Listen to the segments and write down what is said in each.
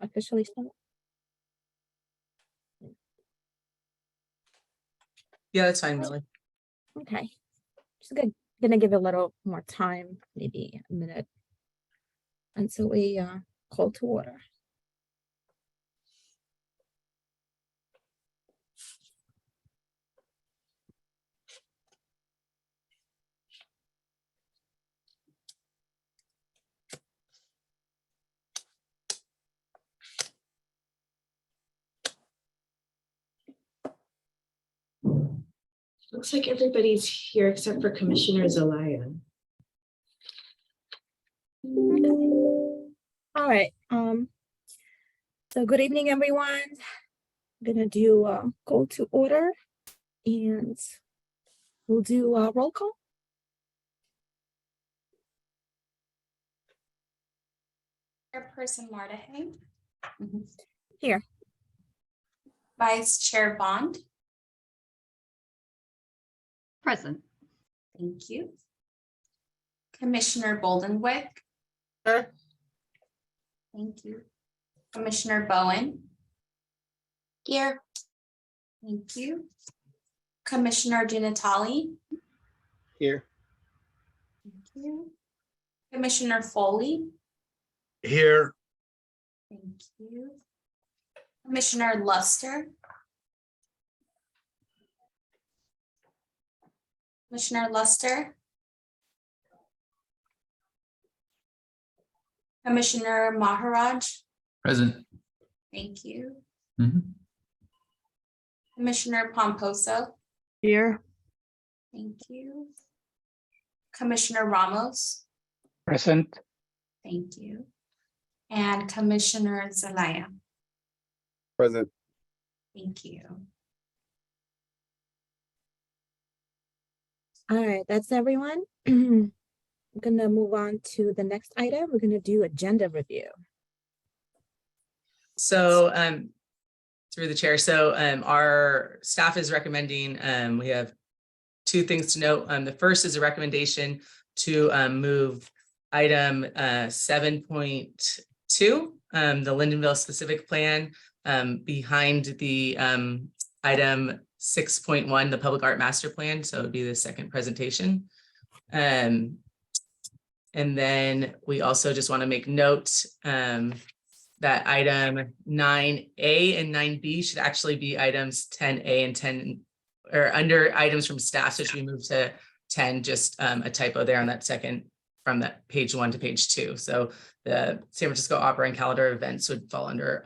officially start? Yeah, that's fine, Millie. Okay. Just gonna give it a little more time, maybe a minute, until we call to order. Looks like everybody's here except for Commissioner Zelaya. All right. So good evening, everyone. I'm gonna do call to order, and we'll do a roll call. Chairperson Mardahay. Here. Vice Chair Bond. Present. Thank you. Commissioner Boldenwick. Sure. Thank you. Commissioner Bowen. Here. Thank you. Commissioner Dinatali. Here. Thank you. Commissioner Foley. Here. Thank you. Commissioner Luster. Commissioner Luster. Commissioner Maharaj. Present. Thank you. Mhm. Commissioner Pomposo. Here. Thank you. Commissioner Ramos. Present. Thank you. And Commissioner Zelaya. Present. Thank you. All right, that's everyone. I'm gonna move on to the next item. We're gonna do agenda review. So through the chair, so our staff is recommending, we have two things to note. The first is a recommendation to move item 7.2, the Lyndonville specific plan, behind the item 6.1, the public art master plan. So it would be the second presentation. And then we also just want to make note that item 9A and 9B should actually be items 10A and 10, or under items from staff. So it should be moved to 10, just a typo there on that second, from that page 1 to page 2. So the San Francisco Opera and calendar events would fall under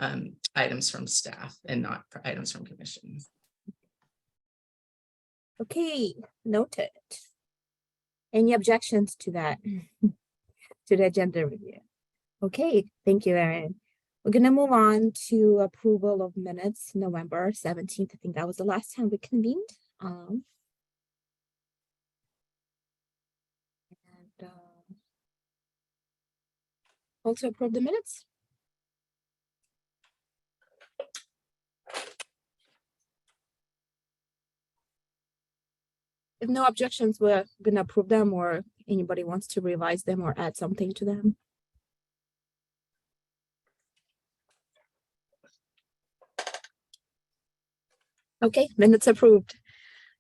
items from staff and not items from commission. Okay, noted. Any objections to that? To the agenda review? Okay, thank you, Erin. We're gonna move on to approval of minutes, November 17th. I think that was the last time we convened. Also approve the minutes. If no objections, we're gonna approve them, or anybody wants to revise them or add something to them. Okay, minutes approved.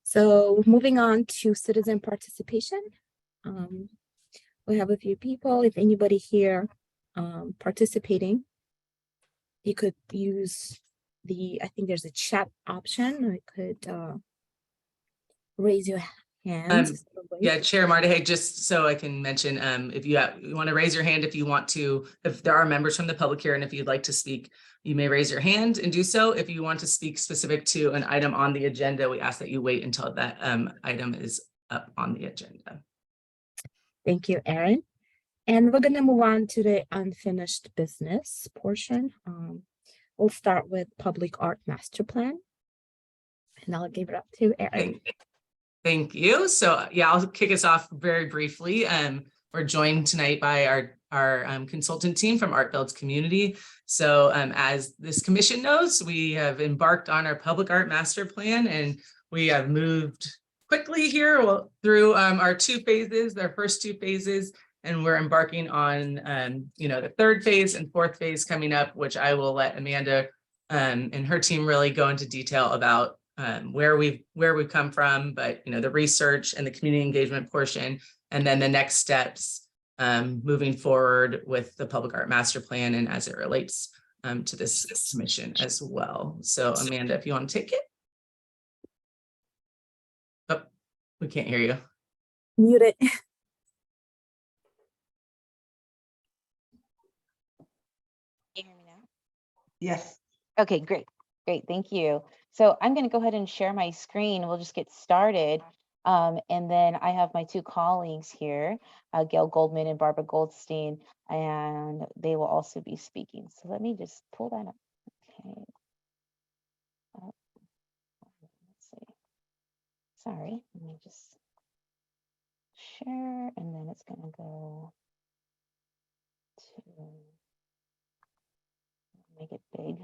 So moving on to citizen participation. We have a few people. If anybody here participating, you could use I think there's a chat option. I could raise your hand. Yeah, Chair Mardahay, just so I can mention, if you want to raise your hand, if you want to, if there are members from the public here, and if you'd like to speak, you may raise your hand and do so. If you want to speak specific to an item on the agenda, we ask that you wait until that item is up on the agenda. Thank you, Erin. And we're gonna move on to the unfinished business portion. We'll start with public art master plan. And I'll give it up to Erin. Thank you. So yeah, I'll kick us off very briefly. We're joined tonight by our consultant team from Art Builds Community. So as this commission knows, we have embarked on our public art master plan, and we have moved quickly here through our 2 phases, our first 2 phases. And we're embarking on, the third phase and fourth phase coming up, which I will let Amanda and her team really go into detail about where we've come from, but the research and the community engagement portion, and then the next steps moving forward with the public art master plan and as it relates to this commission as well. So Amanda, if you want to take it. Oh, we can't hear you. Mute it. Can you hear me now? Yes. Okay, great. Great, thank you. So I'm going to go ahead and share my screen. We'll just get started. And then I have my two colleagues here, Gail Goldman and Barbara Goldstein, and they will also be speaking. So let me just pull that up. Okay. Let's see. Sorry, let me just share, and then it's going to go to make it big.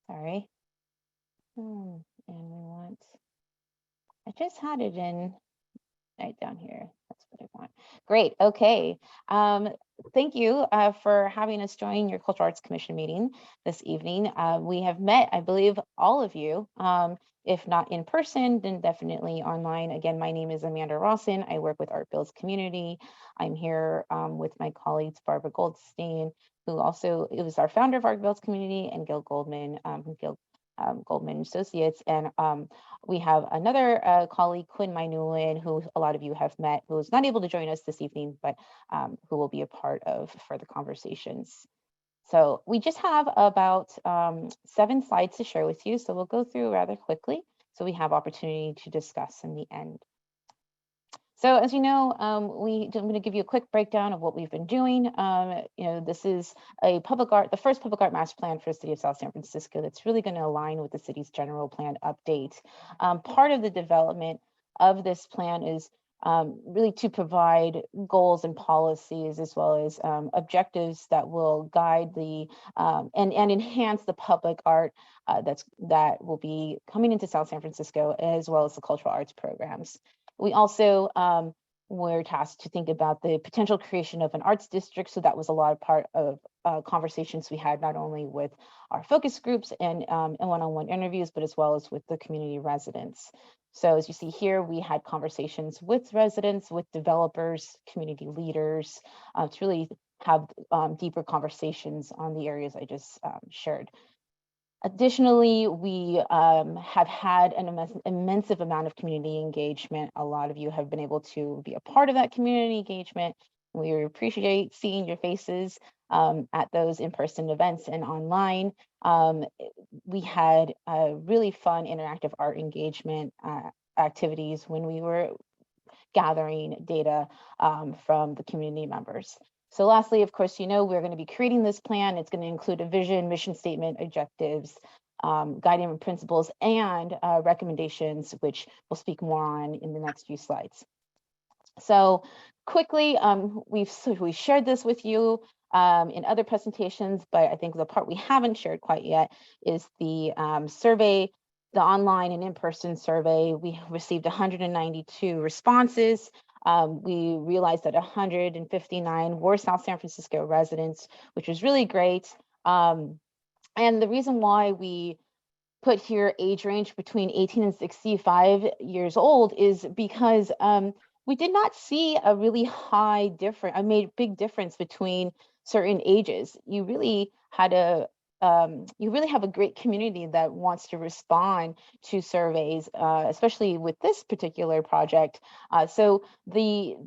Sorry. And we want, I just had it in right down here. That's what I want. Great. Okay. Thank you for having us join your Cultural Arts Commission meeting this evening. We have met, I believe, all of you. If not in person, then definitely online. Again, my name is Amanda Rawson. I work with Art Builds Community. I'm here with my colleagues, Barbara Goldstein, who also was our founder of Art Builds Community, and Gil Goldman, Goldman Associates. And we have another colleague, Quinn Minuin, who a lot of you have met, who is not able to join us this evening, but who will be a part of further conversations. So we just have about 7 slides to share with you. So we'll go through rather quickly so we have opportunity to discuss in the end. So as you know, I'm going to give you a quick breakdown of what we've been doing. This is the first public art master plan for the city of South San Francisco that's really going to align with the city's general plan update. Part of the development of this plan is really to provide goals and policies, as well as objectives that will guide the and enhance the public art that will be coming into South San Francisco, as well as the cultural arts programs. We also were tasked to think about the potential creation of an arts district. So that was a lot of part of conversations we had, not only with our focus groups and one-on-one interviews, but as well as with the community residents. So as you see here, we had conversations with residents, with developers, community leaders, to really have deeper conversations on the areas I just shared. Additionally, we have had an immense amount of community engagement. A lot of you have been able to be a part of that community engagement. We appreciate seeing your faces at those in-person events and online. We had really fun interactive art engagement activities when we were gathering data from the community members. So lastly, of course, we're going to be creating this plan. It's going to include a vision, mission statement, objectives, guiding principles, and recommendations, which we'll speak more on in the next few slides. So quickly, we've shared this with you in other presentations, but I think the part we haven't shared quite yet is the survey, the online and in-person survey. We received 192 responses. We realized that 159 were South San Francisco residents, which was really great. And the reason why we put here age range between 18 and 65 years old is because we did not see a really big difference between certain ages. You really had you really have a great community that wants to respond to surveys, especially with this particular project. So the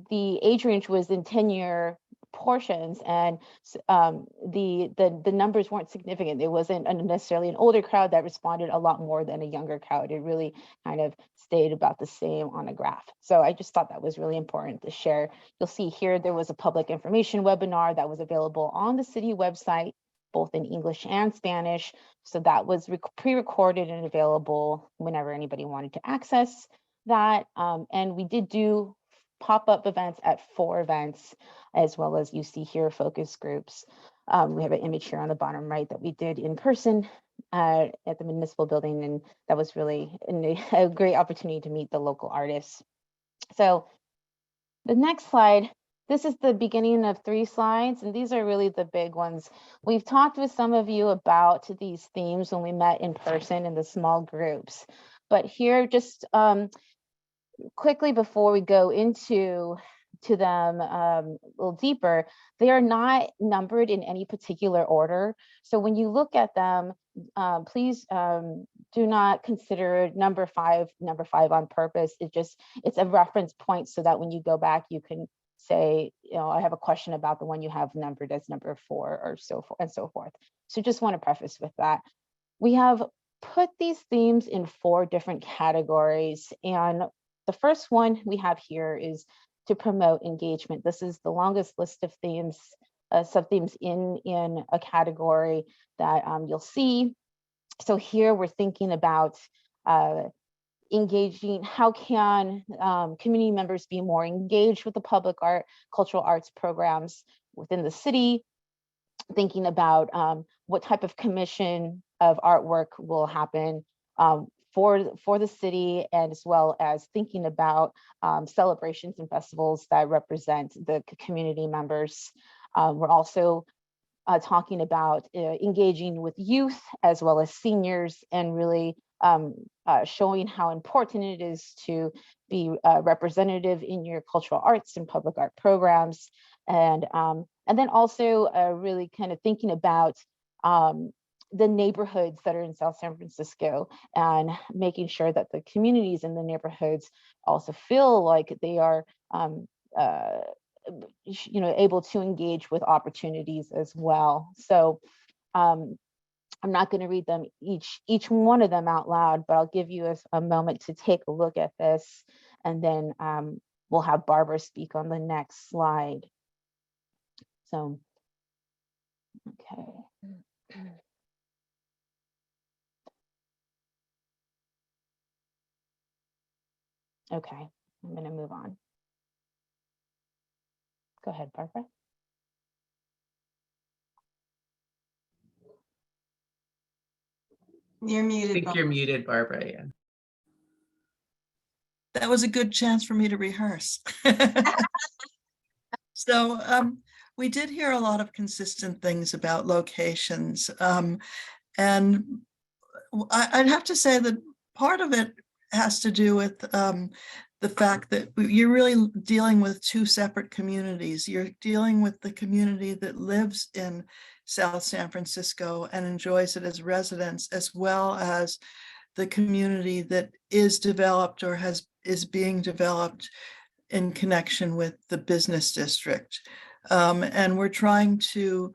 age range was in 10-year portions, and the numbers weren't significant. It wasn't necessarily an older crowd that responded a lot more than a younger crowd. It really kind of stayed about the same on a graph. So I just thought that was really important to share. You'll see here there was a public information webinar that was available on the city website, both in English and Spanish. So that was pre-recorded and available whenever anybody wanted to access that. And we did do pop-up events at 4 events, as well as you see here focus groups. We have an image here on the bottom right that we did in person at the municipal building, and that was really a great opportunity to meet the local artists. So The next slide, this is the beginning of 3 slides, and these are really the big ones. We've talked with some of you about these themes when we met in person in the small groups. But here, just quickly before we go into them a little deeper, they are not numbered in any particular order. So when you look at them, please do not consider number five on purpose. It's a reference point so that when you go back, you can say, I have a question about the one you have numbered as number 4 or so forth and so forth. So just want to preface with that. We have put these themes in 4 different categories, and the first one we have here is to promote engagement. This is the longest list of themes, sub-themes in a category that you'll see. So here we're thinking about engaging, how can community members be more engaged with the public art, cultural arts programs within the city, thinking about what type of commission of artwork will happen for the city, and as well as thinking about celebrations and festivals that represent the community members. We're also talking about engaging with youth as well as seniors, and really showing how important it is to be representative in your cultural arts and public art programs. And then also really kind of thinking about the neighborhoods that are in South San Francisco, and making sure that the communities in the neighborhoods also feel like they are able to engage with opportunities as well. So I'm not going to read them each one of them out loud, but I'll give you a moment to take a look at this, and then we'll have Barbara speak on the next slide. So, okay. Okay, I'm going to move on. Go ahead, Barbara. You're I muted. think you're muted, Barbara, yeah. That was a good chance for me to rehearse. So we did hear a lot of consistent things about locations. And I'd have to say that part of it has to do with the fact that you're really dealing with 2 separate communities. You're dealing with the community that lives in South San Francisco and enjoys it as residents, as well as the community that is developed or is being developed in connection with the business district. And we're trying to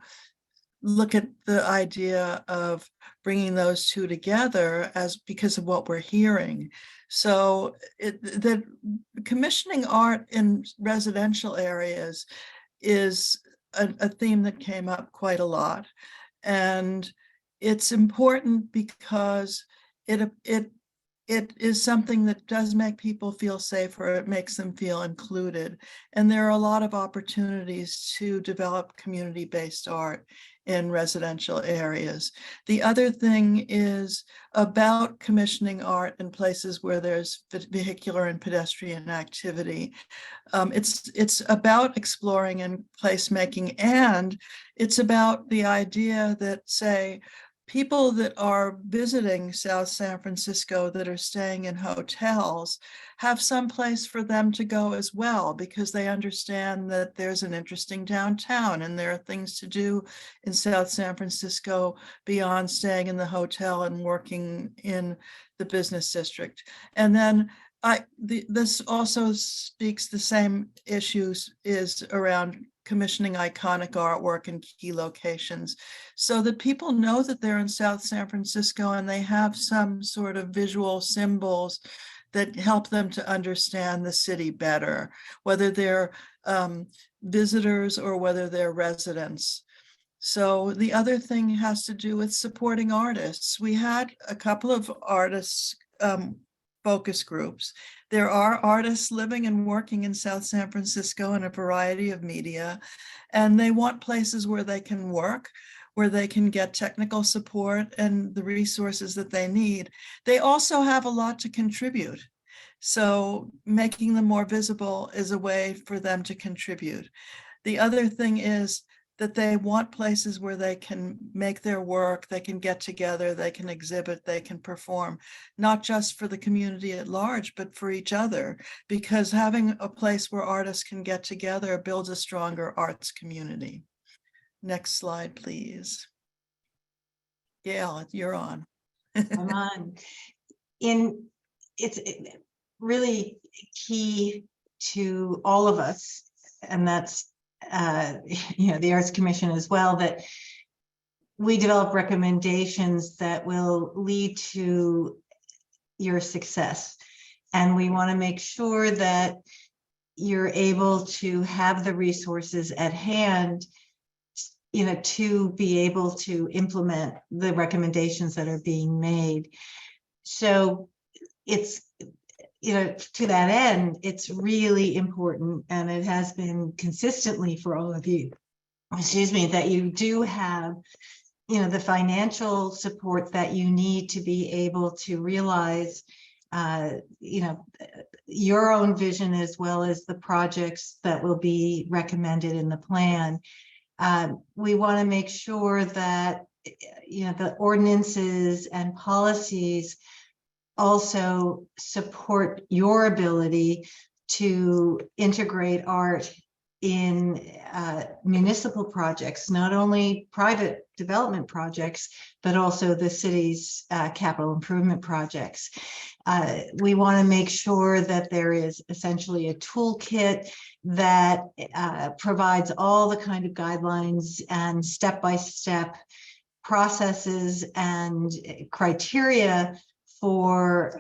look at the idea of bringing those 2 together because of what we're hearing. So that commissioning art in residential areas is a theme that came up quite a lot. And it's important because it is something that does make people feel safer. It makes them feel included. And there are a lot of opportunities to develop community-based art in residential areas. The other thing is about commissioning art in places where there's vehicular and pedestrian activity. It's about exploring and placemaking, and it's about the idea that, say, people that are visiting South San Francisco that are staying in hotels have some place for them to go as well, because they understand that there's an interesting downtown and there are things to do in South San Francisco beyond staying in the hotel and working in the business district. And then this also speaks the same issues is around commissioning iconic artwork in key locations, so that people know that they're in South San Francisco and they have some sort of visual symbols that help them to understand the city better, whether they're visitors or whether they're residents. So the other thing has to do with supporting artists. We had a couple of artists focus groups. There are artists living and working in South San Francisco in a variety of media, and they want places where they can work, where they can get technical support and the resources that they need. They also have a lot to contribute. So making them more visible is a way for them to contribute. The other thing is that they want places where they can make their work, they can get together, they can exhibit, they can perform, not just for the community at large, but for each other, because having a place where artists can get together builds a stronger arts community. Next slide, please. Gail, you're on. I'm on. It's really key to all of us, and that's the Arts Commission as well, that we develop recommendations that will lead to your success. And we want to make sure that you're able to have the resources at hand, to be able to implement the recommendations that are being made. So it's, to that end, it's really important, and it has been consistently for all of you, that you do have, the financial support that you need to be able to realize, your own vision, as well as the projects that will be recommended in the plan. We want to make sure that, the ordinances and policies also support your ability to integrate art in municipal projects, not only private development projects, but also the city's capital improvement projects. We want to make sure that there is essentially a toolkit that provides all the kind of guidelines and step-by-step processes and criteria for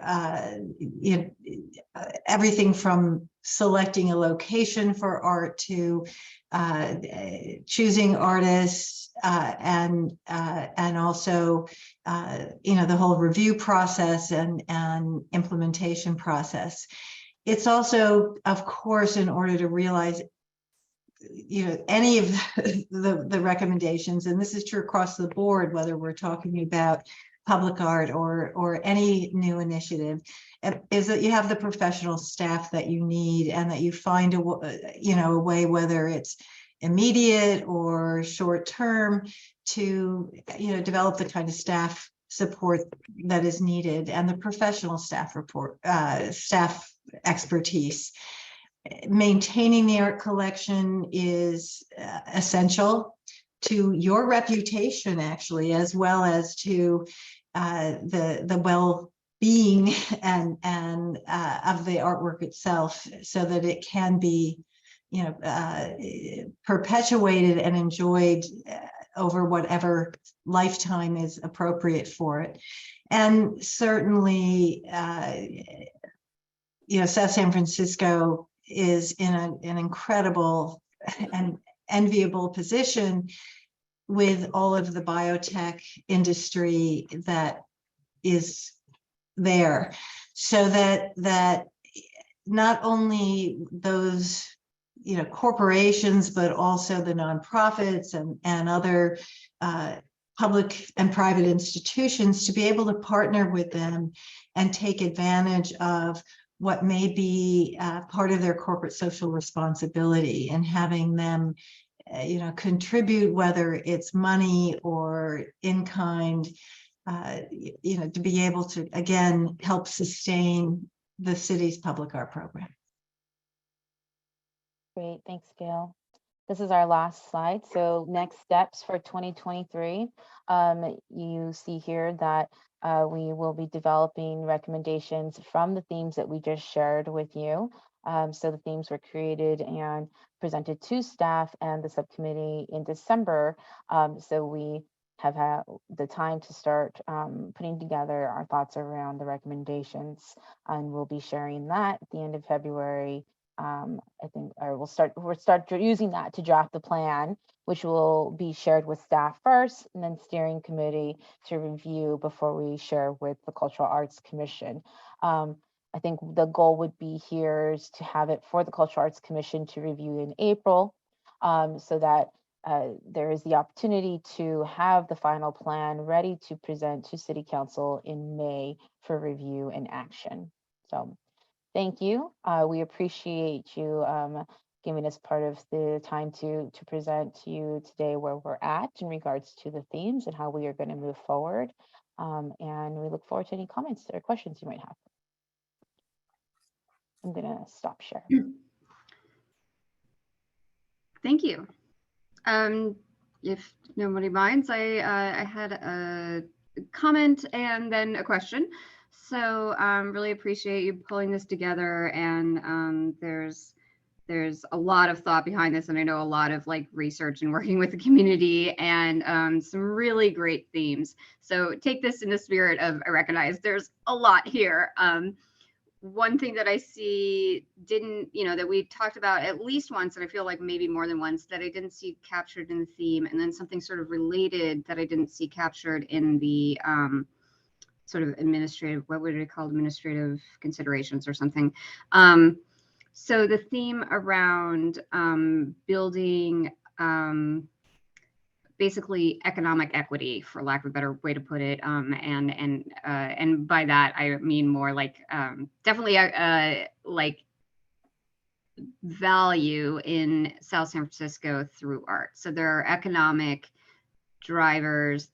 everything from selecting a location for art to choosing artists, and also the whole review process and implementation process. It's also, of course, in order to realize any of the recommendations, and this is true across the board, whether we're talking about public art or any new initiative, is that you have the professional staff that you need, and that you find a way, whether it's immediate or short term, to develop the kind of staff support that is needed, and the professional staff staff expertise. Maintaining the art collection is essential to your reputation, actually, as well as to the well-being and of the artwork itself, so that it can be perpetuated and enjoyed over whatever lifetime is appropriate for it. And certainly South San Francisco is in an incredible and enviable position with all of the biotech industry that is there, so that not only those corporations, but also the nonprofits and other public and private institutions, to be able to partner with them and take advantage of what may be part of their corporate social responsibility, and having them contribute, whether it's money or in kind, to be able to, again, help sustain the city's public art program. Great, thanks, Gail. This is our last slide. So next steps for 2023. You see here that we will be developing recommendations from the themes that we just shared with you. So the themes were created and presented to staff and the subcommittee in December. So we have had the time to start putting together our thoughts around the recommendations, and we'll be sharing that at the end of February. I think, or we'll start using that to draft the plan, which will be shared with staff first, and then steering committee to review before we share with the Cultural Arts Commission. I think the goal would be here is to have it for the Cultural Arts Commission to review in April, so that there is the opportunity to have the final plan ready to present to City Council in May for review and action. So Thank you. We appreciate you giving us part of the time to present to you today where we're at in regards to the themes and how we are going to move forward. And we look forward to any comments or questions you might have. I'm going to stop sharing. Thank you. If nobody minds, I had a comment and then a question. So really appreciate you pulling this together, and there's a lot of thought behind this, and I know a lot of like research and working with the community, and some really great themes. So take this in the spirit of, I recognize there's a lot here. One thing that I see that we talked about at least once, and I feel like maybe more than once, that I didn't see captured in the theme, and then something sort of related that I didn't see captured in the sort of administrative, what would it call, administrative considerations or something. So the theme around building basically economic equity, for lack of a better way to put it, and by that I mean more like definitely like value in South San Francisco through art. So there are economic drivers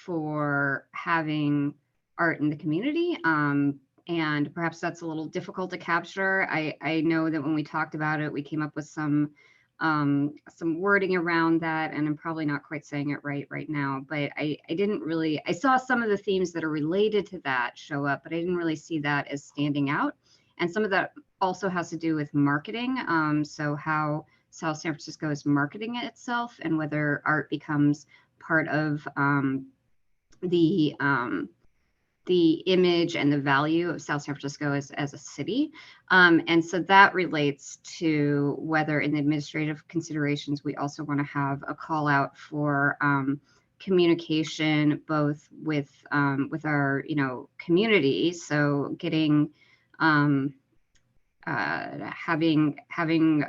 for having art in the community, and perhaps that's a little difficult to capture. I know that when we talked about it, we came up with some wording around that, and I'm probably not quite saying it right now, but I didn't really, I saw some of the themes that are related to that show up, but I didn't really see that as standing out. And some of that also has to do with marketing. So how South San Francisco is marketing itself, and whether art becomes part of the image and the value of South San Francisco as a city. And so that relates to whether in the administrative considerations, we also want to have a call out for communication, both with our, community. So getting, having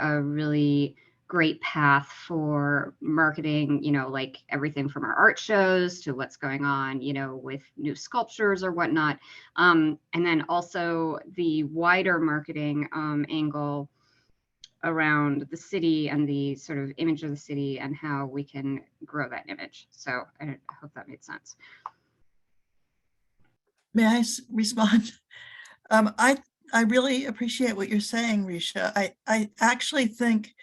a really great path for marketing, like everything from our art shows to what's going on, with new sculptures or whatnot. And then also the wider marketing angle around the city and the sort of image of the city and how we can grow that image. So I hope that made sense. May I respond? I really appreciate what you're saying, Risha. I actually think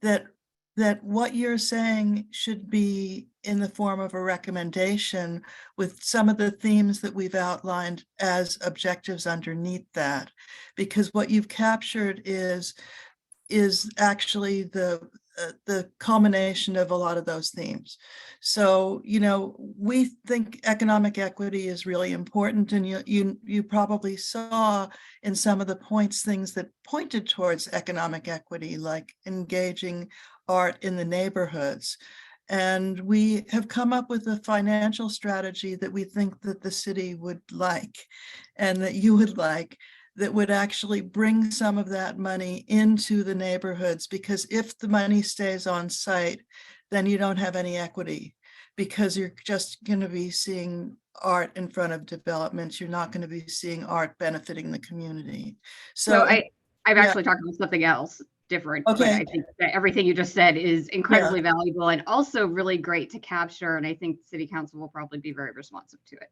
that what you're saying should be in the form of a recommendation with some of the themes that we've outlined as objectives underneath that, because what you've captured is actually the culmination of a lot of those themes. So, we think economic equity is really important, and you probably saw in some of the points things that pointed towards economic equity, like engaging art in the neighborhoods. And we have come up with a financial strategy that we think that the city would like, and that you would like, that would actually bring some of that money into the neighborhoods, because if the money stays on site, then you don't have any equity, because you're just going to be seeing art in front of developments. You're not going to be seeing art benefiting the community. So I've actually talked about something else different, but I think that everything you just said is incredibly valuable and also really great to capture. And I think City Council will probably be very responsive to it.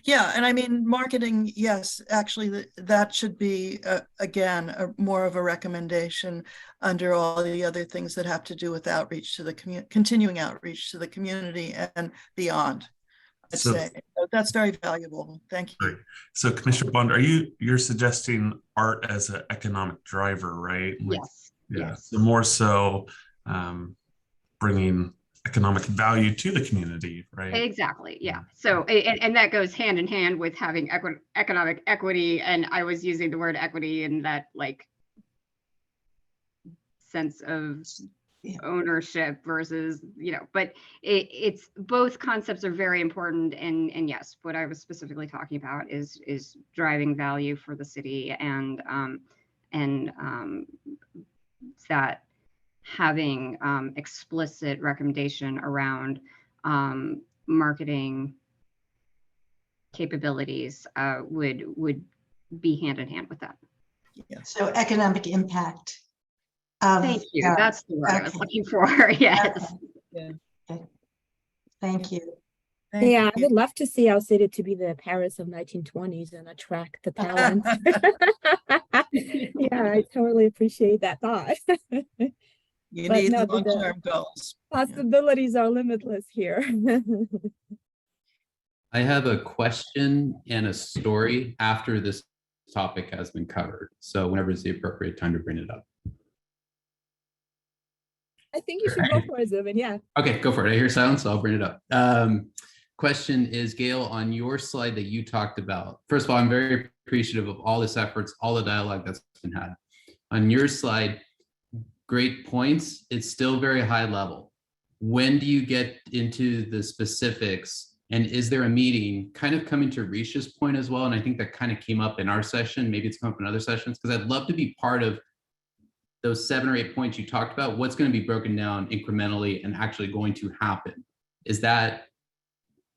Yeah, and I mean, marketing, yes, actually that should be, again, more of a recommendation under all the other things that have to do with outreach to the community, continuing outreach to the community and beyond, I'd say. So that's very valuable. Thank you. Right. So Commissioner Bond, you're suggesting art as an economic driver, right? Yes. Yeah, yes. so more so bringing economic value to the community, right? Exactly. Yeah. So, and that goes hand in hand with having economic equity. And I was using the word equity in that like sense of ownership versus, but it's both concepts are very important. And yes, what I was specifically talking about is driving value for the city, and that having explicit recommendation around marketing capabilities would be hand in hand with that. So economic impact. of, Thank you. uh, That's the word I was okay. looking for. Yes. Thank you. Thank Yeah, I you. would love to see our city to be the Paris of 1920s and attract the talent. Yeah, I totally appreciate that thought. You But need no, the long-term goals. Yeah. possibilities are limitless here. I have a question and a story after this topic has been covered. So whenever is the appropriate time to bring it up. I think you should go for it, Zubin. Yeah. Okay, go for it. I hear silence, so I'll bring it up. Question is, Gail, on your slide that you talked about, first of all, I'm very appreciative of all this efforts, all the dialogue that's been had. On your slide, great points. It's still very high level. When do you get into the specifics? And is there a meeting, kind of coming to Risha's point as well? And I think that kind of came up in our session, maybe it's come up in other sessions, because I'd love to be part of those 7 or 8 points you talked about. What's going to be broken down incrementally and actually going to happen? Is that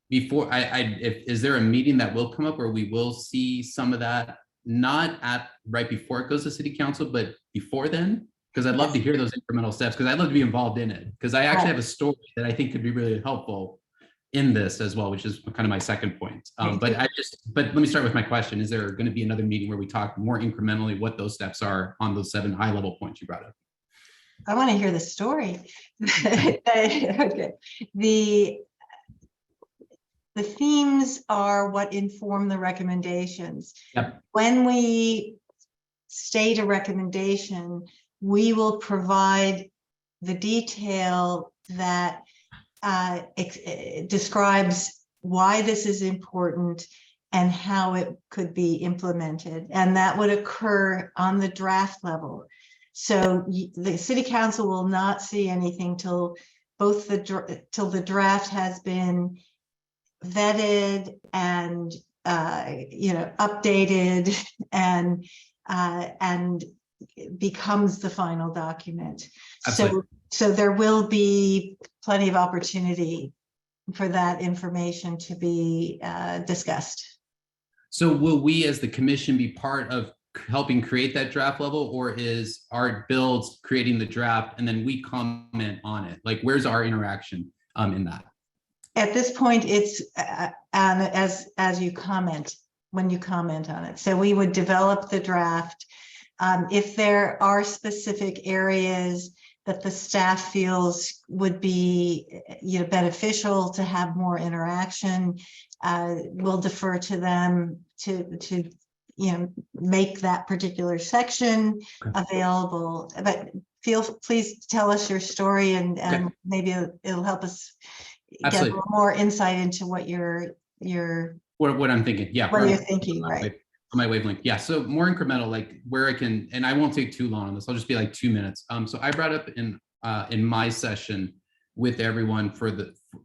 before is there a meeting that will come up where we will see some of that, not at right before it goes to city council, but before then? Because I'd love to hear those incremental steps, because I'd love to be involved in it, because I actually have a story that I think could be really helpful in this as well, which is kind of my second point. But let me start with my question. Is there going to be another meeting where we talk more incrementally what those steps are on those 7 high level points you brought up? I want to hear the story. Okay. The themes are what inform the recommendations. Yep. When we state a recommendation, we will provide the detail that describes why this is important and how it could be implemented. And that would occur on the draft level. So the city council will not see anything till the draft has been vetted and updated and becomes the final document. Absolutely. So there will be plenty of opportunity for that information to be discussed. So will we as the commission be part of helping create that draft level, or is Art Builds creating the draft and then we comment on it? Like, where's our interaction in that? At this point, it's as you comment, when you comment on it. So we would develop the draft. If there are specific areas that the staff feels would be beneficial to have more interaction, we'll defer to them to make that particular section available. But please tell us your story, and maybe it'll help us get a little more insight into what what I'm thinking. Yeah, what you're thinking, right? On my wavelength. Yeah. So more incremental, like where I can, and I won't take too long on this. I'll just be like 2 minutes. So I brought up in my session with everyone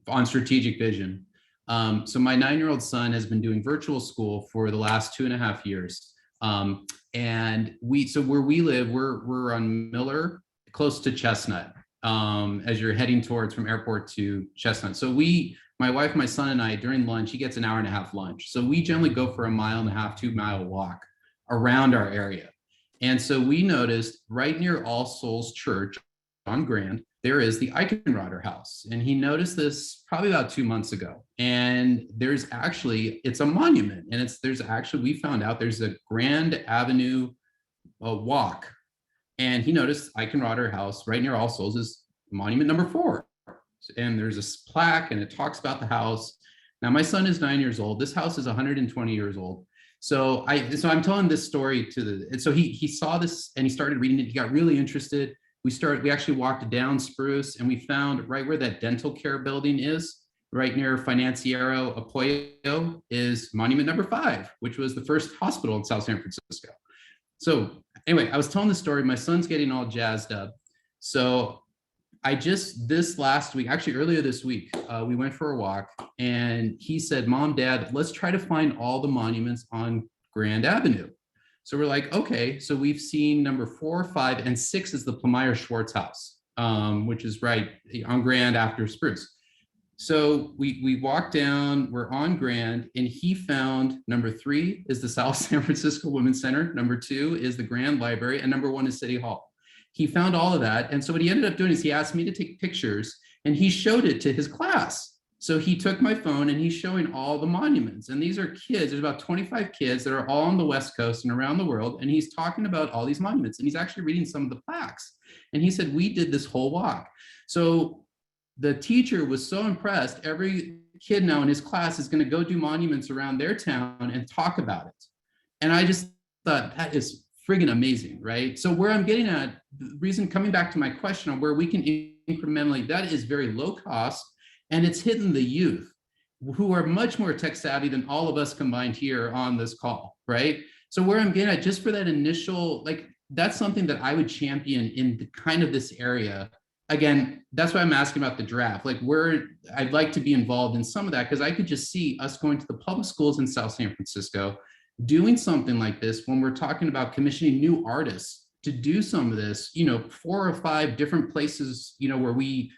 on strategic vision. So my 9-year-old son has been doing virtual school for the last 2.5 years. And where we live, we're on Miller, close to Chestnut, as you're heading towards from airport to Chestnut. So my wife, my son, and I, during lunch, he gets an 1.5 hour lunch. So we generally go for a 1.5 mile, 2 mile walk around our area. And so we noticed right near All Souls Church on Grand, there is the Eichenroder House. And he noticed this probably about 2 months ago. And it's a monument. And we found out there's a Grand Avenue walk. And he noticed Eichenroder House right near All Souls is monument number 4. And there's a plaque and it talks about the house. Now my son is 9 years old. This house is 120 years old. So I'm telling this story and so he saw this and he started reading it. He got really interested. We actually walked down Spruce and we found right where that dental care building is, right near Financiero Apoyo, is monument number 5, which was the first hospital in South San Francisco. So anyway, I was telling the story. My son's getting all jazzed up. So this last week, actually earlier this week, we went for a walk and he said, Mom, Dad, let's try to find all the monuments on Grand Avenue. So we're like, okay, so we've seen number 4, 5, and 6 is the Plummeyer Schwartz house, which is right on Grand after Spruce. So we walked down, we're on Grand, and he found number 3 is the South San Francisco Women's Center, number 2 is the Grand Library, and number 1 is City Hall. He found all of that. And so what he ended up doing is he asked me to take pictures and he showed it to his class. So he took my phone and he's showing all the monuments. And these are kids, there's about 25 kids that are all on the West Coast and around the world. And he's talking about all these monuments and he's actually reading some of the plaques. And he said, we did this whole walk. So the teacher was so impressed. Every kid now in his class is going to go do monuments around their town and talk about it. And I just thought that is friggin' amazing, right? So where I'm getting at, the reason coming back to my question on where we can incrementally, that is very low cost and it's hitting the youth who are much more tech savvy than all of us combined here on this call, right? So where I'm getting at, just for that initial, like, that's something that I would champion in the kind of this area. Again, that's why I'm asking about the draft, like where I'd like to be involved in some of that, because I could just see us going to the public schools in South San Francisco, doing something like this when we're talking about commissioning new artists to do some of this, 4 or 5 different places, where we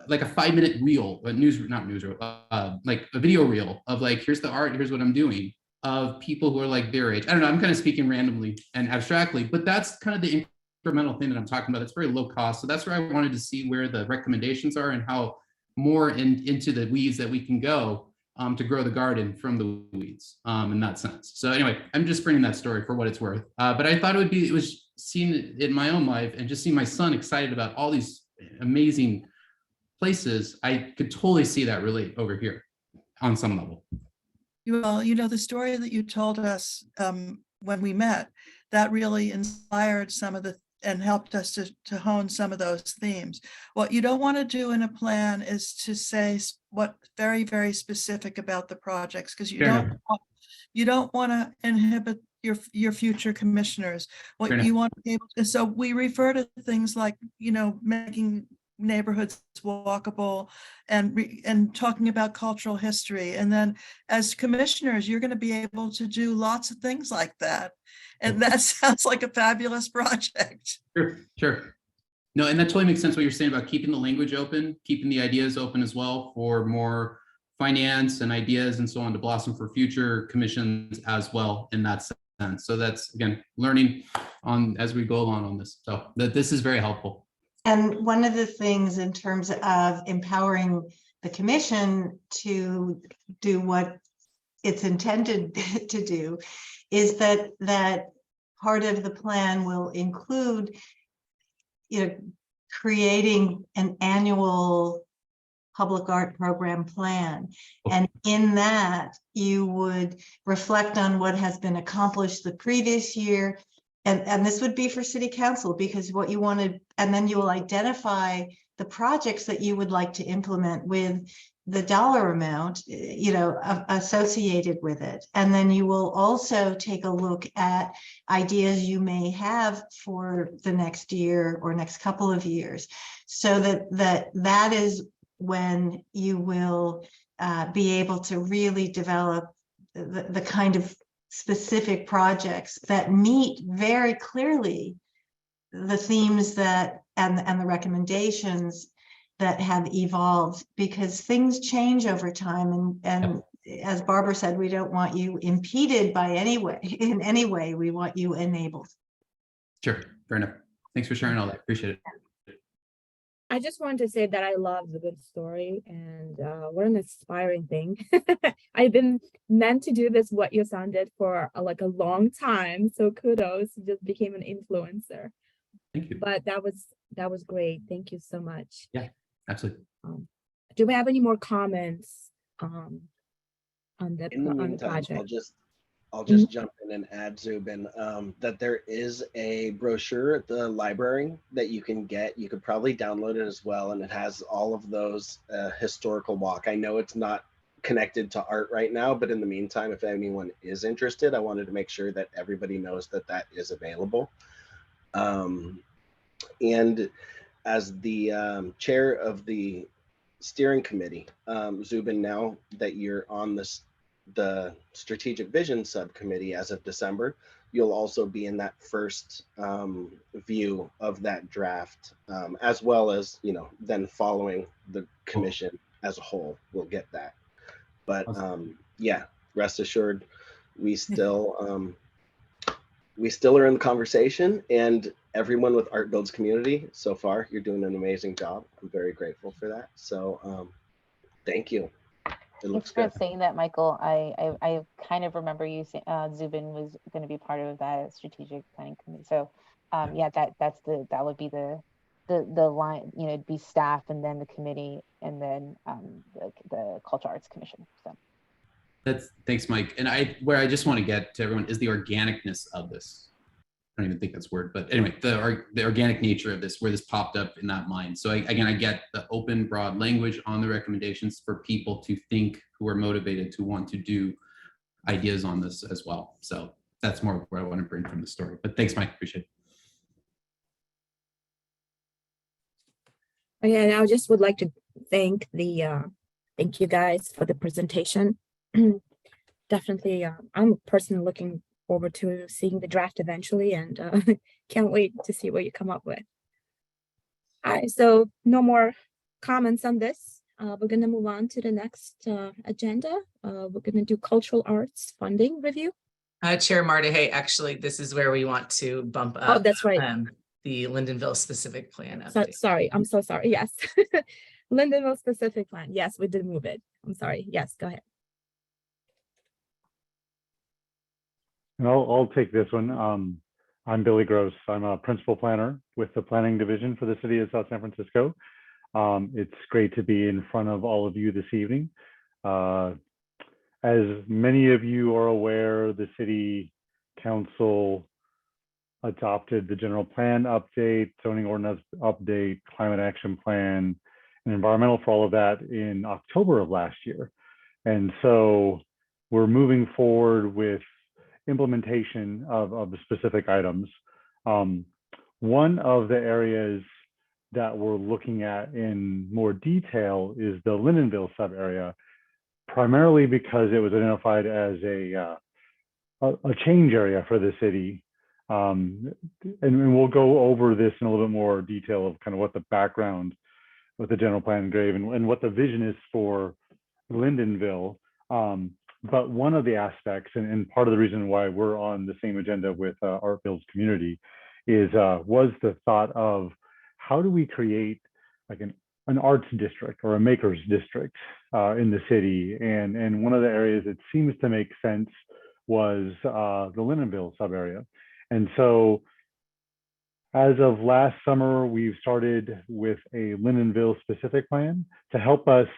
like a 5-minute reel, like a video reel of like, here's the art, here's what I'm doing, of people who are like their age. I don't know, I'm kind of speaking randomly and abstractly, but that's kind of the incremental thing that I'm talking about. It's very low cost. So that's where I wanted to see where the recommendations are and how more into the weeds that we can go to grow the garden from the weeds in that sense. So anyway, I'm just bringing that story for what it's worth. But I thought it was seeing in my own life and just seeing my son excited about all these amazing places. I could totally see that relate over here on some level. Well, the story that you told us when we met, that really inspired some of the and helped us to hone some of those themes. What you don't want to do in a plan is to say what very, very specific about the projects, because you don't want to inhibit your future commissioners. What you want to be able to, so we refer to things like, making neighborhoods walkable and talking about cultural history. And then as commissioners, you're going to be able to do lots of things like that. And that sounds like a fabulous project. Sure. No, and that totally makes sense what you're saying about keeping the language open, keeping the ideas open as well for more finance and ideas and so on to blossom for future commissions as well in that sense. So that's, again, learning on as we go along on this. So this is very helpful. And one of the things in terms of empowering the commission to do what it's intended to do is that part of the plan will include, creating an annual public art program plan. And in that, you would reflect on what has been accomplished the previous year. And this would be for city council, because what you wanted, and then you will identify the projects that you would like to implement with the dollar amount, associated with it. And then you will also take a look at ideas you may have for the next year or next couple of years, so that is when you will be able to really develop the kind of specific projects that meet very clearly the themes that and the recommendations that have evolved, because things change over time, and as Barbara said, we don't want you impeded by in any way. We want you enabled. Sure, fair enough. Thanks for sharing all that. Appreciate it. I just wanted to say that I love the good story, and what an inspiring thing. I've been meant to do this, what you sounded, for a long time. So kudos, you just became an influencer. Thank you. But that was great. Thank you so much. Yeah, absolutely. Do we have any more comments on the meantime, project? I'll just jump in and add, Zubin, that there is a brochure at the library that you can get. You could probably download it as well, and it has all of those historical walk. I know it's not connected to art right now, but in the meantime, if anyone is interested, I wanted to make sure that everybody knows that that is available. And as the chair of the steering committee, Zubin, now that you're on this the strategic vision subcommittee as of December, you'll also be in that first view of that draft, as well as, you know, then following the commission as a whole, we'll get that. But yeah, rest assured, we still are in the conversation, and everyone with Art Builds community so far, you're doing an amazing job. I'm very grateful for that. So thank you. It looks Thanks good. for saying that, Michael. I kind of remember you saying Zubin was going to be part of that strategic planning committee. So yeah, that would be the line, you know, it'd be staff and then the committee and then the Cultural Arts Commission. So Thanks, Mike. And where I just want to get to everyone is the organicness of this. I don't even think that's a word, but anyway, the organic nature of this, where this popped up in that mind. So again, I get the open, broad language on the recommendations for people to think who are motivated to want to do ideas on this as well. So that's more where I want to bring from the story. But thanks, Mike. Appreciate it. Yeah, and I just would like to thank you guys for the presentation. Definitely, I'm personally looking forward to seeing the draft eventually, and can't wait to see what you come up with. All right, so no more comments on this. We're gonna move on to the next agenda. We're gonna do cultural arts funding review. Chair Marta, hey, actually, this is where we want to bump up. Oh, that's right. The Lindenville specific plan So, update. sorry, I'm so sorry. Yes, Lindenville specific plan. Yes, we did move it. I'm sorry. Yes, go ahead. And I'll take this one. I'm Billy Gross. I'm a principal planner with the planning division for the city of South San Francisco. It's great to be in front of all of you this evening. As many of you are aware, the city council adopted the general plan update, zoning ordinance update, climate action plan, and environmental for all of that in October of last year. And so we're moving forward with implementation of the specific items. One of the areas that we're looking at in more detail is the Lindenville sub area, primarily because it was identified as a change area for the city. And we'll go over this in a little bit more detail of kind of what the background with the general plan grave and what the vision is for Lindenville. But one of the aspects, and part of the reason why we're on the same agenda with Art Builds community was the thought of how do we create like an arts district or a makers district in the city. And one of the areas that seems to make sense was the Lindenville sub area. And so as of last summer, we've started with a Lindenville specific plan to help us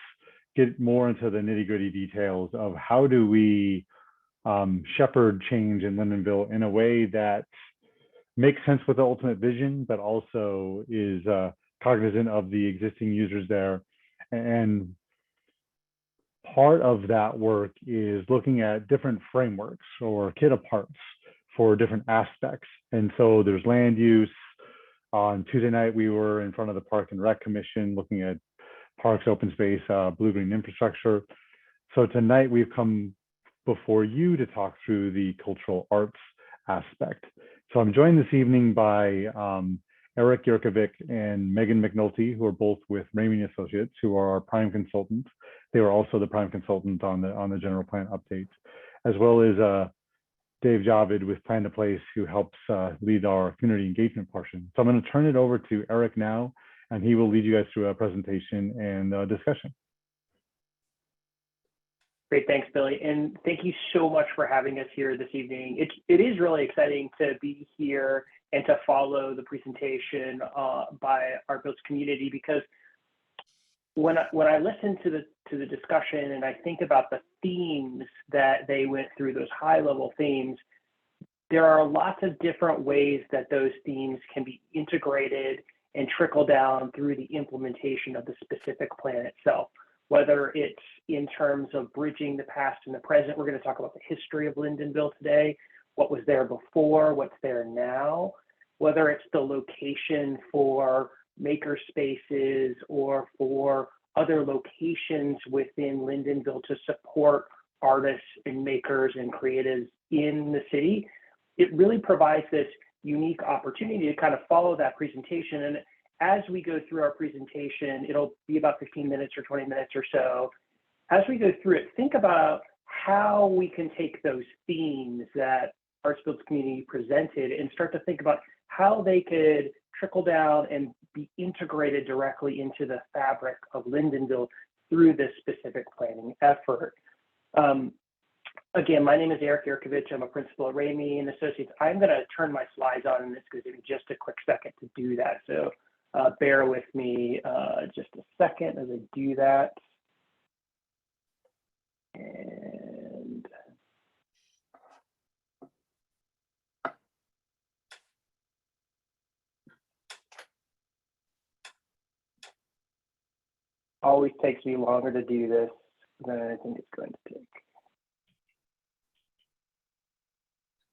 get more into the nitty-gritty details of how do we shepherd change in Lindenville in a way that makes sense with the ultimate vision, but also is cognizant of the existing users there. And part of that work is looking at different frameworks or kit of parts for different aspects. And so there's land use. On Tuesday night, we were in front of the Park and Rec Commission looking at parks, open space, blue-green infrastructure. So tonight we've come before you to talk through the cultural arts aspect. So I'm joined this evening by Eric Yurkovic and Megan McNulty, who are both with Ramey Associates, who are our prime consultants. They were also the prime consultant on the general plan updates, as well as Dave Javid with Plan to Place, who helps lead our community engagement portion. So I'm going to turn it over to Eric now, and he will lead you guys through a presentation and discussion. Great, thanks, Billy. And thank you so much for having us here this evening. It is really exciting to be here and to follow the presentation by Art Builds community, because when I listen to the discussion and I think about the themes that they went through, those high-level themes, there are lots of different ways that those themes can be integrated and trickle down through the implementation of the specific plan itself. Whether it's in terms of bridging the past and the present, we're going to talk about the history of Lindenville today, what was there before, what's there now, whether it's the location for maker spaces or for other locations within Lindenville to support artists and makers and creatives in the city, it really provides this unique opportunity to kind of follow that presentation. And as we go through our presentation, it'll be about 15 minutes or 20 minutes or so. As we go through it, think about how we can take those themes that Arts Builds Community presented and start to think about how they could trickle down and be integrated directly into the fabric of Lyndonville through this specific planning effort. Again, my name is Eric Yerkovich. I'm a principal at Ramey and Associates. I'm going to turn my slides on, and it's going to give me just a quick second to do that. So bear with me just a second as I do that. And always takes me longer to do this than I think it's going to take.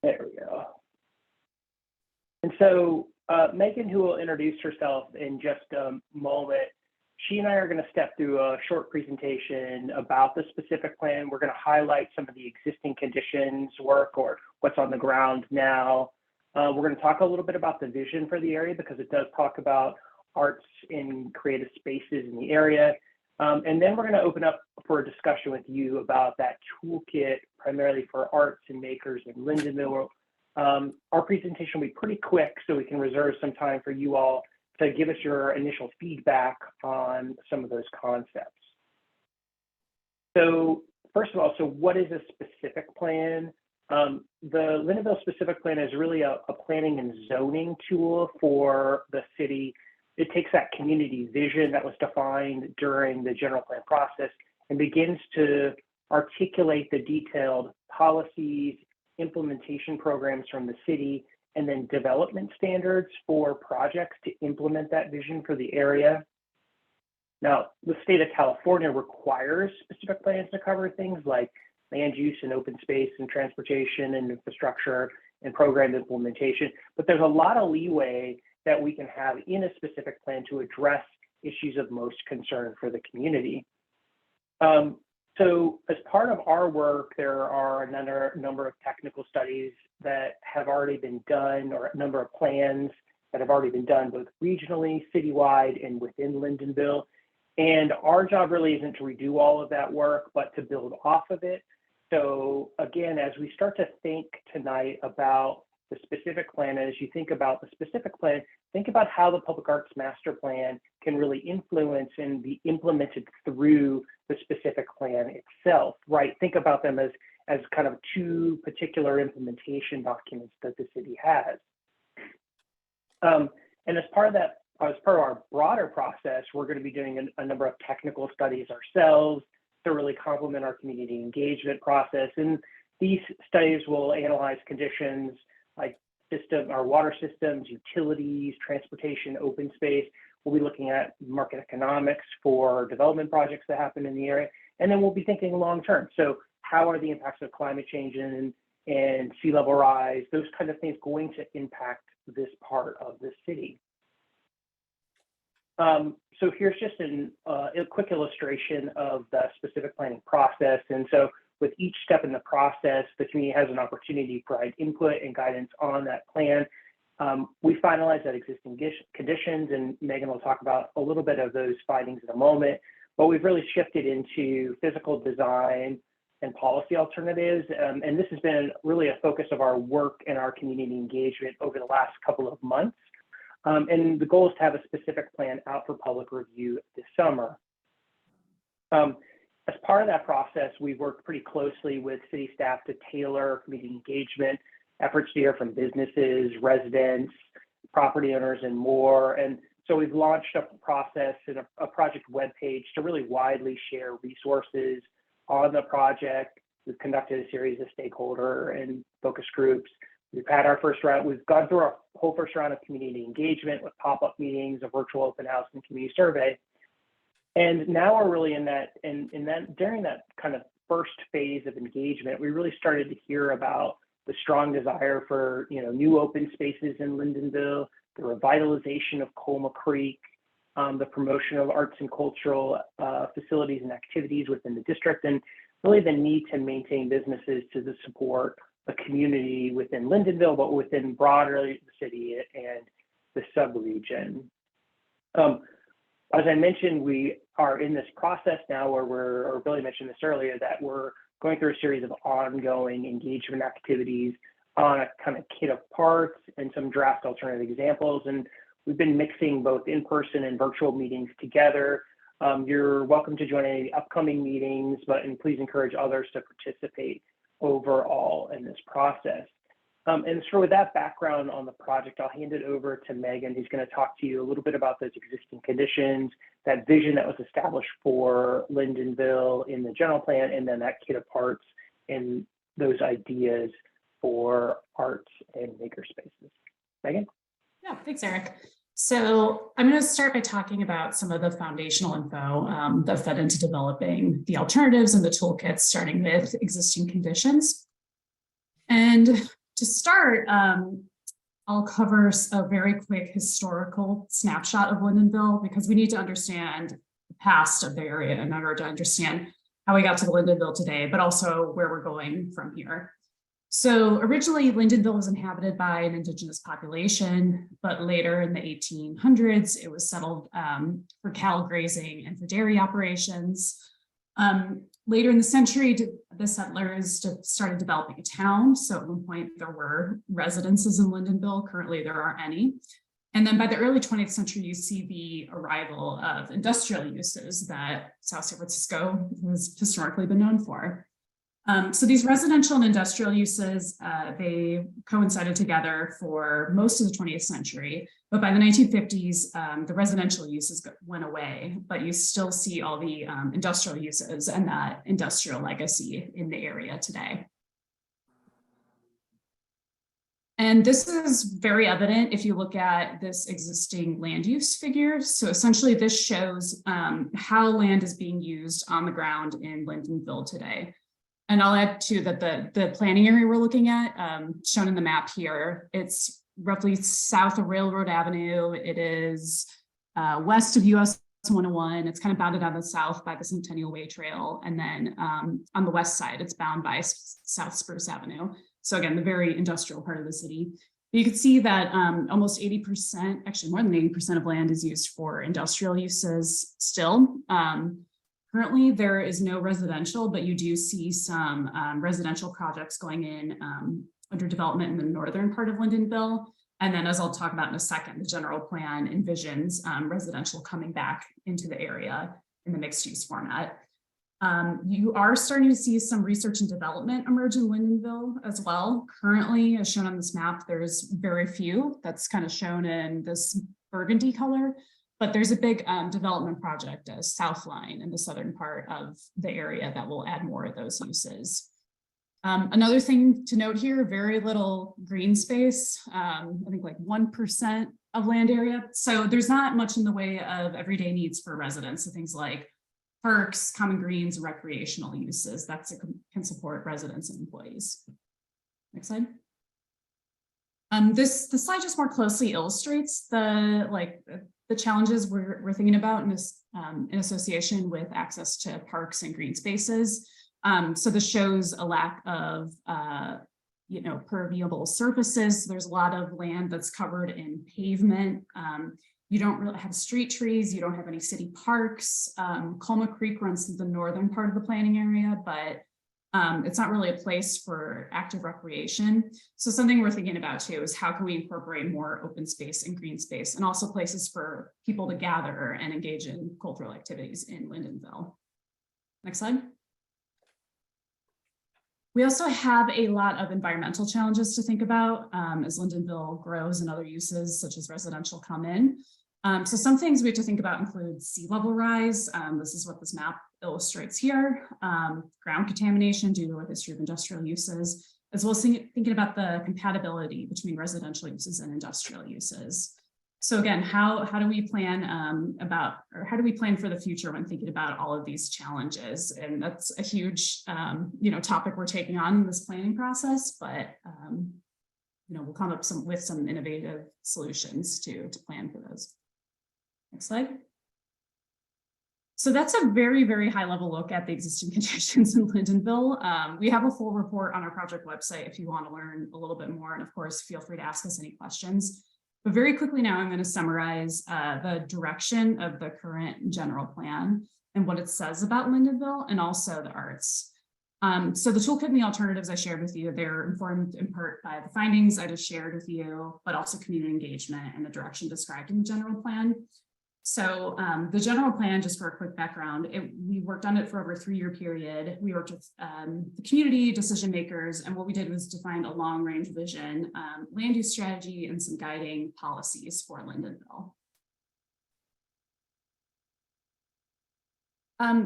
There we go. And so Megan, who will introduce herself in just a moment, she and I are going to step through a short presentation about the specific plan. We're going to highlight some of the existing conditions work or what's on the ground now. We're going to talk a little bit about the vision for the area because it does talk about arts in creative spaces in the area. And then we're going to open up for a discussion with you about that toolkit, primarily for arts and makers in Lyndonville. Our presentation will be pretty quick, so we can reserve some time for you all to give us your initial feedback on some of those concepts. So first of all, so what is a specific plan? The Lyndonville specific plan is really a planning and zoning tool for the city. It takes that community vision that was defined during the general plan process and begins to articulate the detailed policies, implementation programs from the city, and then development standards for projects to implement that vision for the area. Now, the state of California requires specific plans to cover things like land use and open space and transportation and infrastructure and program implementation, but there's a lot of leeway that we can have in a specific plan to address issues of most concern for the community. So as part of our work, there are a number of technical studies that have already been done, or a number of plans that have already been done, both regionally, citywide, and within Lyndonville. And our job really isn't to redo all of that work, but to build off of it. So again, as we start to think tonight about the specific plan, and as you think about the specific plan, think about how the Public Arts Master Plan can really influence and be implemented through the specific plan itself, right? Think about them as kind of two particular implementation documents that the city has. And as part of that, as part of our broader process, we're going to be doing a number of technical studies ourselves to really complement our community engagement process. And these studies will analyze conditions like our water systems, utilities, transportation, open space. We'll be looking at market economics for development projects that happen in the area. And then we'll be thinking long-term. So how are the impacts of climate change and sea level rise, those kind of things going to impact this part of the city? So here's just a quick illustration of the specific planning process. And so with each step in the process, the community has an opportunity to provide input and guidance on that plan. We finalize that existing conditions, and Megan will talk about a little bit of those findings in a moment, but we've really shifted into physical design and policy alternatives. And this has been really a focus of our work and our community engagement over the last couple of months. And the goal is to have a specific plan out for public review this summer. As part of that process, we've worked pretty closely with city staff to tailor community engagement efforts to hear from businesses, residents, property owners, and more. And so we've launched a process and a project webpage to really widely share resources on the project. We've conducted a series of stakeholder and focus groups. We've had our first round. We've gone through our whole first round of community engagement with pop-up meetings, a virtual open house, and community survey. And now we're really during that kind of first phase of engagement, we really started to hear about the strong desire for new open spaces in Lyndonville, the revitalization of Colma Creek, the promotion of arts and cultural facilities and activities within the district, and really the need to maintain businesses to support a community within Lyndonville, but within broader the city and the sub-region. As I mentioned, we are in this process now where or Billy mentioned this earlier, that we're going through a series of ongoing engagement activities on a kind of kit of parts and some draft alternative examples. And we've been mixing both in-person and virtual meetings together. You're welcome to join any upcoming meetings, and please encourage others to participate overall in this process. And so with that background on the project, I'll hand it over to Megan, who's going to talk to you a little bit about those existing conditions, that vision that was established for Lyndonville in the general plan, and then that kit of parts and those ideas for arts and makerspaces. Megan? Yeah, thanks, Eric. So I'm going to start by talking about some of the foundational info that fed into developing the alternatives and the toolkits, starting with existing conditions. And to start, I'll cover a very quick historical snapshot of Lyndonville, because we need to understand the past of the area in order to understand how we got to Lyndonville today, but also where we're going from here. So originally, Lyndonville was inhabited by an indigenous population, but later in the 1800s, it was settled for cattle grazing and for dairy operations. Later in the century, the settlers started developing a town. So at one point there were residences in Lyndonville. Currently there aren't any. And then by the early 20th century, you see the arrival of industrial uses that South San Francisco has historically been known for. So these residential and industrial uses, they coincided together for most of the 20th century, but by the 1950s, the residential uses went away, but you still see all the industrial uses and that industrial legacy in the area today. And this is very evident if you look at this existing land use figure. So essentially this shows how land is being used on the ground in Lyndonville today. And I'll add too that the planning area we're looking at, shown in the map here, it's roughly south of Railroad Avenue. It is west of US 101. It's kind of bounded on the south by the Centennial Way Trail. And then on the west side, it's bound by South Spruce Avenue. So again, the very industrial part of the city. You can see that almost 80%, actually more than 80% of land is used for industrial uses still. Currently, there is no residential, but you do see some residential projects going in under development in the northern part of Lyndonville. And then, as I'll talk about in a second, the general plan envisions residential coming back into the area in the mixed use format. You are starting to see some research and development emerge in Lyndonville as well. Currently, as shown on this map, there's very few. That's kind of shown in this burgundy color. But there's a big development project, a South Line in the southern part of the area that will add more of those uses. Another thing to note here, very little green space, I think like 1% of land area. So there's not much in the way of everyday needs for residents. So things like parks, common greens, recreational uses that can support residents and employees. Next slide. This slide just more closely illustrates the challenges we're thinking about in this in association with access to parks and green spaces. So this shows a lack of permeable surfaces. There's a lot of land that's covered in pavement. You don't really have street trees. You don't have any city parks. Colma Creek runs through the northern part of the planning area, but it's not really a place for active recreation. So something we're thinking about too is how can we incorporate more open space and green space, and also places for people to gather and engage in cultural activities in Lyndonville. Next slide. We also have a lot of environmental challenges to think about as Lyndonville grows and other uses such as residential come in. So some things we have to think about include sea level rise. This is what this map illustrates here. Ground contamination due to a history of industrial uses, as well as thinking about the compatibility between residential uses and industrial uses. So again, how do we plan how do we plan for the future when thinking about all of these challenges? And that's a huge topic we're taking on in this planning process, but we'll come up with some innovative solutions to plan for those. Next slide. So that's a very, very high level look at the existing conditions in Lyndonville. We have a full report on our project website if you want to learn a little bit more. And of course, feel free to ask us any questions. But very quickly now, I'm going to summarize the direction of the current general plan and what it says about Lyndonville and also the arts. So the toolkit and the alternatives I shared with you, they're informed in part by the findings I just shared with you, but also community engagement and the direction described in the general plan. So the general plan, just for a quick background, we worked on it for over a 3-year period. We worked with the community decision makers, and what we did was define a long range vision, land use strategy, and some guiding policies for Lyndonville.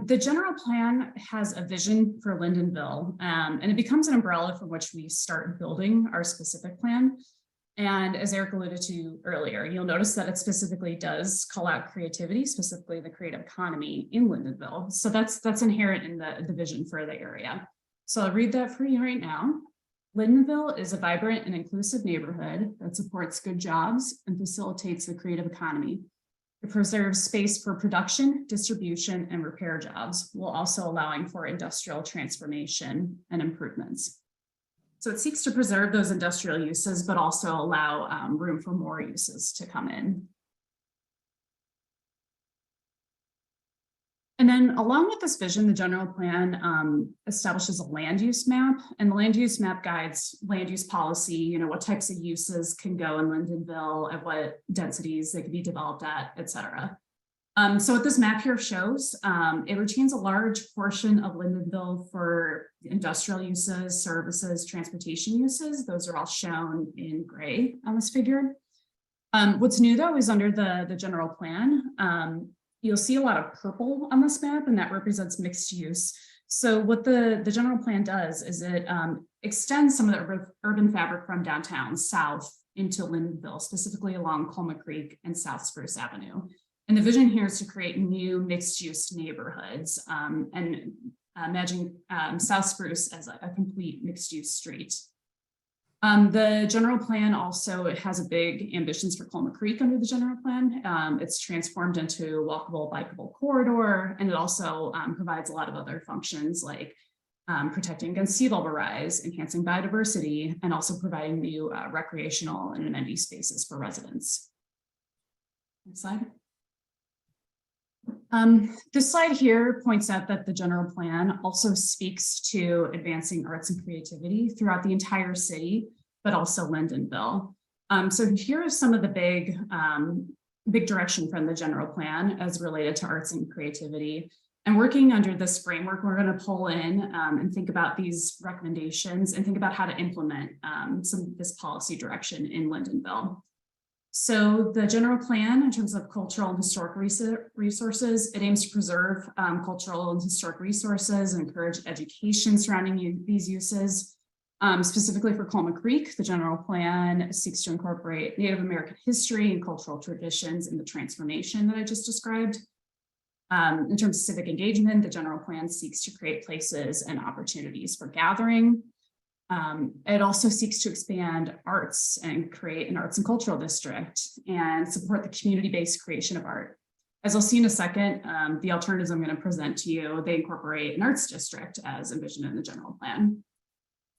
The general plan has a vision for Lyndonville, and it becomes an umbrella from which we start building our specific plan. And as Eric alluded to earlier, you'll notice that it specifically does call out creativity, specifically the creative economy in Lyndonville. So that's inherent in the vision for the area. So I'll read that for you right now. Lyndonville is a vibrant and inclusive neighborhood that supports good jobs and facilitates the creative economy. It preserves space for production, distribution, and repair jobs, while also allowing for industrial transformation and improvements. So it seeks to preserve those industrial uses, but also allow room for more uses to come in. And then along with this vision, the general plan establishes a land use map, and the land use map guides land use policy, what types of uses can go in Lyndonville, at what densities they can be developed at, et cetera. So what this map here shows, it retains a large portion of Lyndonville for industrial uses, services, transportation uses. Those are all shown in gray on this figure. What's new though is under the general plan, you'll see a lot of purple on this map, and that represents mixed use. So what the general plan does is it extends some of the urban fabric from downtown south into Lyndonville, specifically along Colma Creek and South Spruce Avenue. And the vision here is to create new mixed-use neighborhoods and imagine South Spruce as a complete mixed-use street. The general plan also has a big ambitions for Colma Creek under the general plan. It's transformed into a walkable, bikeable corridor, and it also provides a lot of other functions like protecting against sea level rise, enhancing biodiversity, and also providing new recreational and amenity spaces for residents. Next slide. This slide here points out that the general plan also speaks to advancing arts and creativity throughout the entire city, but also Lyndonville. So here are some of the big direction from the general plan as related to arts and creativity. And working under this framework, we're going to pull in and think about these recommendations and think about how to implement some of this policy direction in Lyndonville. So the general plan, in terms of cultural and historic resources, it aims to preserve cultural and historic resources and encourage education surrounding these uses. Specifically for Colma Creek, the general plan seeks to incorporate Native American history and cultural traditions in the transformation that I just described. In terms of civic engagement, the general plan seeks to create places and opportunities for gathering. It also seeks to expand arts and create an arts and cultural district and support the community-based creation of art. As I'll see in a second, the alternatives I'm going to present to you, they incorporate an arts district as envisioned in the general plan.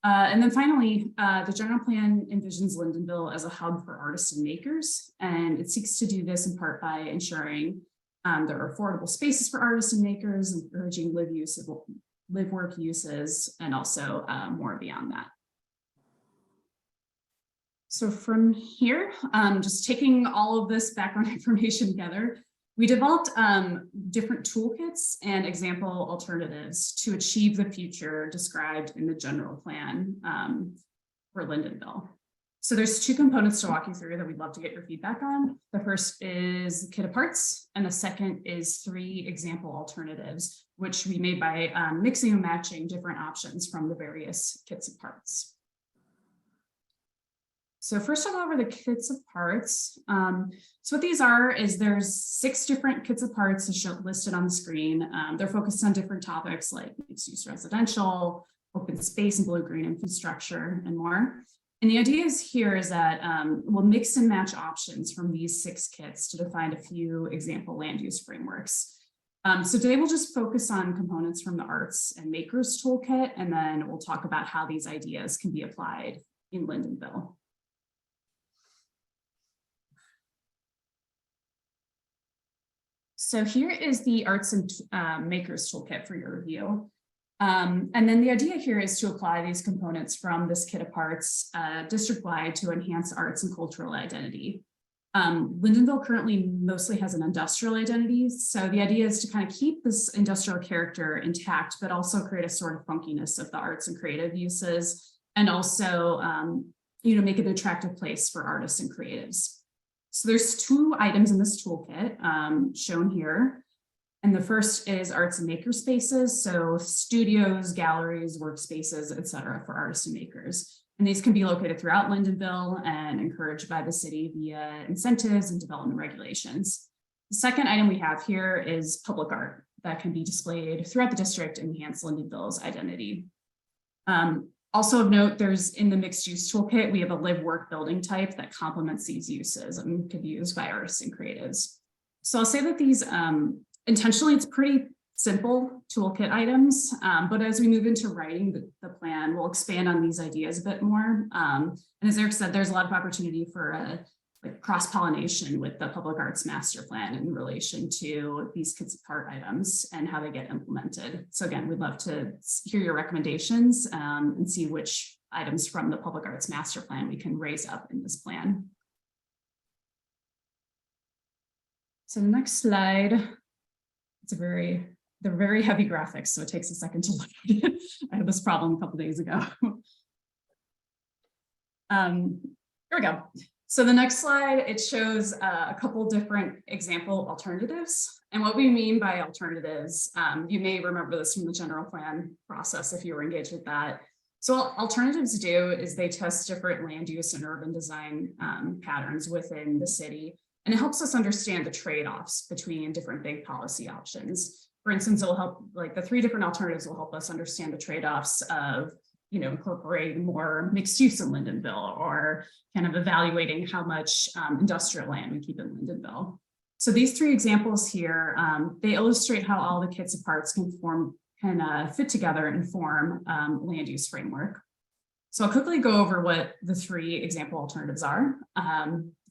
And then finally, the general plan envisions Lyndonville as a hub for artists and makers, and it seeks to do this in part by ensuring there are affordable spaces for artists and makers, encouraging live work uses, and also more beyond that. So from here, just taking all of this background information together, we developed different toolkits and example alternatives to achieve the future described in the general plan for Lyndonville. So there's 2 components to walk you through that we'd love to get your feedback on. The first is the kit of parts, and the second is 3 example alternatives, which we made by mixing and matching different options from the various kits of parts. So first I'll go over the kits of parts. So what these are is there's 6 different kits of parts listed on the screen. They're focused on different topics like mixed use residential, open space and blue-green infrastructure, and more. And the idea is here is that we'll mix and match options from these 6 kits to define a few example land use frameworks. So today we'll just focus on components from the Arts and Makers Toolkit, and then we'll talk about how these ideas can be applied in Lyndonville. So here is the Arts and Makers Toolkit for your review. And then the idea here is to apply these components from this kit of parts district-wide to enhance arts and cultural identity. Lyndonville currently mostly has an industrial identity. So the idea is to kind of keep this industrial character intact, but also create a sort of funkiness of the arts and creative uses, and also make it an attractive place for artists and creatives. So there's 2 items in this toolkit shown here. And the first is arts and maker spaces. So studios, galleries, workspaces, et cetera, for artists and makers. And these can be located throughout Lyndonville and encouraged by the city via incentives and development regulations. The second item we have here is public art that can be displayed throughout the district and enhance Lyndonville's identity. Also of note, there's in the mixed use toolkit, we have a live work building type that complements these uses and can be used by artists and creatives. So I'll say that these intentionally, it's pretty simple toolkit items, but as we move into writing the plan, we'll expand on these ideas a bit more. And as Eric said, there's a lot of opportunity for cross-pollination with the public arts master plan in relation to these kits of part items and how they get implemented. So again, we'd love to hear your recommendations and see which items from the public arts master plan we can raise up in this plan. So the next slide, they're very heavy graphics, so it takes a second to look at it. I had this problem a couple days ago. Here we go. So the next slide, it shows a couple different example alternatives. And what we mean by alternatives, you may remember this from the general plan process if you were engaged with that. So what alternatives do is they test different land use and urban design patterns within the city. And it helps us understand the trade-offs between different big policy options. For instance, it will help, the 3 different alternatives will help us understand the trade-offs of incorporating more mixed use in Lyndonville, or kind of evaluating how much industrial land we keep in Lyndonville. So these 3 examples here, they illustrate how all the kits of parts can fit together and form land use framework. So I'll quickly go over what the 3 example alternatives are.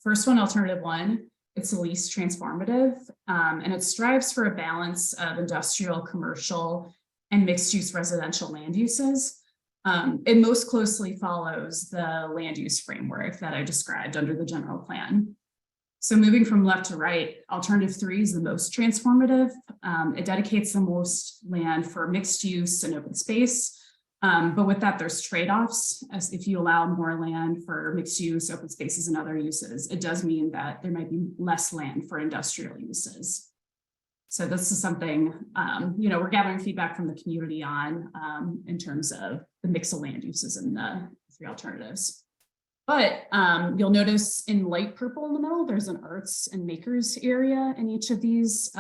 First one, alternative 1, it's the least transformative, and it strives for a balance of industrial, commercial, and mixed use residential land uses. It most closely follows the land use framework that I described under the general plan. So moving from left to right, alternative 3 is the most transformative. It dedicates the most land for mixed use and open space. But with that, there's trade-offs. As if you allow more land for mixed use, open spaces, and other uses, it does mean that there might be less land for industrial uses. So this is something, we're gathering feedback from the community on in terms of the mix of land uses in the 3 alternatives. But you'll notice in light purple in the middle, there's an arts and makers area in each of these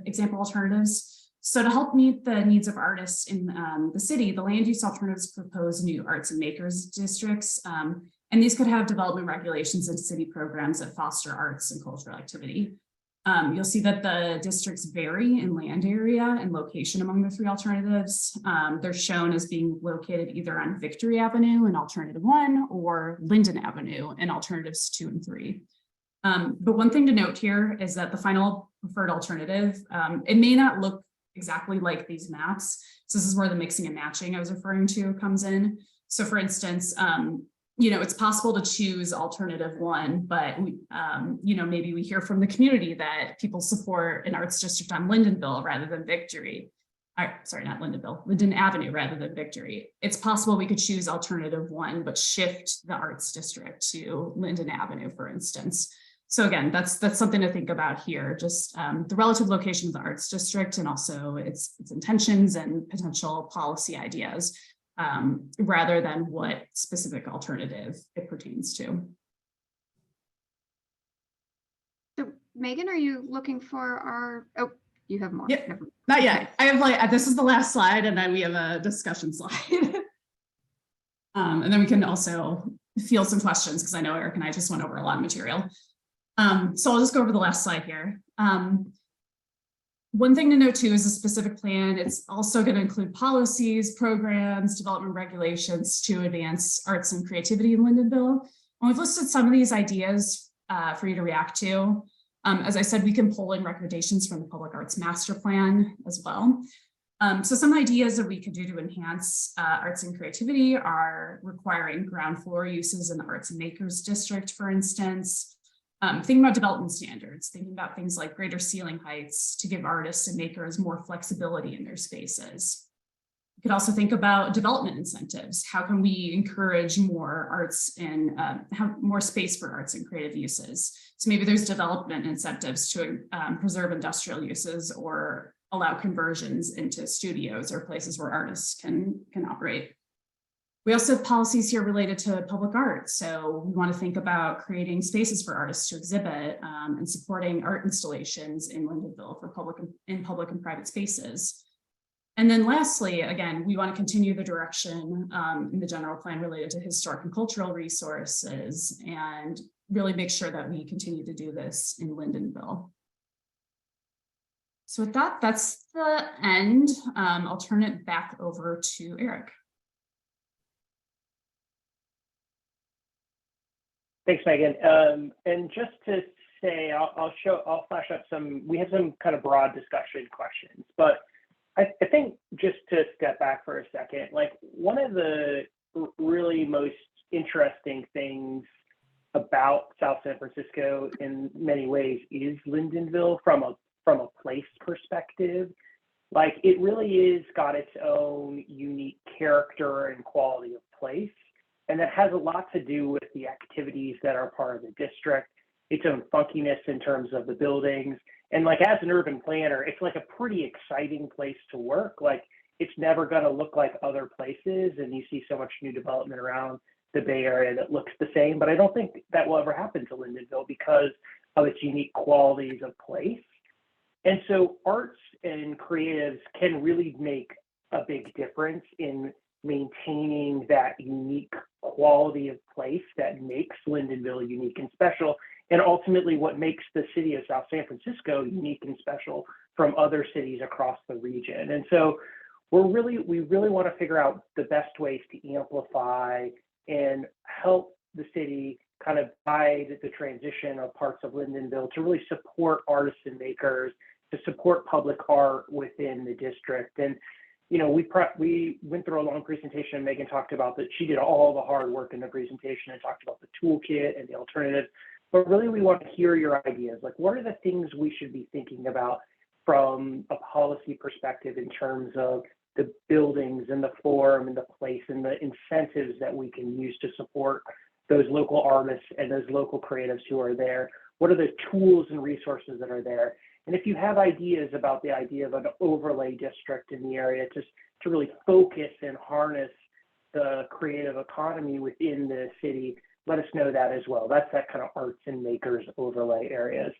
example alternatives. So to help meet the needs of artists in the city, the land use alternatives propose new arts and makers districts. And these could have development regulations and city programs that foster arts and cultural activity. You'll see that the districts vary in land area and location among the 3 alternatives. They're shown as being located either on Victory Avenue in alternative 1 or Linden Avenue in alternatives 2 and 3. But one thing to note here is that the final preferred alternative, it may not look exactly like these maps. So this is where the mixing and matching I was referring to comes in. So for instance, it's possible to choose alternative 1, but maybe we hear from the community that people support an arts district on Lyndonville rather than Victory. Sorry, not Lyndonville, Linden Avenue rather than Victory. It's possible we could choose alternative 1, but shift the arts district to Linden Avenue, for instance. So again, that's something to think about here, just the relative location of the arts district and also its intentions and potential policy ideas, rather than what specific alternative it pertains to. So Megan, are you looking for our, oh, you have more. Yeah, not yet. I have this is the last slide and then we have a discussion slide. And then we can also field some questions because I know Eric and I just went over a lot of material. So I'll just go over the last slide here. One thing to note too is a specific plan. It's also going to include policies, programs, development regulations to advance arts and creativity in Lyndonville. And we've listed some of these ideas for you to react to. As I said, we can pull in recommendations from the Public Arts Master Plan as well. So some ideas that we could do to enhance arts and creativity are requiring ground floor uses in the Arts and Makers District, for instance. Thinking about development standards, thinking about things like greater ceiling heights to give artists and makers more flexibility in their spaces. You could also think about development incentives. How can we encourage more arts and have more space for arts and creative uses? So maybe there's development incentives to preserve industrial uses or allow conversions into studios or places where artists can operate. We also have policies here related to public art. So we want to think about creating spaces for artists to exhibit and supporting art installations in Lyndonville for public and private spaces. And then lastly, again, we want to continue the direction in the general plan related to historic and cultural resources and really make sure that we continue to do this in Lyndonville. So with that, that's the end. I'll turn it back over to Eric. Thanks, Megan. And just to say, I'll flash up we have some kind of broad discussion questions, but I think just to step back for a second, like one of the really most interesting things about South San Francisco in many ways is Lyndonville from a place perspective. Like it really is got its own unique character and quality of place. And that has a lot to do with the activities that are part of the district, its own funkiness in terms of the buildings. And like as an urban planner, it's like a pretty exciting place to work. Like it's never going to look like other places. And you see so much new development around the Bay Area that looks the same. But I don't think that will ever happen to Lyndonville because of its unique qualities of place. And so arts and creatives can really make a big difference in maintaining that unique quality of place that makes Lyndonville unique and special, and ultimately what makes the city of South San Francisco unique and special from other cities across the region. And so we really want to figure out the best ways to amplify and help the city kind of guide the transition of parts of Lyndonville to really support artists and makers, to support public art within the district. And you know, we went through a long presentation and Megan talked about that. She did all the hard work in the presentation and talked about the toolkit and the alternatives. But really, we want to hear your ideas. Like, what are the things we should be thinking about from a policy perspective in terms of the buildings and the form and the place and the incentives that we can use to support those local artists and those local creatives who are there? What are the tools and resources that are there? And if you have ideas about the idea of an overlay district in the area to really focus and harness the creative economy within the city, let us know that as well. That's that kind of arts and makers overlay areas.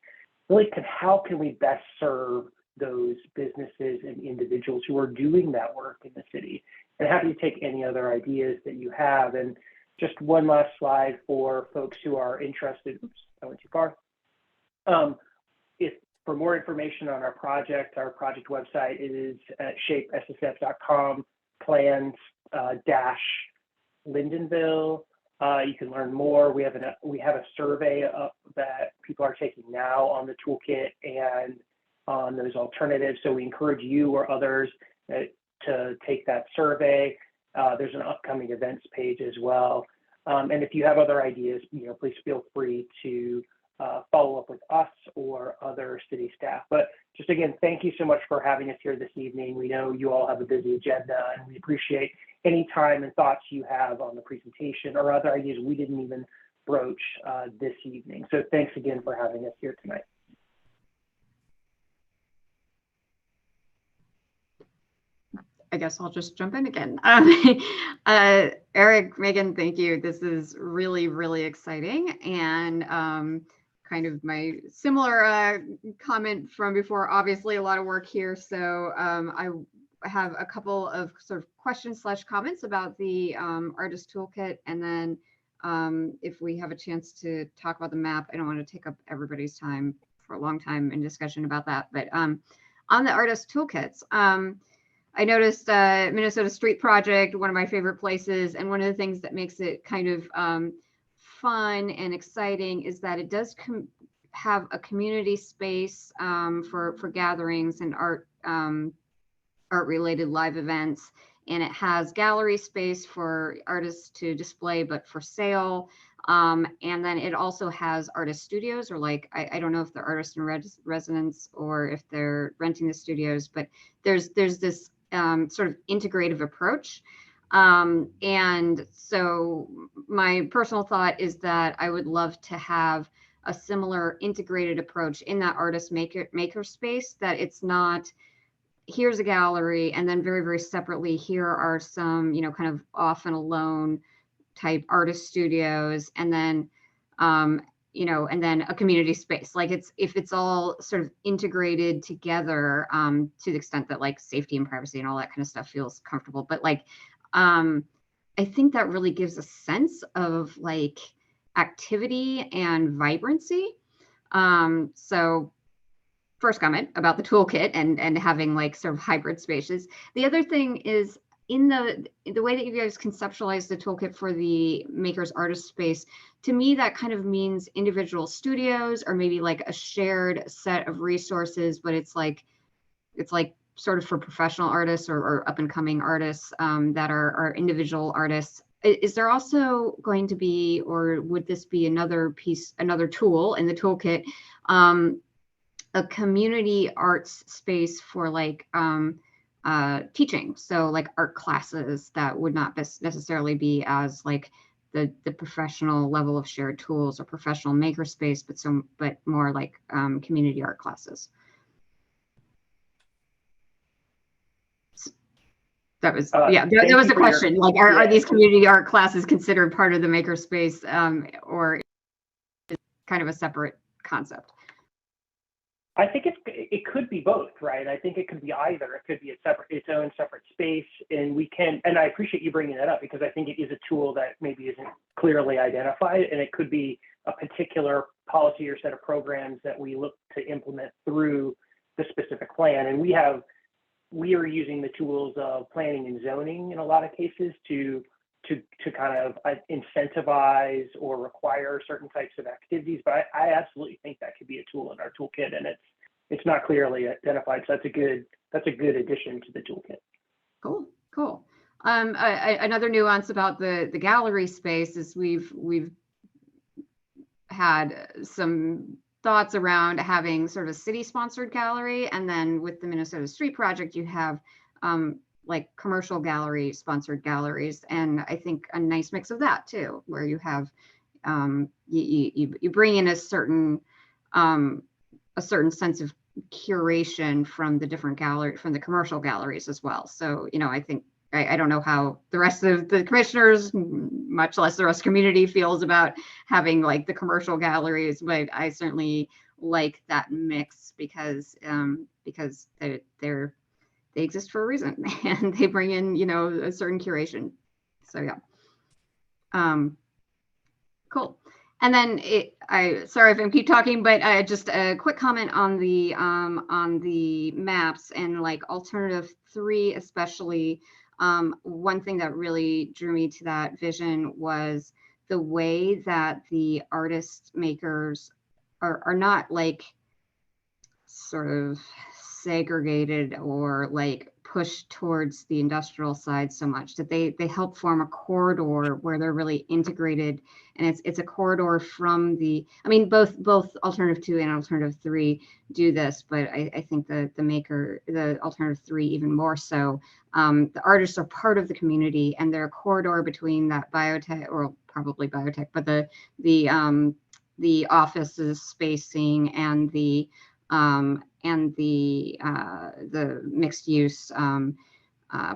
Really, how can we best serve those businesses and individuals who are doing that work in the city? And happy to take any other ideas that you have. And just one last slide for folks who are interested. Oops, I went too far. For more information on our project website is at shapessf.com plans-Lyndonville. You can learn more. We have a survey that people are taking now on the toolkit and on those alternatives. So we encourage you or others to take that survey. There's an upcoming events page as well. And if you have other ideas, please feel free to follow up with us or other city staff. But just again, thank you so much for having us here this evening. We know you all have a busy agenda and we appreciate any time and thoughts you have on the presentation or other ideas we didn't even broach this evening. So thanks again for having us here tonight. I guess I'll just jump in again. Eric, Megan, thank you. This is really, really exciting. And kind of my similar comment from before, obviously a lot of work here. So I have a couple of sort of questions / comments about the artist toolkit, and then if we have a chance to talk about the map, I don't want to take up everybody's time for a long time in discussion about that. But on the artist toolkits, I noticed Minnesota Street Project, one of my favorite places, and one of the things that makes it kind of fun and exciting is that it does have a community space for gatherings and art related live events, and it has gallery space for artists to display but for sale, and then it also has artist studios, or like I don't know if they're artist in residence or if they're renting the studios, but there's this sort of integrative approach. And so my personal thought is that I would love to have a similar integrated approach in that artist maker space, that it's not, here's a gallery and then very, very separately, here are some, you know, kind of off and alone type artist studios, and then, you know, and then a community space. Like if it's all sort of integrated together, to the extent that like safety and privacy and all that kind of stuff feels comfortable. But like, I think that really gives a sense of like activity and vibrancy. So first comment about the toolkit and having like sort of hybrid spaces. The other thing is in the way that you guys conceptualize the toolkit for the Makers Artist Space, to me, that kind of means individual studios or maybe like a shared set of resources, but it's like sort of for professional artists or up and coming artists that are individual artists. Is there also going to be, or would this be another piece, another tool in the toolkit, a community arts space for like teaching? So like art classes that would not necessarily be as like the professional level of shared tools or professional makerspace, but more like community art classes. That was, yeah, that was the question. Like, are these community art classes considered part of the makerspace, or is it kind of a separate concept? I think it could be both, right? I think it could be either. It could be its own separate space, and I appreciate you bringing that up, because I think it is a tool that maybe isn't clearly identified, and it could be a particular policy or set of programs that we look to implement through the specific plan. And we are using the tools of planning and zoning in a lot of cases to kind of incentivize or require certain types of activities. But I absolutely think that could be a tool in our toolkit, and it's not clearly identified. So that's a good addition to the toolkit. Cool. Another nuance about the gallery space is we've had some thoughts around having sort of a city-sponsored gallery, and then with the Minnesota Street Project, you have like commercial gallery sponsored galleries, and I think a nice mix of that too, where you have you bring in a certain sense of curation from the different from the commercial galleries as well. So you know, I think I don't know how the rest of the commissioners, much less the rest of the community, feels about having like the commercial galleries, but I certainly like that mix because they exist for a reason and they bring in, you know, a certain curation. So yeah, cool. And then sorry if I keep talking, but just a quick comment on the maps and like alternative 3 especially. One thing that really drew me to that vision was the way that the artist makers are not like sort of segregated or like pushed towards the industrial side so much, that they help form a corridor where they're really integrated, and it's a corridor from the, I mean, both alternative 2 and alternative 3 do this, but I think the alternative 3 even more so. The artists are part of the community, and they're a corridor between that biotech, or probably biotech, but the offices spacing and the mixed use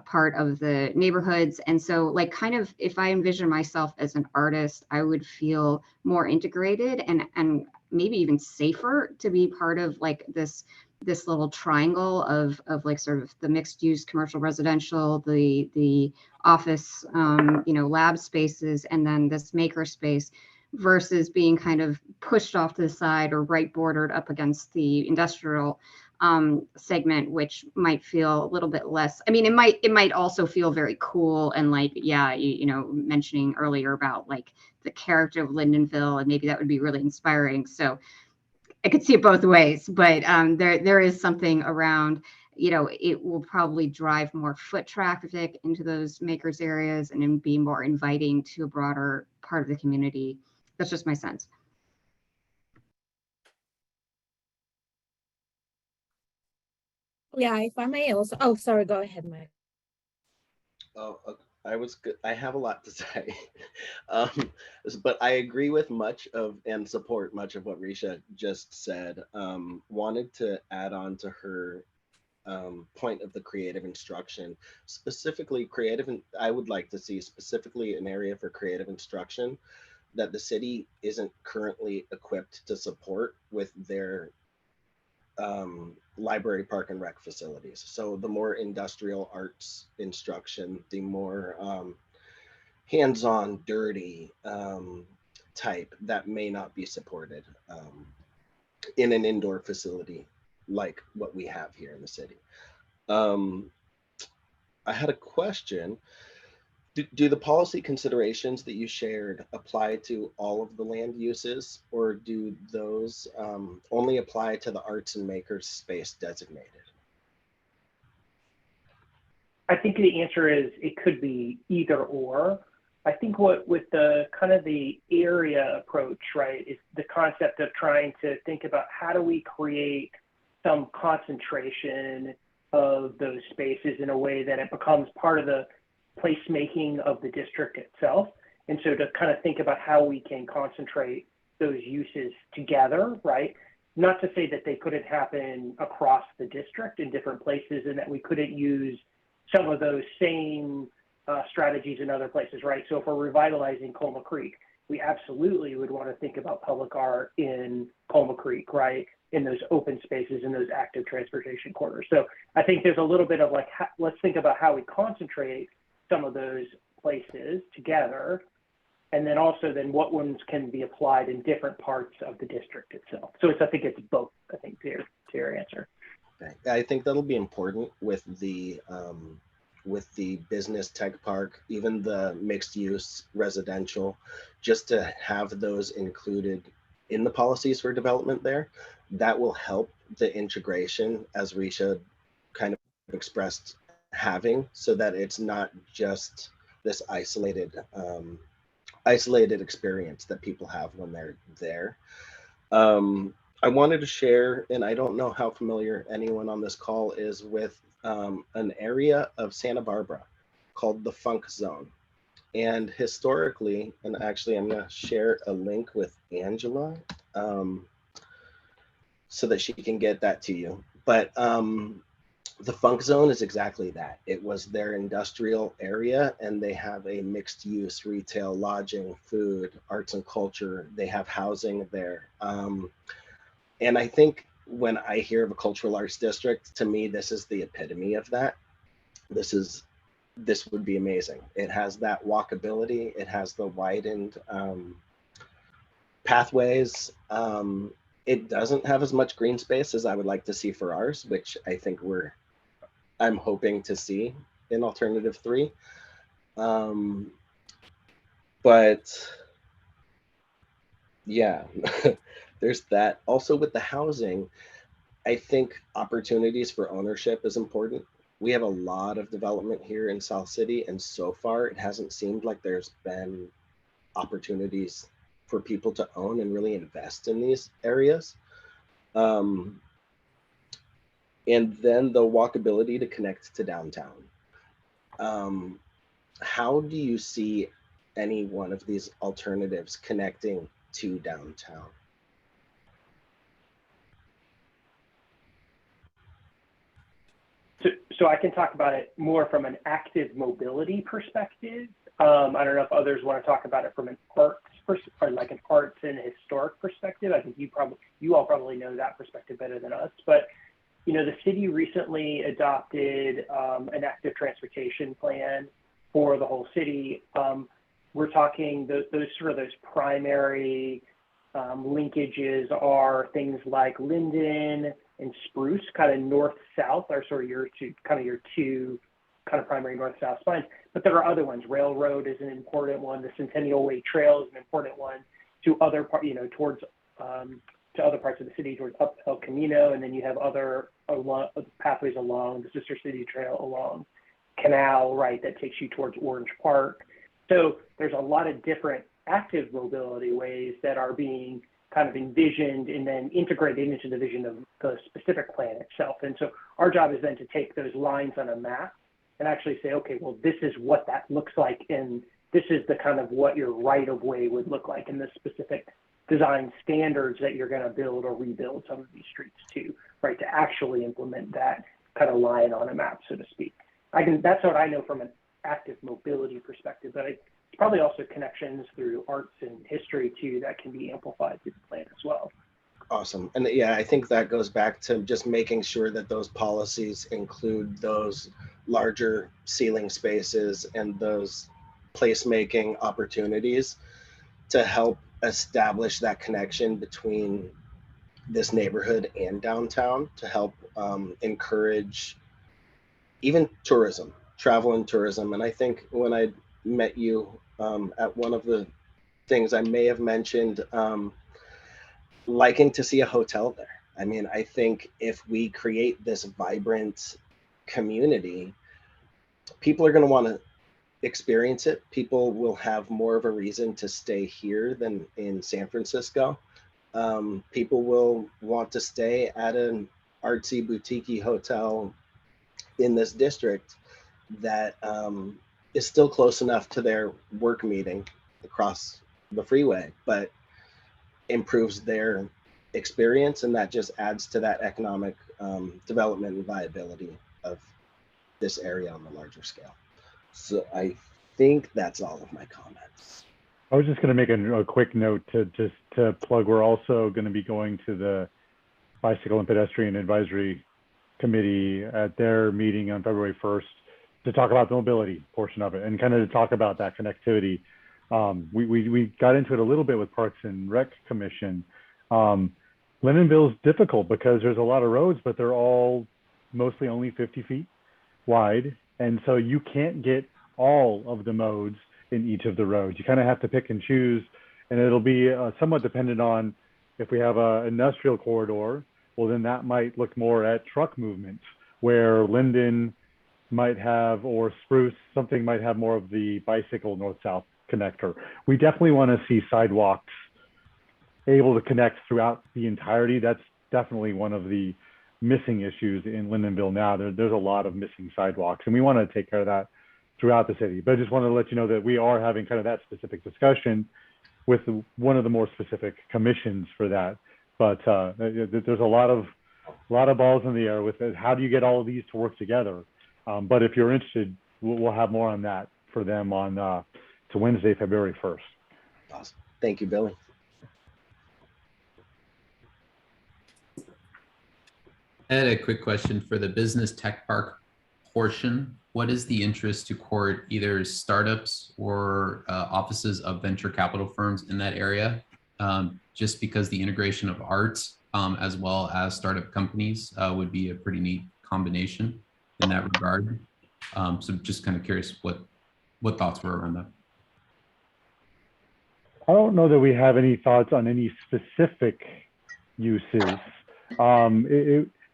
part of the neighborhoods. And so like kind of if I envision myself as an artist, I would feel more integrated and maybe even safer to be part of like this this little triangle of like sort of the mixed use commercial residential, the office, lab spaces, and then this maker space, versus being kind of pushed off to the side or right bordered up against the industrial segment, which might feel a little bit less. I mean, it might also feel very cool and like, yeah, mentioning earlier about like the character of Lindenville, and maybe that would be really inspiring. So I could see it both ways, but there is something around, it will probably drive more foot traffic into those makers areas and then be more inviting to a broader part of the community. That's just my sense. Yeah, if I may also, oh, sorry, go ahead, Mike. Oh, okay. I have a lot to say, but I agree with much of and support much of what Risha just said. Wanted to add on to her point of the creative instruction, specifically I would like to see specifically an area for creative instruction that the city isn't currently equipped to support with their library, park, and rec facilities. So the more industrial arts instruction, the more hands-on, dirty type that may not be supported in an indoor facility like what we have here in the city. I had a question. Do the policy considerations that you shared apply to all of the land uses, or do those only apply to the arts and makers space designated? I think the answer is it could be either or. I think what with the kind of the area approach, right, is the concept of trying to think about how do we create some concentration of those spaces in a way that it becomes part of the placemaking of the district itself. And so to kind of think about how we can concentrate those uses together, right? Not to say that they couldn't happen across the district in different places and that we couldn't use some of those same strategies in other places, right? So if we're revitalizing Colma Creek, we absolutely would want to think about public art in Colma Creek, right? In those open spaces, in those active transportation corridors. So I think there's a little bit of like, let's think about how we concentrate some of those places together, and then also then what ones can be applied in different parts of the district itself. So I think it's both, I think, to your answer. Okay. I think that'll be important with the business tech park, even the mixed use residential, just to have those included in the policies for development there. That will help the integration, as Risha kind of expressed, having, so that it's not just this isolated experience that people have when they're there. I wanted to share, and I don't know how familiar anyone on this call is with an area of Santa Barbara called the Funk Zone. And historically, and actually I'm going to share a link with Angela so that she can get that to you. But the Funk Zone is exactly that. It was their industrial area, and they have a mixed use retail, lodging, food, arts and culture. They have housing there. And I think when I hear of a cultural arts district, to me, this is the epitome of that. This would be amazing. It has that walkability. It has the widened pathways. It doesn't have as much green space as I would like to see for ours, which I think I'm hoping to see in Alternative 3. But yeah, there's that. Also with the housing, I think opportunities for ownership is important. We have a lot of development here in South City, and so far it hasn't seemed like there's been opportunities for people to own and really invest in these areas. And then the walkability to connect to downtown. How do you see any one of these alternatives connecting to downtown? So I can talk about it more from an active mobility perspective. I don't know if others want to talk about it from an arts or like an arts and historic perspective. I think you all probably know that perspective better than us. But the city recently adopted an active transportation plan for the whole city. We're talking those primary linkages are things like Linden and Spruce, kind of north-south, are sort of your two primary north-south spines. But there are other ones. Railroad is an important one. The Centennial Way Trail is an important one to other towards to other parts of the city, towards up El Camino, and then you have other pathways along the Sister City Trail, along Canal, right, that takes you towards Orange Park. So there's a lot of different active mobility ways that are being kind of envisioned and then integrated into the vision of the specific plan itself. And so our job is then to take those lines on a map and actually say, okay, well, this is what that looks like, and this is the kind of what your right of way would look like in the specific design standards that you're going to build or rebuild some of these streets to, right, to actually implement that kind of line on a map, so to speak. That's what I know from an active mobility perspective, but it's probably also connections through arts and history too that can be amplified through the plan as well. Awesome. And yeah, I think that goes back to just making sure that those policies include those larger ceiling spaces and those placemaking opportunities to help establish that connection between this neighborhood and downtown, to help encourage even tourism, travel and tourism. And I think when I met you at one of the things I may have mentioned, liking to see a hotel there. I mean, I think if we create this vibrant community, people are going to want to experience it. People will have more of a reason to stay here than in San Francisco. People will want to stay at an artsy boutique hotel in this district that is still close enough to their work meeting across the freeway, but improves their experience, and that just adds to that economic development and viability of this area on the larger scale. So I think that's all of my comments. I was just going to make a quick note to plug. We're also going to be going to the Bicycle and Pedestrian Advisory Committee at their meeting on February 1st to talk about the mobility portion of it and kind of to talk about that connectivity. We got into it a little bit with Parks and Rec Commission. Lindenville's difficult because there's a lot of roads, but they're all mostly only 50 feet wide. And so you can't get all of the modes in each of the roads. You kind of have to pick and choose, and it'll be somewhat dependent on if we have an industrial corridor, well, then that might look more at truck movements, where Linden might have, or Spruce, something might have more of the bicycle north-south connector. We definitely want to see sidewalks able to connect throughout the entirety. That's definitely one of the missing issues in Lindenville now. There's a lot of missing sidewalks, and we want to take care of that throughout the city. But I just wanted to let you know that we are having kind of that specific discussion with one of the more specific commissions for that. But there's a lot of balls in the air with it. How do you get all of these to work together? But if you're interested, we'll have more on that for them on to Wednesday, February 1st. Awesome. Thank you, Billy. I had a quick question for the business tech park portion. What is the interest to court either startups or offices of venture capital firms in that area? Just because the integration of art as well as startup companies would be a pretty neat combination in that regard. So just kind of curious what thoughts were around that. I don't know that we have any thoughts on any specific uses.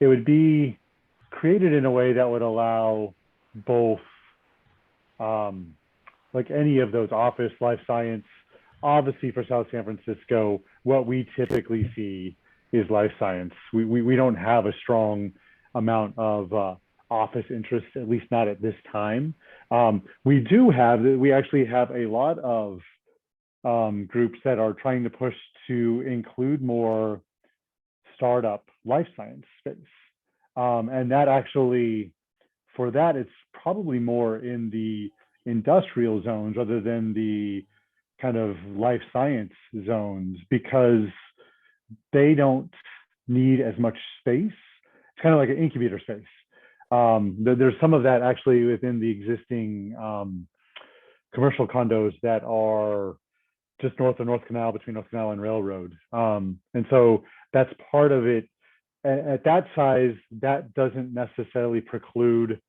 It would be created in a way that would allow both, like any of those office, life science. Obviously for South San Francisco, what we typically see is life science. We don't have a strong amount of office interest, at least not at this time. We actually have a lot of groups that are trying to push to include more startup life science space. And that actually, for that, it's probably more in the industrial zones rather than the kind of life science zones, because they don't need as much space. it's kind of like an incubator space. There's some of that actually within the existing commercial condos that are just north of North Canal, between North Canal and Railroad. And so that's part of it. At that size, that doesn't necessarily preclude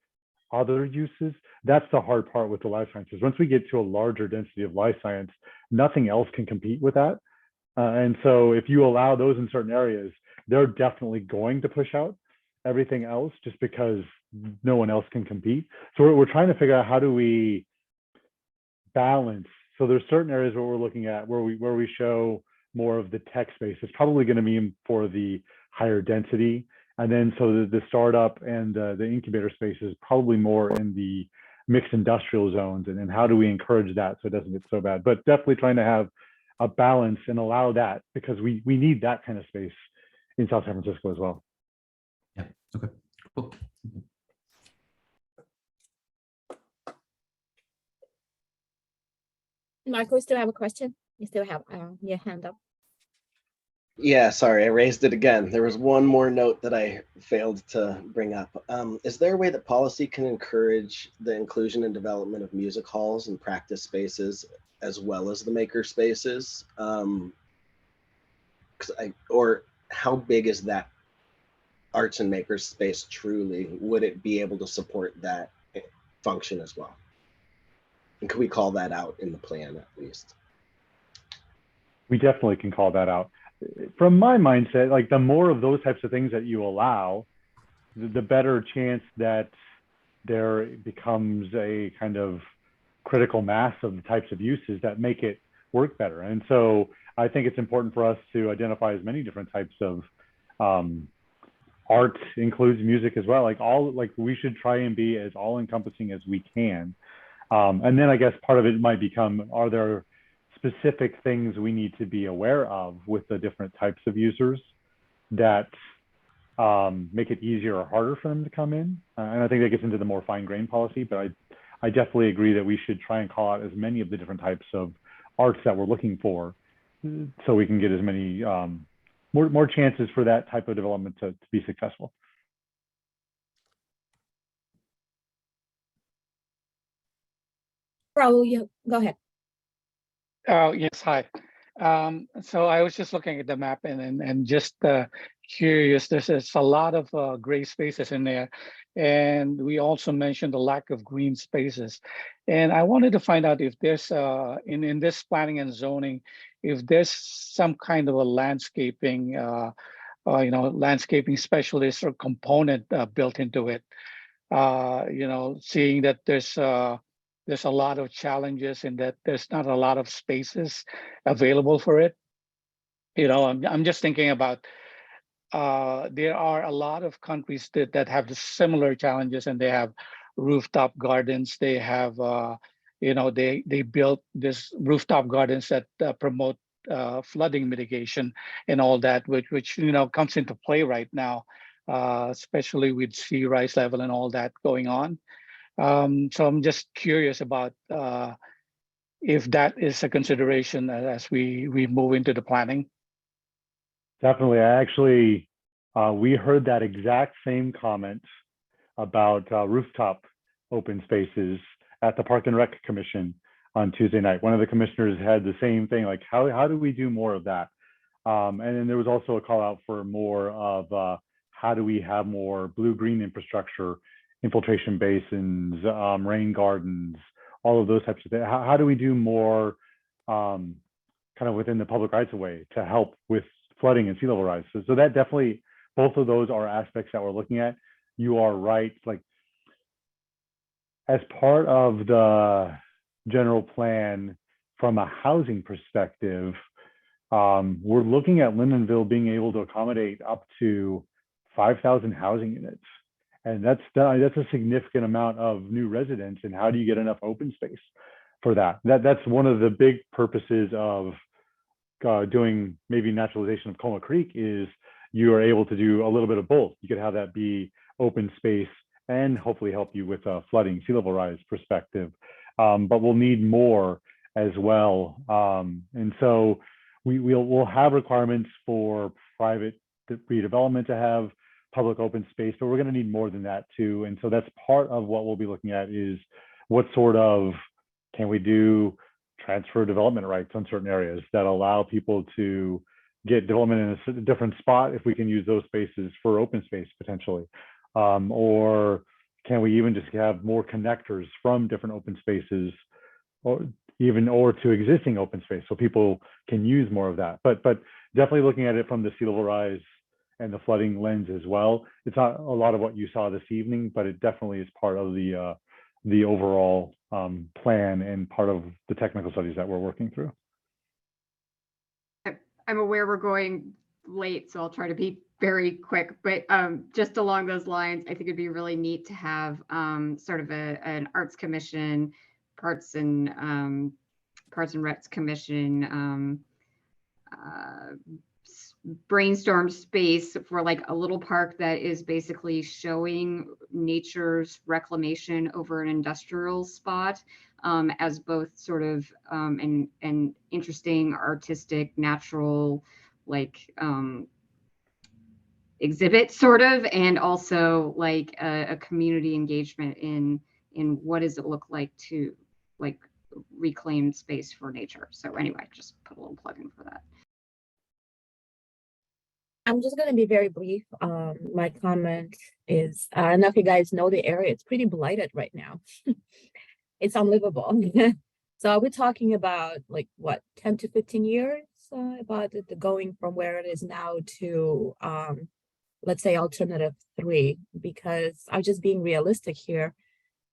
other uses. That's the hard part with the life sciences. Once we get to a larger density of life science, nothing else can compete with that. And so if you allow those in certain areas, they're definitely going to push out everything else just because no one else can compete. So we're trying to figure out how do we balance. So there's certain areas where we're looking at where we show more of the tech space. It's probably going to be for the higher density. And then so the startup and the incubator space is probably more in the mixed industrial zones. And then how do we encourage that so it doesn't get so bad? But definitely trying to have a balance and allow that, because we need that kind of space in South San Francisco as well. Yeah, okay, cool. Marco, you still have a question? You still have your hand up. Yeah, sorry, I raised it again. There was one more note that I failed to bring up. Is there a way that policy can encourage the inclusion and development of music halls and practice spaces as well as the maker spaces? Or how big is that arts and makers space truly? Would it be able to support that function as well? And can we call that out in the plan at least? We definitely can call that out. From my mindset, like the more of those types of things that you allow, the better chance that there becomes a kind of critical mass of the types of uses that make it work better. And so I think it's important for us to identify as many different types of art, includes music as well. Like we should try and be as all encompassing as we can. And then I guess part of it might become, are there specific things we need to be aware of with the different types of users that make it easier or harder for them to come in? And I think that gets into the more fine-grained policy, but I definitely agree that we should try and call out as many of the different types of arts that we're looking for, so we can get as many more chances for that type of development to be successful. Raul, you go ahead. Oh, yes, hi. So I was just looking at the map and just curious, there's a lot of gray spaces in there. And we also mentioned the lack of green spaces. And I wanted to find out if there's, in this planning and zoning, if there's some kind of a landscaping, landscaping specialist or component built into it. Seeing that there's a lot of challenges in that there's not a lot of spaces available for it. I'm just thinking about there are a lot of countries that have the similar challenges, and they have rooftop gardens. They have they built this rooftop gardens that promote flooding mitigation and all that, which comes into play right now, especially with sea rise level and all that going on. So I'm just curious about if that is a consideration as we move into the planning. Definitely. I actually, we heard that exact same comment about rooftop open spaces at the Park and Rec Commission on Tuesday night. One of the commissioners had the same thing, like how do we do more of that? And then there was also a call out for more of how do we have more blue-green infrastructure, infiltration basins, rain gardens, all of those types of things. How do we do more kind of within the public rights of way to help with flooding and sea level rise? So that definitely, both of those are aspects that we're looking at. You are right. Like as part of the general plan from a housing perspective, we're looking at Lindenville being able to accommodate up to 5,000 housing units. And that's a significant amount of new residents. And how do you get enough open space for that? That's one of the big purposes of doing maybe naturalization of Coma Creek, is you are able to do a little bit of both. You could have that be open space and hopefully help you with a flooding, sea level rise perspective. But we'll need more as well. And so we'll have requirements for private redevelopment to have public open space, but we're going to need more than that too. And so that's part of what we'll be looking at is what sort of, can we do transfer development rights on certain areas that allow people to get development in a different spot if we can use those spaces for open space potentially. Or can we even just have more connectors from different open spaces or to existing open space so people can use more of that. But definitely looking at it from the sea level rise and the flooding lens as well. It's not a lot of what you saw this evening, but it definitely is part of the overall plan and part of the technical studies that we're working through. I'm aware we're going late, so I'll try to be very quick, but just along those lines, I think it'd be really neat to have sort of an arts commission, parks and recs commission, brainstorm space for like a little park that is basically showing nature's reclamation over an industrial spot as both sort of an interesting, artistic, natural, like exhibit sort of, and also like a community engagement in what does it look like to like reclaim space for nature. So anyway, just put a little plug in for that. I'm just going to be very brief. My comment is, I don't know if you guys know the area, it's pretty blighted right now. It's unlivable. So we're talking about like what, 10 to 15 years about the going from where it is now to, let's say, alternative 3, because I'm just being realistic here.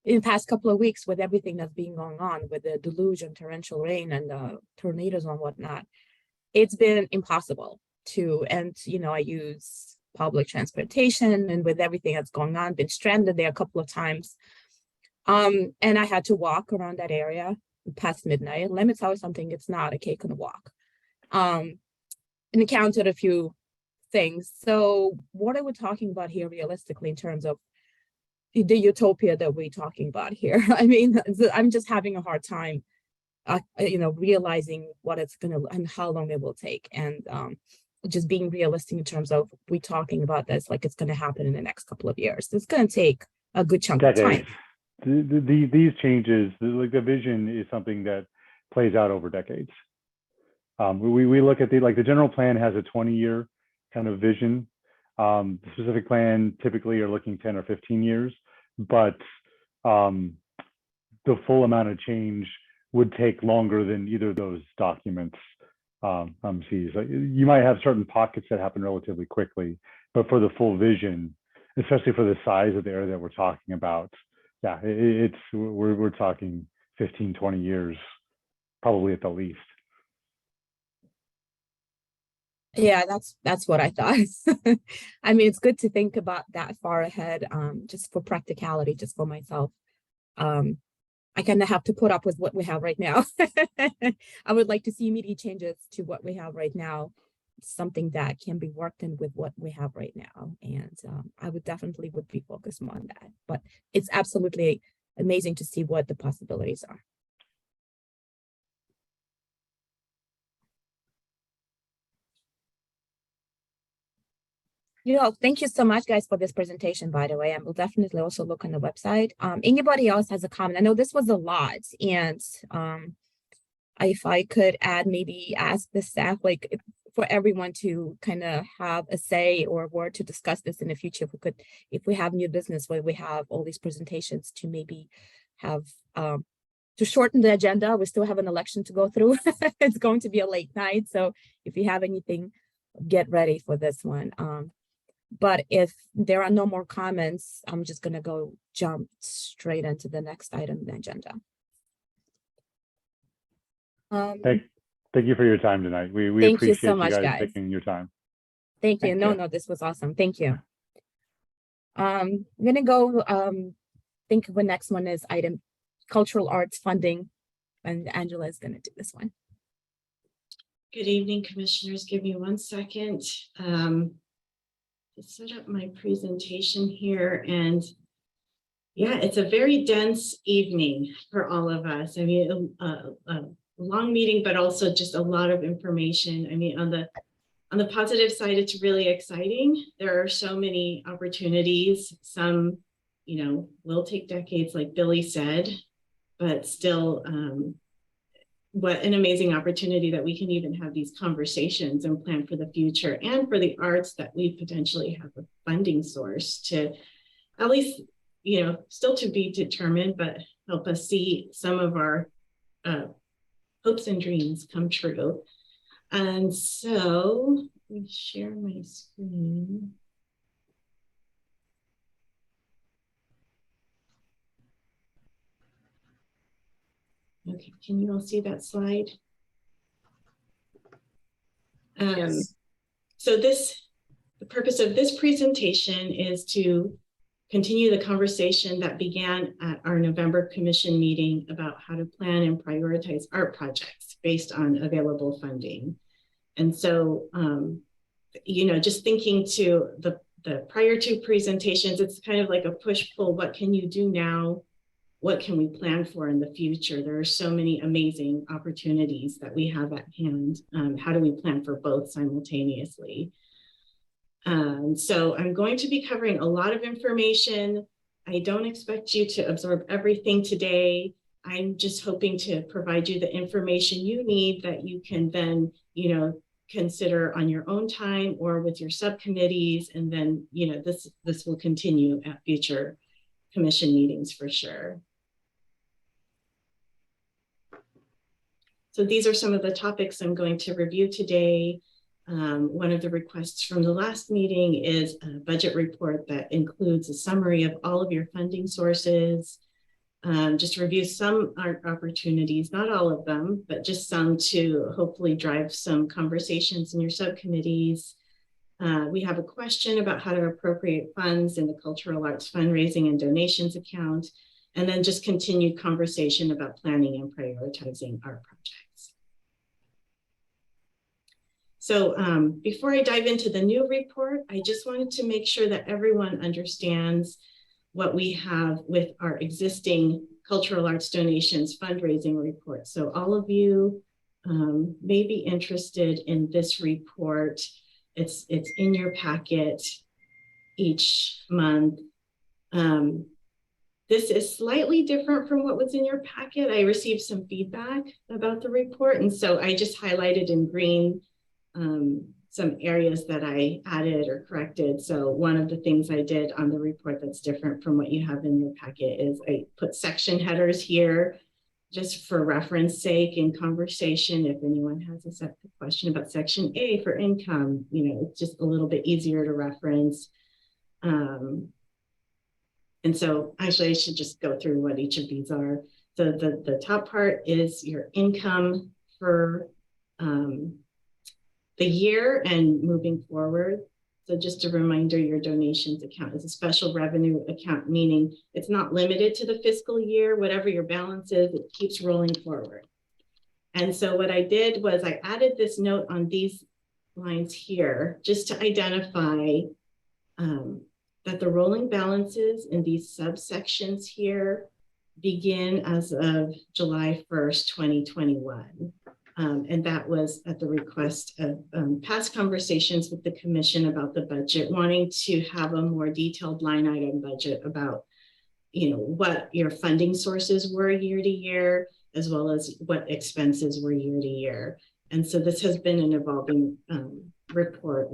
In the past couple of weeks with everything that's been going on with the deluge and torrential rain and the tornadoes and whatnot, it's been impossible to, and I use public transportation, and with everything that's going on, been stranded there a couple of times. And I had to walk around that area past midnight. Let me tell you something, it's not a cake on a walk. And encountered a few things. So what are we talking about here realistically in terms of the utopia that we're talking about here? I mean, I'm just having a hard time, realizing what it's going to and how long it will take. And just being realistic in terms of we talking about this like it's going to happen in the next couple of years. It's going to take a good chunk of time. These changes, like the vision is something that plays out over decades. We look at the general plan has a 20-year kind of vision. The specific plan typically are looking 10 or 15 years, but the full amount of change would take longer than either of those documents sees. You might have certain pockets that happen relatively quickly, but for the full vision, especially for the size of the area that we're talking about, yeah, we're talking 15, 20 years, probably at the least. Yeah, that's what I thought. I mean, it's good to think about that far ahead, just for practicality, just for myself. I kind of have to put up with what we have right now. I would like to see immediate changes to what we have right now, something that can be worked in with what we have right now. And I would definitely be focused more on that. But it's absolutely amazing to see what the possibilities are. Thank you so much, guys, for this presentation, by the way. I will definitely also look on the website. Anybody else has a comment? I know this was a lot, and if I could maybe ask the staff, like for everyone to kind of have a say or a word to discuss this in the future, if we have new business where we have all these presentations to maybe have, to shorten the agenda. We still have an election to go through. It's going to be a late night. So if you have anything, get ready for this one. But if there are no more comments, I'm just going to jump straight into the next item on the agenda. Thank you for your time tonight. We thank appreciate you so much, guys guys taking your time. Thank you. No, this was awesome. Thank you. I'm going to go think the next one is item cultural arts funding, and Angela is going to do this one. Good evening, commissioners. Give me 1 second. To set up my presentation here, and yeah, it's a very dense evening for all of us. I mean, a long meeting, but also just a lot of information. I mean, on the On the positive side, it's really exciting. There are so many opportunities. Some, will take decades, like Billy said, but still, what an amazing opportunity that we can even have these conversations and plan for the future, and for the arts that we potentially have a funding source to at least, still to be determined, but help us see some of our hopes and dreams come true. And so let me share my screen. Okay, can you all see that slide? Yes. So the purpose of this presentation is to continue the conversation that began at our November commission meeting about how to plan and prioritize art projects based on available funding. And so, just thinking to the prior two presentations, it's kind of like a push-pull. What can you do now? What can we plan for in the future? There are so many amazing opportunities that we have at hand. How do we plan for both simultaneously? So I'm going to be covering a lot of information. I don't expect you to absorb everything today. I'm just hoping to provide you the information you need that you can then, consider on your own time or with your subcommittees. And then, this will continue at future commission meetings for sure. So these are some of the topics I'm going to review today. One of the requests from the last meeting is a budget report that includes a summary of all of your funding sources. Just to review some art opportunities, not all of them, but just some to hopefully drive some conversations in your subcommittees. We have a question about how to appropriate funds in the cultural arts fundraising and donations account, and then just continued conversation about planning and prioritizing art projects. So before I dive into the new report, I just wanted to make sure that everyone understands what we have with our existing cultural arts donations fundraising report. So all of you may be interested in this report. It's in your packet each month. This is slightly different from what was in your packet. I received some feedback about the report, and so I just highlighted in green some areas that I added or corrected. So one of the things I did on the report that's different from what you have in your packet is I put section headers here just for reference sake in conversation. If anyone has a question about section A for income, it's just a little bit easier to reference. And so actually I should just go through what each of these are. So the top part is your income for the year and moving forward. So just a reminder, your donations account is a special revenue account, meaning it's not limited to the fiscal year. Whatever your balance is, it keeps rolling forward. And so what I did was I added this note on these lines here, just to identify that the rolling balances in these subsections here begin as of July 1st, 2021. And that was at the request of past conversations with the commission about the budget, wanting to have a more detailed line item budget about, what your funding sources were year to year, as well as what expenses were year to year. And so this has been an evolving report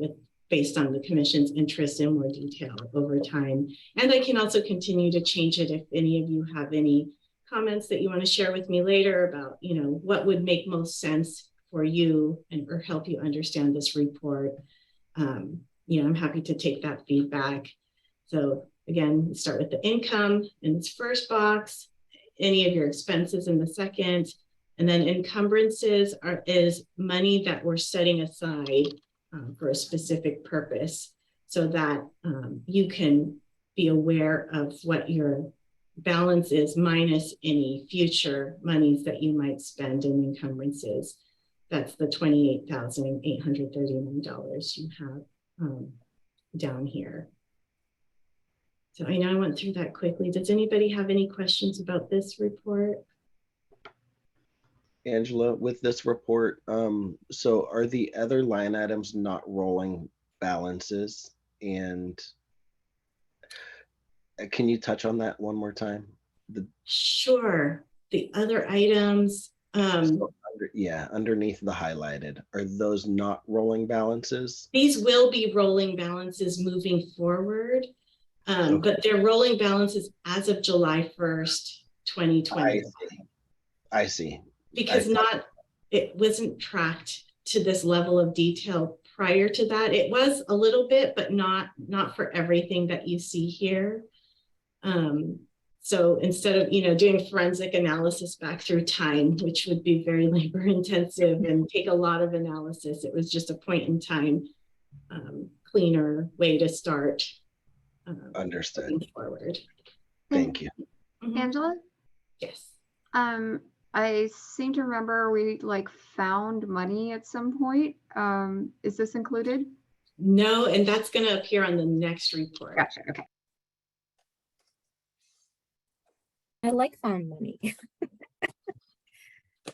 based on the commission's interest in more detail over time. And I can also continue to change it if any of you have any comments that you want to share with me later about, what would make most sense for you or help you understand this report. I'm happy to take that feedback. So again, start with the income in this first box, any of your expenses in the second, and then encumbrances is money that we're setting aside for a specific purpose so that you can be aware of what your balance is minus any future monies that you might spend in encumbrances. That's the $28,839 you have down here. So I know I went through that quickly. Does anybody have any questions about this report? Angela, with this report, so are the other line items not rolling balances? And can you touch on that one more time? Sure. The other items, Yeah, underneath the highlighted, are those not rolling balances? these will be rolling balances moving forward, but they're rolling balances as of July 1st, 2020. I see. Because it wasn't tracked to this level of detail prior to that. It was a little bit, but not for everything that you see here. So instead of, doing forensic analysis back through time, which would be very labor intensive and take a lot of analysis, it was just a point in time, cleaner way to start. Understood. Forward. Thank you. Angela? Yes. I seem to remember we found money at some point. Is this included? No, and that's going to appear on the next report. Gotcha. Okay. I like found money.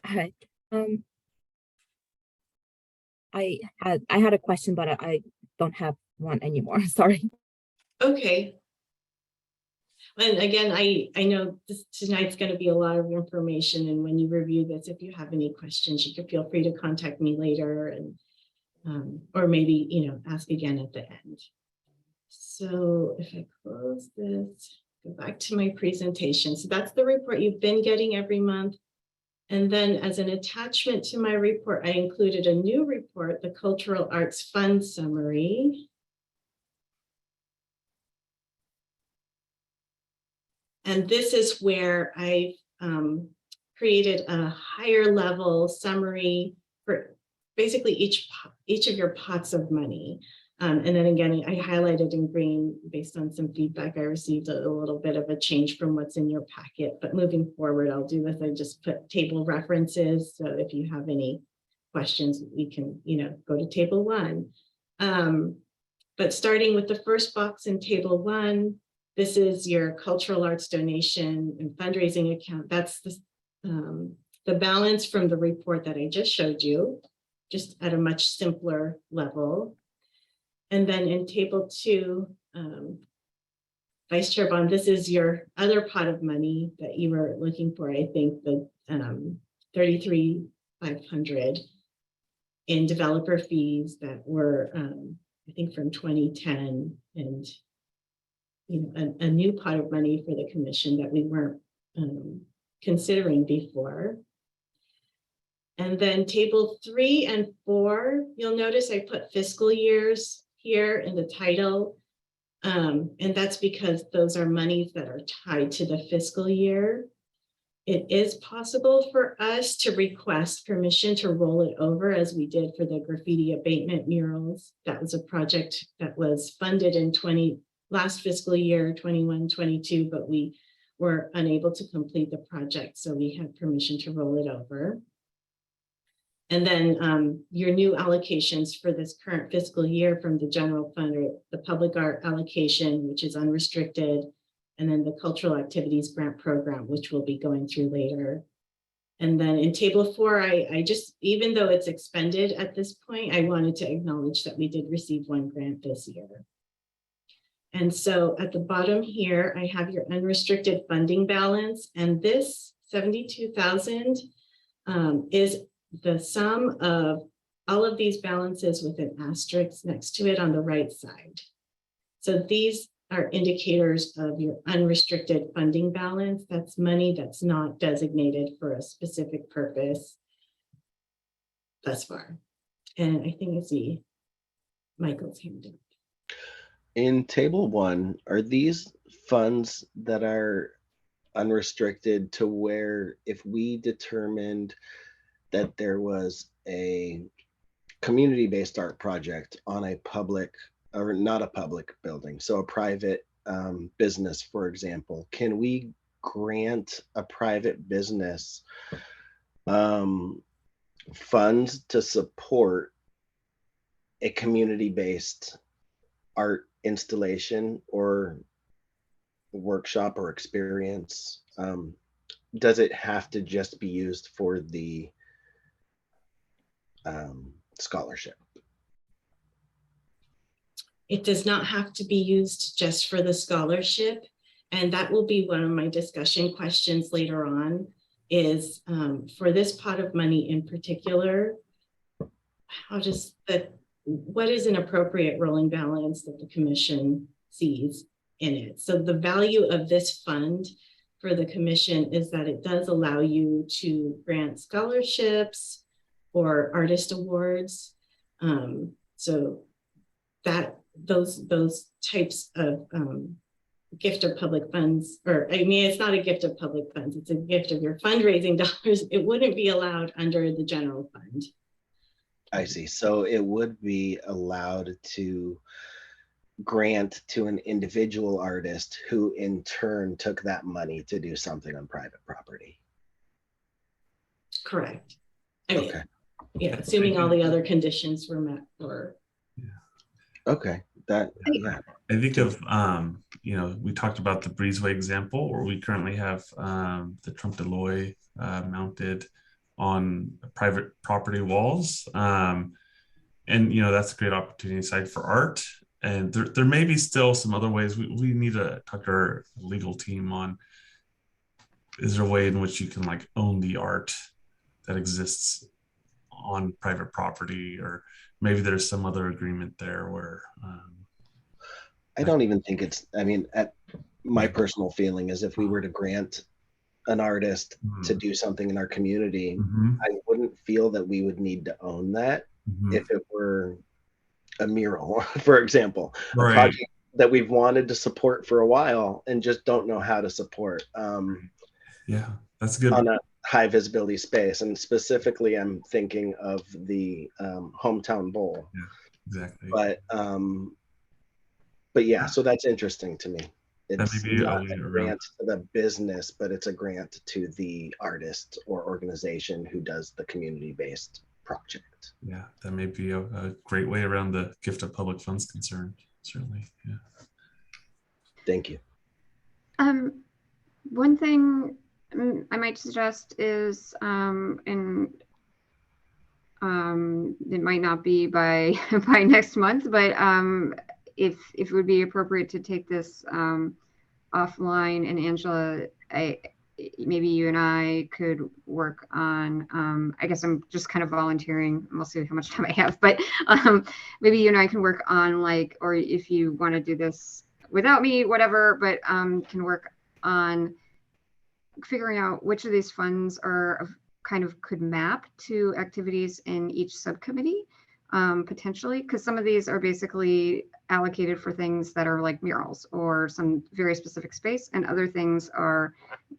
Alright, I had a question, but I don't have one anymore. Sorry. Okay. And again, I know tonight's going to be a lot of information, and when you review this, if you have any questions, you can feel free to contact me later, and or maybe ask again at the end. So if I close this, go back to my presentation. So that's the report you've been getting every month. And then as an attachment to my report, I included a new report, the Cultural Arts Fund Summary. And this is where I've created a higher level summary for basically each of your pots of money. And then again, I highlighted in green based on some feedback I received, a little bit of a change from what's in your packet. But moving forward, I'll do this. I just put table references. So if you have any questions, we can go to table 1. But starting with the first box in table 1, this is your cultural arts donation and fundraising account. That's the balance from the report that I just showed you, just at a much simpler level. And then in table 2, Vice Chair Bond, this is your other pot of money that you were looking for. I think the $33,500 in developer fees that were, I think, from 2010, and a new pot of money for the commission that we weren't considering before. And then table 3 and 4, you'll notice I put fiscal years here in the title. And that's because those are monies that are tied to the fiscal year. It is possible for us to request permission to roll it over, as we did for the graffiti abatement murals. That was a project that was funded in last fiscal year, 21-22, but we were unable to complete the project, so we had permission to roll it over. And then your new allocations for this current fiscal year from the general fund are the public art allocation, which is unrestricted, and then the cultural activities grant program, which we'll be going through later. And then in table 4, I just, even though it's expended at this point, I wanted to acknowledge that we did receive 1 grant this year. And so at the bottom here, I have your unrestricted funding balance, and this 72,000 is the sum of all of these balances with an asterisk next to it on the right side. So these are indicators of your unrestricted funding balance. That's money that's not designated for a specific purpose thus far. And I think I see Michael's hand up. In table 1, are these funds that are unrestricted to where if we determined that there was a community-based art project on a public, or not a public building, so a private business, for example, can we grant a private business funds to support a community-based art installation or workshop or experience? Does it have to just be used for the scholarship. It does not have to be used just for the scholarship. And that will be one of my discussion questions later on is for this pot of money in particular, what is an appropriate rolling balance that the commission sees in it? So the value of this fund for the commission is that it does allow you to grant scholarships or artist awards. So that those types of gift of public funds, or I mean, it's not a gift of public funds, it's a gift of your fundraising dollars. It wouldn't be allowed under the general fund. I see. So it would be allowed to grant to an individual artist who in turn took that money to do something on private property. Correct. I mean, Okay. Yeah, assuming all the other conditions were met or. Okay. That, yeah. I think of, you know, we talked about the Breezeway example where we currently have the Trompe l'Oeil mounted on private property walls. And, you know, that's a great opportunity site for art. And there may be still some other ways we need to talk to our legal team on, is there a way in which you can like own the art that exists on private property, or maybe there's some other agreement there where I don't even think it's, I mean, at my personal feeling is if we were to grant an artist to do something in our community, I wouldn't feel that we would need to own that if it were a mural, for example, a project that we've wanted to support for a while and just don't know how to support. Yeah, that's good. On a high visibility space. And specifically, I'm thinking of the Hometown Bowl. Yeah, exactly. But yeah, so that's interesting to me. That It's may be not a way a around. grant to the business, but it's a grant to the artist or organization who does the community-based project. Yeah, that may be a great way around the gift of public funds concern, certainly. Yeah. Thank you. One thing I might suggest is, and it might not be by by next month, but if it would be appropriate to take this offline, and Angela, maybe you and I could work on, I guess I'm just kind of volunteering, and we'll see how much time I have, but maybe you and I can work on like, or if you want to do this without me, whatever, but can work on figuring out which of these funds are kind of could map to activities in each subcommittee, potentially, because some of these are basically allocated for things that are like murals or some very specific space, and other things are,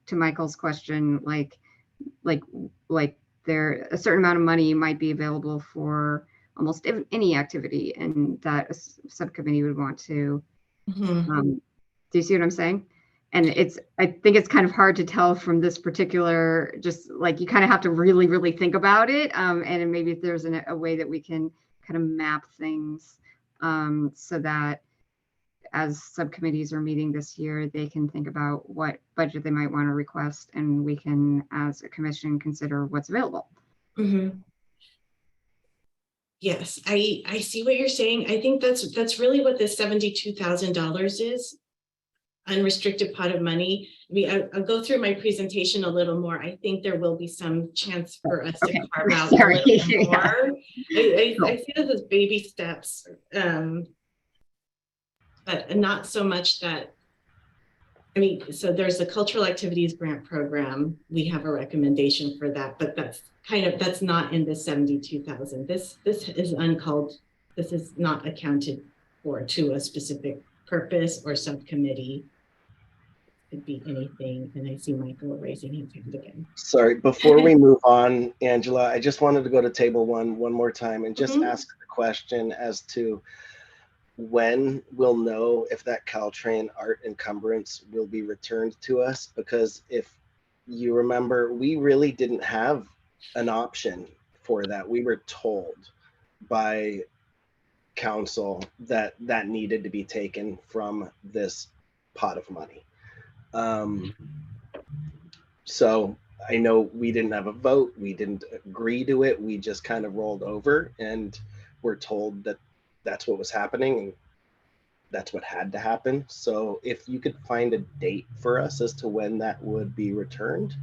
to Michael's question, like there a certain amount of money might be available for almost any activity, and that a subcommittee would want to. Do you see what I'm saying? And I think it's kind of hard to tell from this particular, just like you kind of have to really, really think about it. And maybe if there's a way that we can kind of map things so that as subcommittees are meeting this year, they can think about what budget they might want to request, and we can, as a commission, consider what's available. Yes, I see what you're saying. I think that's really what this $72,000 is. Unrestricted pot of money. I mean, I'll go through my presentation a little more. I think there will be some chance for us to carve out a little more. I see this as baby steps, but not so much that, I mean, so there's the cultural activities grant program. We have a recommendation for that, but that's not in the 72,000. This is uncalled. This is not accounted for to a specific purpose or subcommittee. Could be anything. And I see Michael raising his hand again. Sorry, before we move on, Angela, I just wanted to go to table one more time and just ask the question as to when we'll know if that Caltrain art encumbrance will be returned to us. Because if you remember, we really didn't have an option for that. We were told by council that needed to be taken from this pot of money. So I know we didn't have a vote, we didn't agree to it, we just kind of rolled over and were told that that's what was happening and that's what had to happen. So if you could find a date for us as to when that would be returned,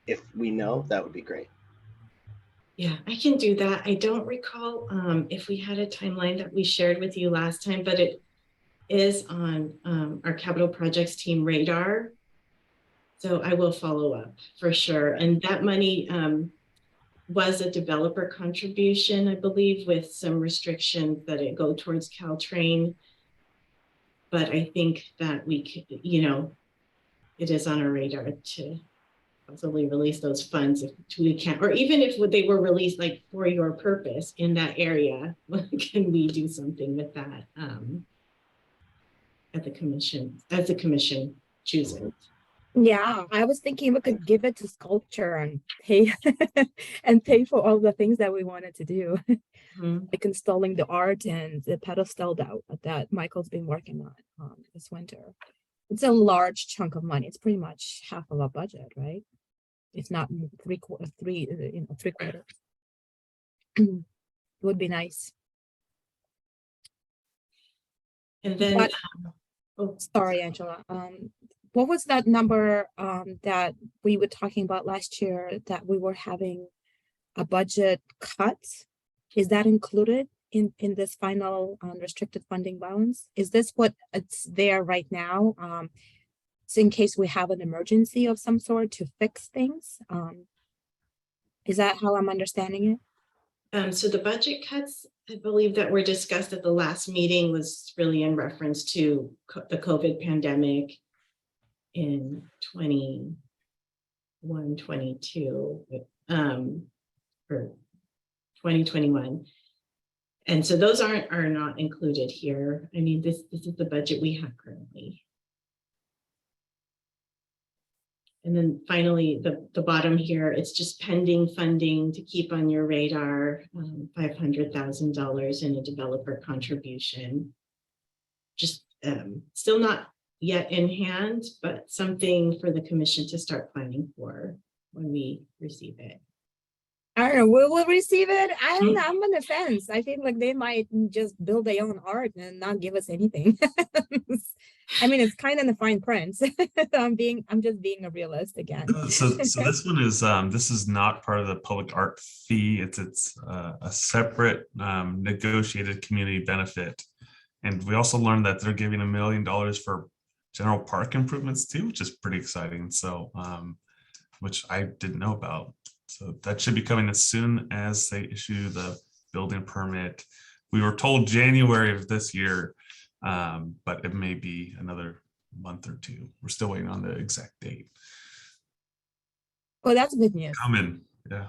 if we know, that would be great. Yeah, I can do that. I don't recall if we had a timeline that we shared with you last time, but it is on our capital projects team radar. So I will follow up for sure. And that money was a developer contribution, I believe, with some restrictions that it go towards Caltrain. But I think that we could, you know, it is on our radar to possibly release those funds if we can, or even if they were released like for your purpose in that area, can we do something with that at the commission, as the commission chooses? Yeah, I was thinking we could give it to sculpture and pay and pay for all the things that we wanted to do, like installing the art and the pedestal that Michael's been working on this winter. It's a large chunk of money. It's pretty much half of our budget, right? If not three quarters. It would be nice. And then, sorry, Angela. What was that number that we were talking about last year that we were having a budget cut? Is that included in this final restricted funding balance? Is this what it's there right now? So in case we have an emergency of some sort to fix things? Is that how I'm understanding it? So the budget cuts, I believe, that were discussed at the last meeting was really in reference to the COVID pandemic in 21, 22, or 2021. And so those are not included here. I mean, this is the budget we have currently. And then finally, the bottom here, it's just pending funding to keep on your radar, $500,000 in a developer contribution. Just still not yet in hand, but something for the commission to start planning for when we receive it. I don't know, we will receive it. I'm on the fence. I feel like they might just build their own art and not give us anything. I mean, it's kind of in the fine print. I'm just being a realist again. So this one is this is not part of the public art fee. It's a separate negotiated community benefit. And we also learned that they're giving $1 million for general park improvements too, which is pretty exciting. So which I didn't know about. So that should be coming as soon as they issue the building permit. We were told January of this year, but it may be another month or two. We're still waiting on the exact date. Well, that's good news. Coming, yeah.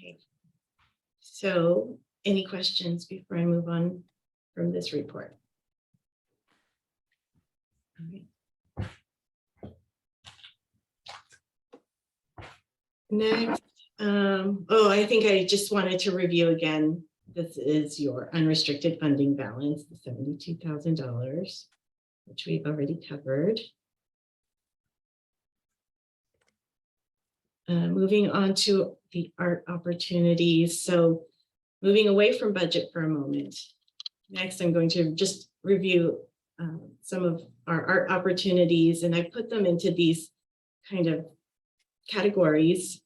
Okay. So any questions before I move on from this report? All right. Next, I think I just wanted to review again. This is your unrestricted funding balance, the $72,000, which we've already covered. Moving on to the art opportunities. So moving away from budget for a moment. Next, I'm going to just review some of our art opportunities, and I put them into these kind of categories,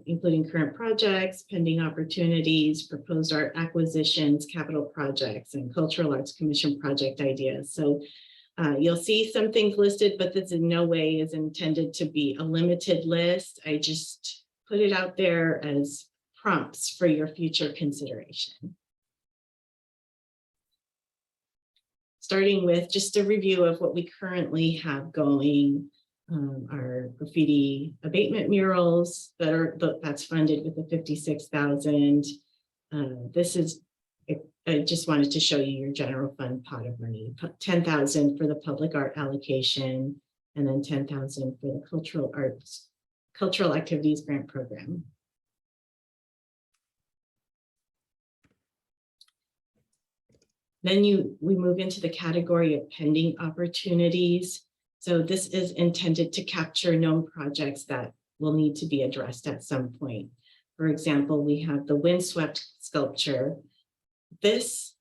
including current projects, pending opportunities, proposed art acquisitions, capital projects, and Cultural Arts Commission project ideas. So you'll see some things listed, but this in no way is intended to be a limited list. I just put it out there as prompts for your future consideration. Starting with just a review of what we currently have going. Our graffiti abatement murals that's funded with the $56,000. This is, I just wanted to show you your general fund pot of money. $10,000 for the public art allocation, and then $10,000 for the cultural activities grant program. Then we move into the category of pending opportunities. So this is intended to capture known projects that will need to be addressed at some point. For example, we have the windswept sculpture. This,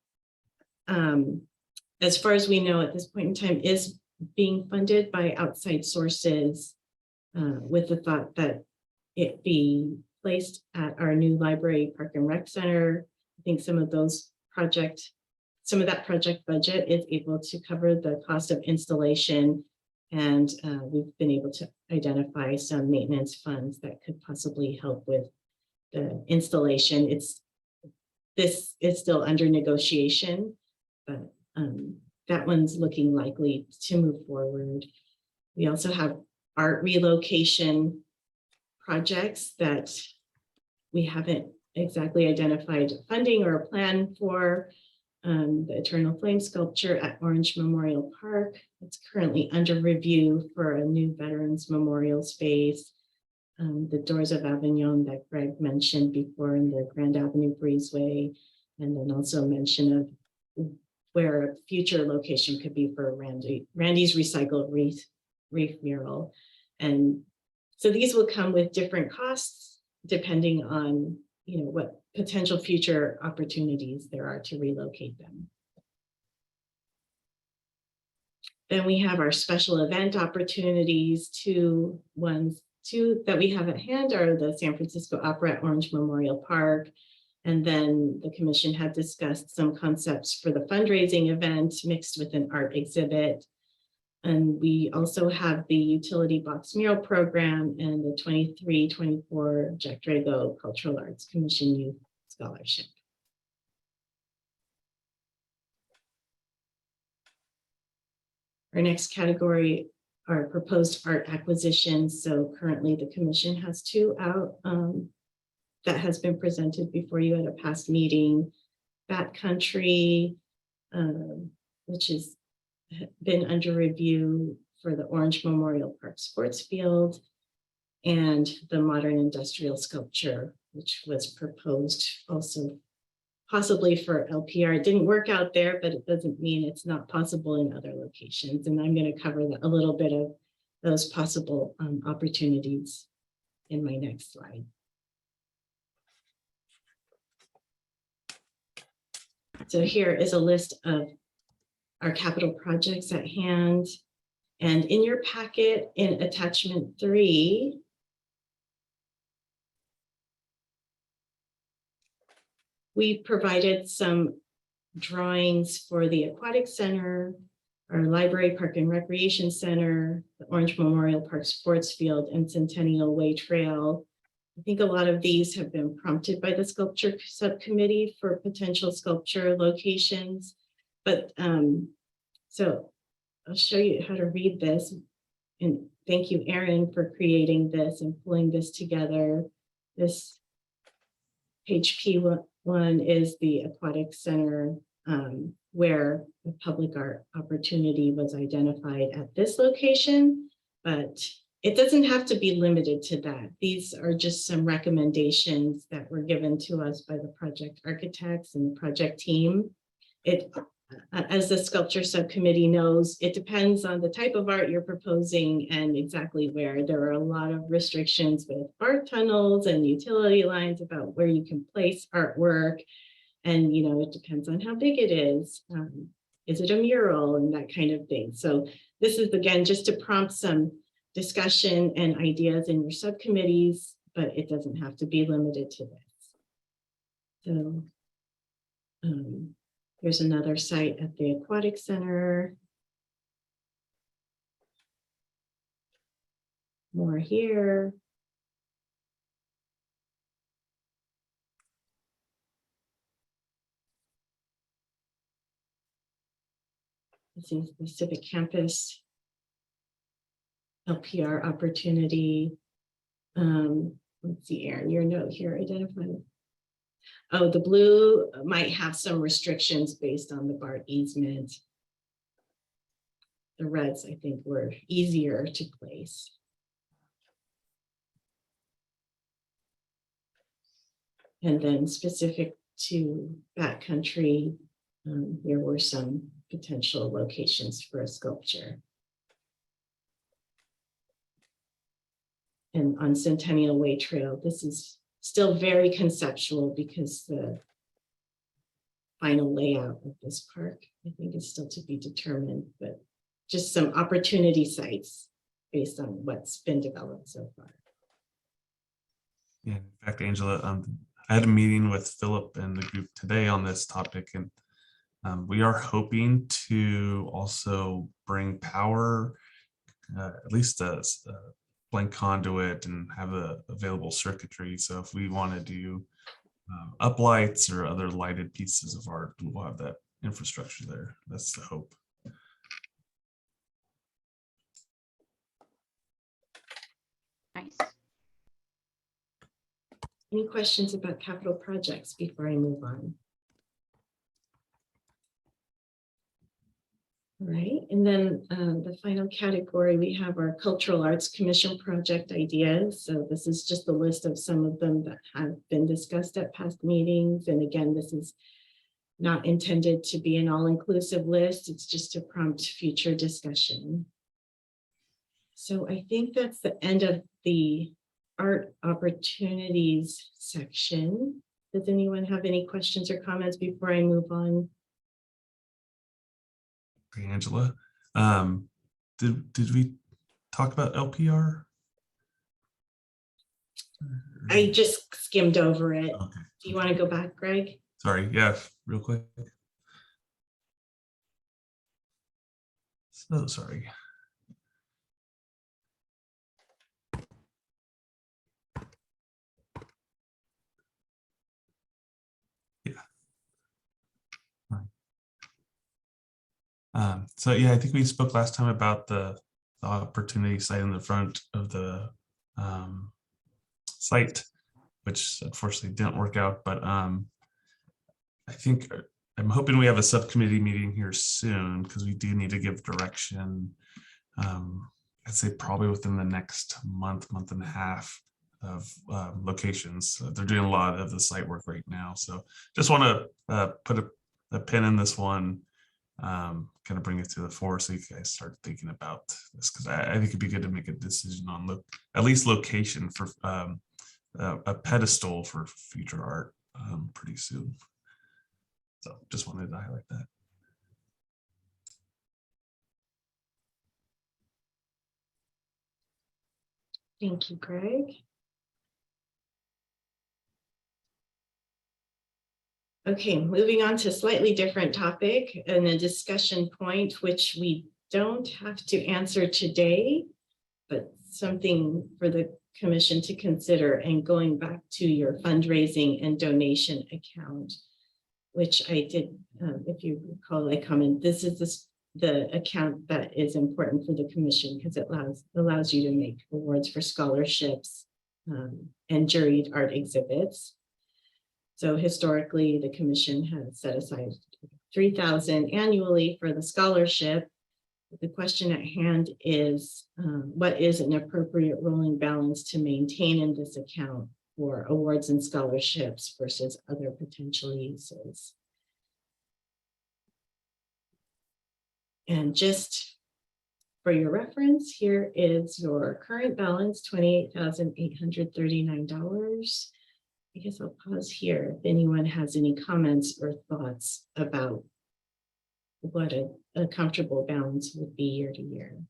as far as we know at this point in time, is being funded by outside sources with the thought that it be placed at our new library, park and rec center. I think some of that project budget is able to cover the cost of installation. And we've been able to identify some maintenance funds that could possibly help with the installation. This is still under negotiation, but that one's looking likely to move forward. We also have art relocation projects that we haven't exactly identified funding or a plan for. The Eternal Flame sculpture at Orange Memorial Park. It's currently under review for a new Veterans Memorial space. The Doors of Avignon that Greg mentioned before in the Grand Avenue Breezeway, and then also mention of where a future location could be for Randy's Recycled Reef mural. And so these will come with different costs depending on what potential future opportunities there are to relocate them. Then we have our special event opportunities. Two that we have at hand are the San Francisco Opera at Orange Memorial Park. And then the commission had discussed some concepts for the fundraising event mixed with an art exhibit. And we also have the utility box mural program and the 23-24 Jack Drago Cultural Arts Commission Youth Scholarship. Our next category are proposed art acquisitions. So currently the commission has two out that has been presented before you at a past meeting. Bat Country, which has been under review for the Orange Memorial Park Sports Field, and the Modern Industrial Sculpture, which was proposed also possibly for LPR. It didn't work out there, but it doesn't mean it's not possible in other locations. And I'm going to cover a little bit of those possible opportunities in my next slide. So here is a list of our capital projects at hand. And in your packet in attachment 3, we provided some drawings for the Aquatic Center, our Library, Park and Recreation Center, the Orange Memorial Park Sports Field, and Centennial Way Trail. I think a lot of these have been prompted by the sculpture subcommittee for potential sculpture locations. But so I'll show you how to read this. And thank you, Erin, for creating this and pulling this together. This page P1 is the Aquatic Center, where the public art opportunity was identified at this location, but it doesn't have to be limited to that. These are just some recommendations that were given to us by the project architects and the project team. As the sculpture subcommittee knows, it depends on the type of art you're proposing and exactly where. There are a lot of restrictions with art tunnels and utility lines about where you can place artwork. And, it depends on how big it is. Is it a mural and that kind of thing? So this is, again, just to prompt some discussion and ideas in your subcommittees, but it doesn't have to be limited to this. So here's another site at the Aquatic Center. More here. This is the Civic Campus LPR opportunity. Let's see, Erin, your note here identified. Oh, the blue might have some restrictions based on the BART easement. The reds, I think, were easier to place. And then specific to Bat Country, there were some potential locations for a sculpture. on Centennial Way Trail. This is still very conceptual because the final layout of this park, I think, is still to be determined, but just some opportunity sites based on what's been developed so far. Yeah, in fact, Angela, I had a meeting with Philip and the group today on this topic, and we are hoping to also bring power, at least a blank conduit, and have a available circuitry. So if we want to do uplights or other lighted pieces of art, we'll have that infrastructure there. That's the hope. Nice. Any questions about capital projects before I move on? All right, and then the final category, we have our Cultural Arts Commission project ideas. So this is just the list of some of them that have been discussed at past meetings. And again, this is not intended to be an all-inclusive list. It's just to prompt future discussion. So I think that's the end of the art opportunities section. Does anyone have any questions or comments before I move on? Angela, did we talk about LPR? I just skimmed over it. Okay. Do you want to go back, Greg? Sorry, yeah, real quick. So sorry. So yeah, I think we spoke last time about the opportunity site in the front of the site, which unfortunately didn't work out. But I think I'm hoping we have a subcommittee meeting here soon, because we do need to give direction. I'd say probably within the next month and a half of locations. They're doing a lot of the site work right now. So just want to put a pin in this one. Kind of bring it to the fore so you guys start thinking about this, because I think it'd be good to make a decision on at least location for a pedestal for future art pretty soon. So just wanted to highlight that. Thank you, Greg. Okay, moving on to a slightly different topic and a discussion point, which we don't have to answer today, but something for the commission to consider, and going back to your fundraising and donation account, which I did, if you recall, I commented, this is the account that is important for the commission because it allows you to make awards for scholarships and juried art exhibits. So historically, the commission has set aside $3,000 annually for the scholarship. The question at hand is, what is an appropriate rolling balance to maintain in this account for awards and scholarships versus other potential uses? And just for your reference, here is your current balance, $28,839. I guess I'll pause here if anyone has any comments or thoughts about what a comfortable balance would be year to year.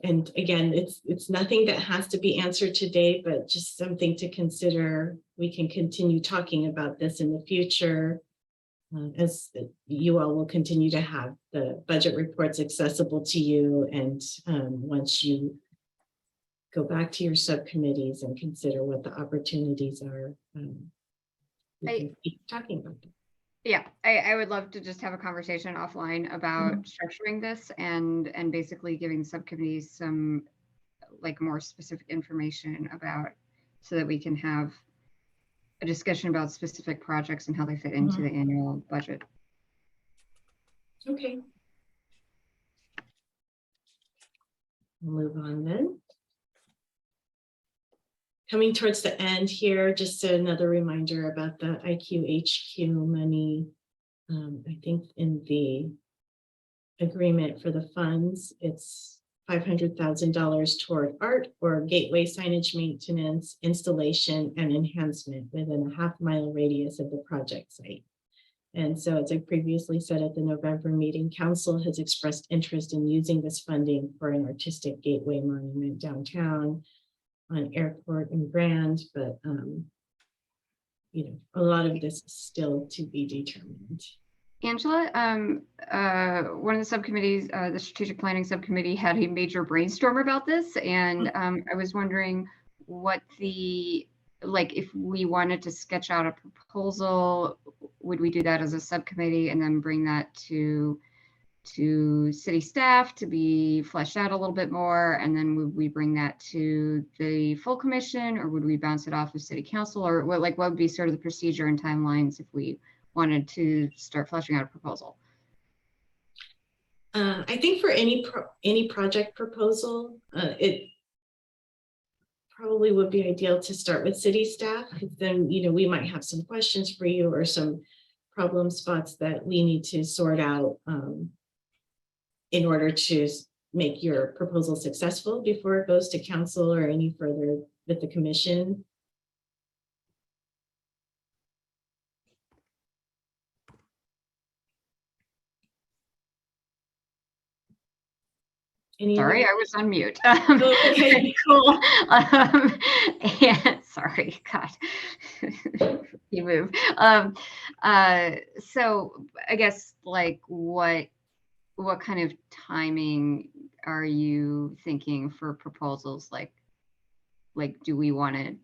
And again, it's nothing that has to be answered today, but just something to consider. We can continue talking about this in the future as you all will continue to have the budget reports accessible to you. And once you go back to your subcommittees and consider what the opportunities are, we can keep talking about them. Yeah, I would love to just have a conversation offline about structuring this and basically giving subcommittees some like more specific information about, so that we can have a discussion about specific projects and how they fit into the annual budget. Okay. We'll move on then. Coming towards the end here, just another reminder about the IQHQ money. I think in the agreement for the funds, it's $500,000 toward art or gateway signage maintenance, installation, and enhancement within a half-mile radius of the project site. And so, as I previously said at the November meeting, council has expressed interest in using this funding for an artistic gateway monument downtown on Airport and Grand, but you know, a lot of this is still to be determined. Angela, one of the subcommittees, the strategic planning subcommittee, had a major brainstorm about this, and I was wondering what like if we wanted to sketch out a proposal, would we do that as a subcommittee and then bring that to city staff to be fleshed out a little bit more, and then would we bring that to the full commission, or would we bounce it off of city council, or what would be sort of the procedure and timelines if we wanted to start fleshing out a proposal? I think for any project proposal, it probably would be ideal to start with city staff, because then, you know, we might have some questions for you or some problem spots that we need to sort out in order to make your proposal successful before it goes to council or any further with the commission. Sorry, I was on mute. Okay, cool. Yeah, sorry, God, you move. So I guess like what kind of timing are you thinking for proposals? Like do we want to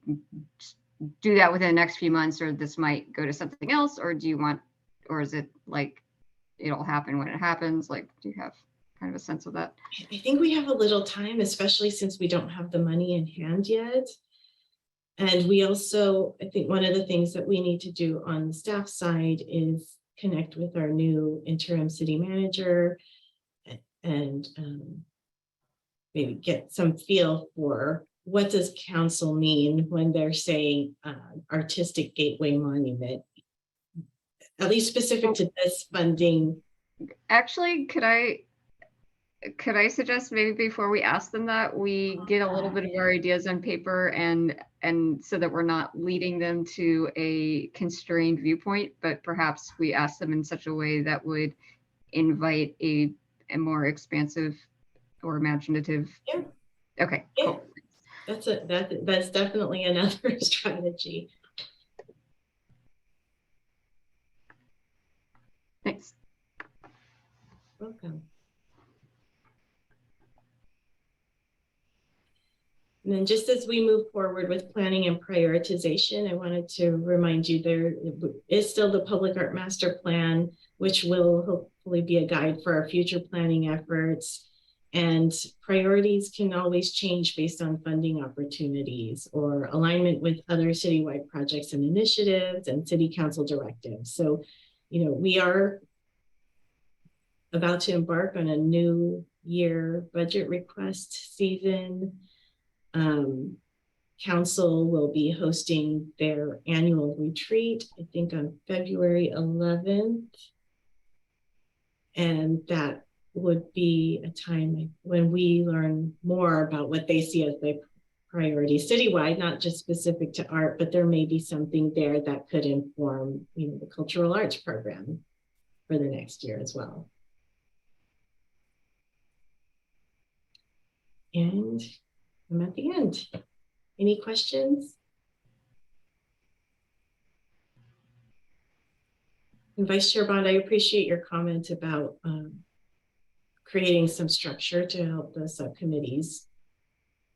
do that within the next few months, or this might go to something else, or do you want, or is it like it'll happen when it happens? Like, do you have kind of a sense of that? I think we have a little time, especially since we don't have the money in hand yet. And we also, I think one of the things that we need to do on the staff side is connect with our new interim city manager and maybe get some feel for what does council mean when they're saying artistic gateway monument, at least specific to this funding. Actually, could I suggest maybe before we ask them that we get a little bit of our ideas on paper and so that we're not leading them to a constrained viewpoint, but perhaps we ask them in such a way that would invite a more expansive or imaginative. Yeah. Okay, yeah. cool. That's definitely another strategy. Thanks. Welcome. And then just as we move forward with planning and prioritization, I wanted to remind you there is still the Public Art Master Plan, which will hopefully be a guide for our future planning efforts. And priorities can always change based on funding opportunities or alignment with other citywide projects and initiatives and city council directives. So, you know, we are about to embark on a new year budget request season. Council will be hosting their annual retreat, I think on February 11th. And that would be a time when we learn more about what they see as the priorities citywide, not just specific to art, but there may be something there that could inform, you know, the cultural arts program for the next year as well. And I'm at the end. Any questions? And Vice Chair Bond, I appreciate your comment about creating some structure to help the subcommittees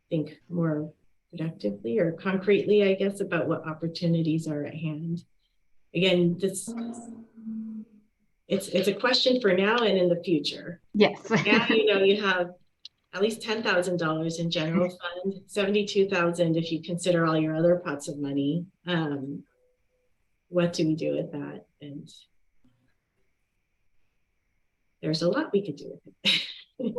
think more productively or concretely, I guess, about what opportunities are at hand. Again, it's a question for now and in the future. Yes. Now, you know, you have at least $10,000 in general fund, $72,000 if you consider all your other pots of money. What do we do with that? And there's a lot we could do with it.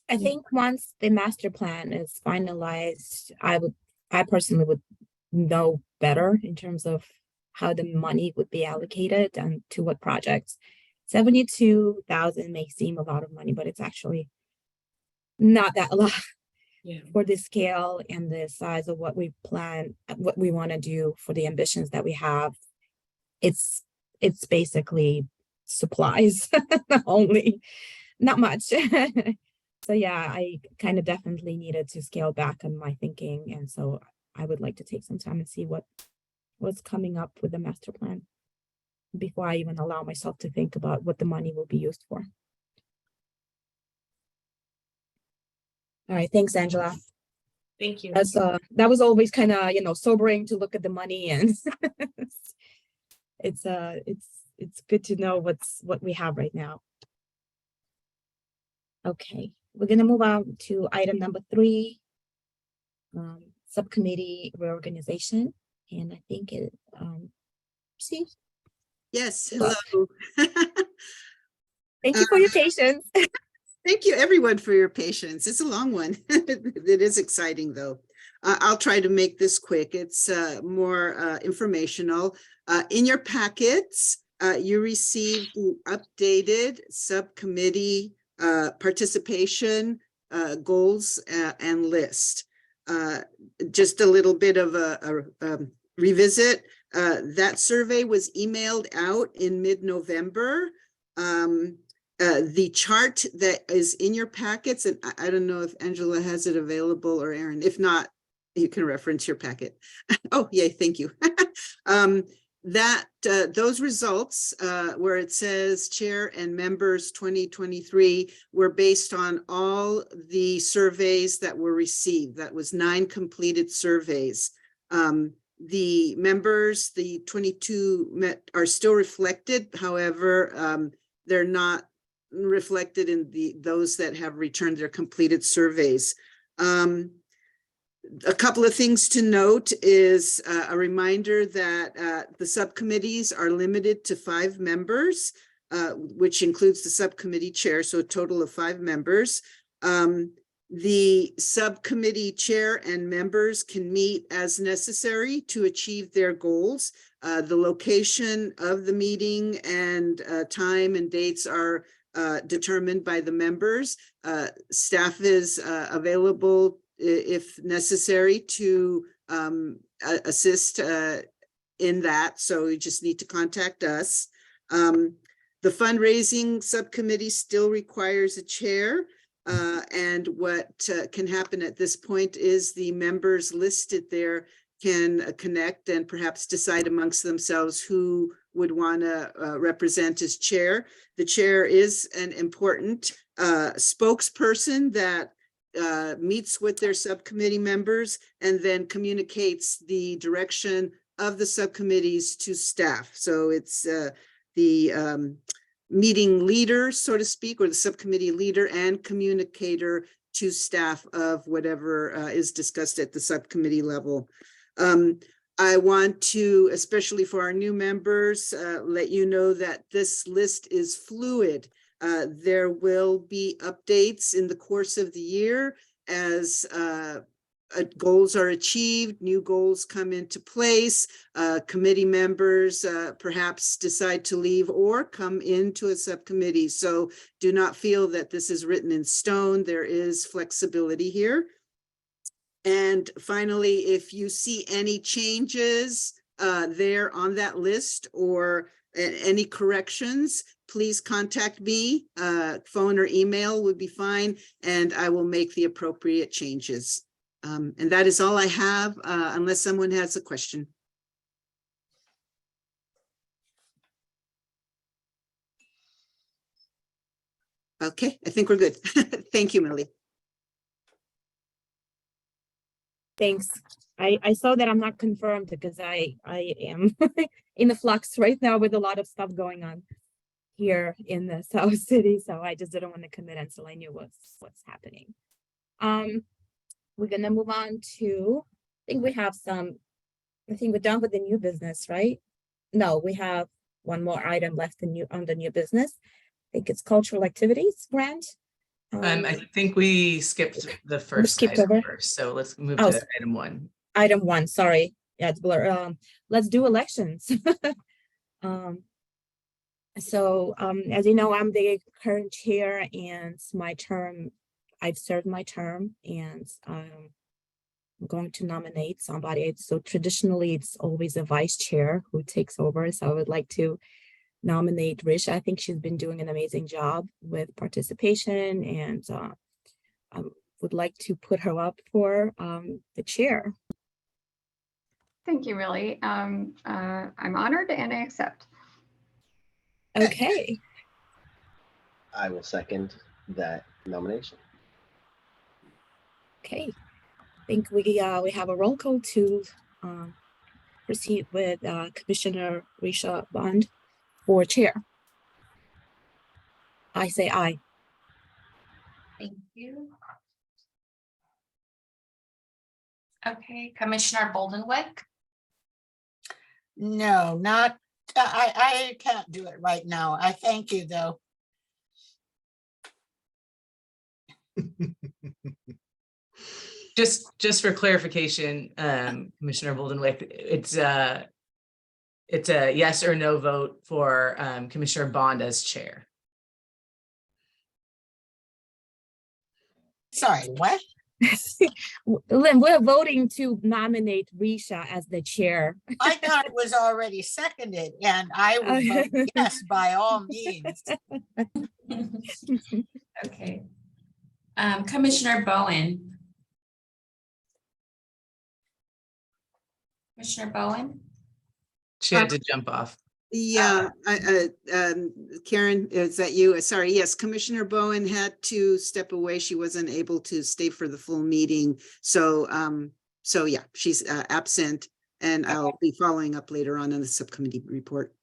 I think once the master plan is finalized, I personally would know better in terms of how the money would be allocated and to what projects. 72,000 may seem a lot of money, but it's actually not that a lot Yeah. for the scale and the size of what we plan, what we want to do for the ambitions that we have. It's basically supplies only, not much. So yeah, I kind of definitely needed to scale back on my thinking. And so I would like to take some time and see what's coming up with the master plan before I even allow myself to think about what the money will be used for. All right, thanks, Angela. Thank you. That was always kind of, sobering to look at the money, and it's good to know what we have right now. Okay, we're gonna move on to item number 3, subcommittee reorganization, and I think see. Yes, Hello. hello. Thank you for your patience. Thank you, everyone, for your patience. It's a long one. It is exciting, though. I'll try to make this quick. It's more informational. In your packets, you received the updated subcommittee participation goals and list. Just a little bit of a revisit. That survey was emailed out in mid-November. The chart that is in your packets, and I don't know if Angela has it available or Aaron. If not, you can reference your packet. Oh, yay, thank you. Those results where it says chair and members 2023 were based on all the surveys that were received. That was 9 completed surveys. The members, the 22 are still reflected. However, they're not reflected in those that have returned their completed surveys. A couple of things to note is a reminder that the subcommittees are limited to 5 members, which includes the subcommittee chair, so a total of 5 members. The subcommittee chair and members can meet as necessary to achieve their goals. The location of the meeting and time and dates are determined by the members. Staff is available if necessary to assist in that. So you just need to contact us. The fundraising subcommittee still requires a chair. And what can happen at this point is the members listed there can connect and perhaps decide amongst themselves who would want to represent as chair. The chair is an important spokesperson that meets with their subcommittee members and then communicates the direction of the subcommittees to staff. So it's the meeting leader, so to speak, or the subcommittee leader and communicator to staff of whatever is discussed at the subcommittee level. I want to, especially for our new members, let you know that this list is fluid. There will be updates in the course of the year as goals are achieved, new goals come into place, committee members perhaps decide to leave or come into a subcommittee. So do not feel that this is written in stone. There is flexibility here. And finally, if you see any changes there on that list or any corrections, please contact me. Phone or email would be fine, and I will make the appropriate changes. And that is all I have, unless someone has a question. Okay, I think we're good. Thank you, Millie. Thanks. I saw that I'm not confirmed because I am in the flux right now with a lot of stuff going on here in the South City. So I just didn't want to commit until I knew what's happening. We're gonna move on to, I think we're done with the new business, right? No, we have one more item left on the new business. I think it's cultural activities grant. I think we skipped the first skipped item over? first, so let's move Oh, to item 1. Item 1, sorry. Yeah, it's blur. Let's do elections. As you know, I'm the current chair and I've served my term, and I'm going to nominate somebody. So traditionally, it's always a vice chair who takes over. So I would like to nominate Risha. I think she's been doing an amazing job with participation, and I would like to put her up for the chair. Thank you, Millie. I'm honored and I accept. Okay. I will second that nomination. Okay. I think we have a roll call to proceed with Commissioner Risha Bond for chair. I say aye. Thank you. Okay, Commissioner Boldenwick. No, not, I can't do it right now. I thank you, though. Just for clarification, Commissioner Boldenwick, it's a yes or no vote for Commissioner Bond as chair. Sorry, what? Lynn, we're voting to nominate Risha as the chair. I thought it was already seconded, and I will vote yes by all means. Okay. Commissioner Bowen. Commissioner Bowen? She had to jump off. Yeah, Karen, is that you? Sorry, yes, Commissioner Bowen had to step away. She wasn't able to stay for the full meeting. So yeah, she's absent, and I'll be following up later on in the subcommittee report.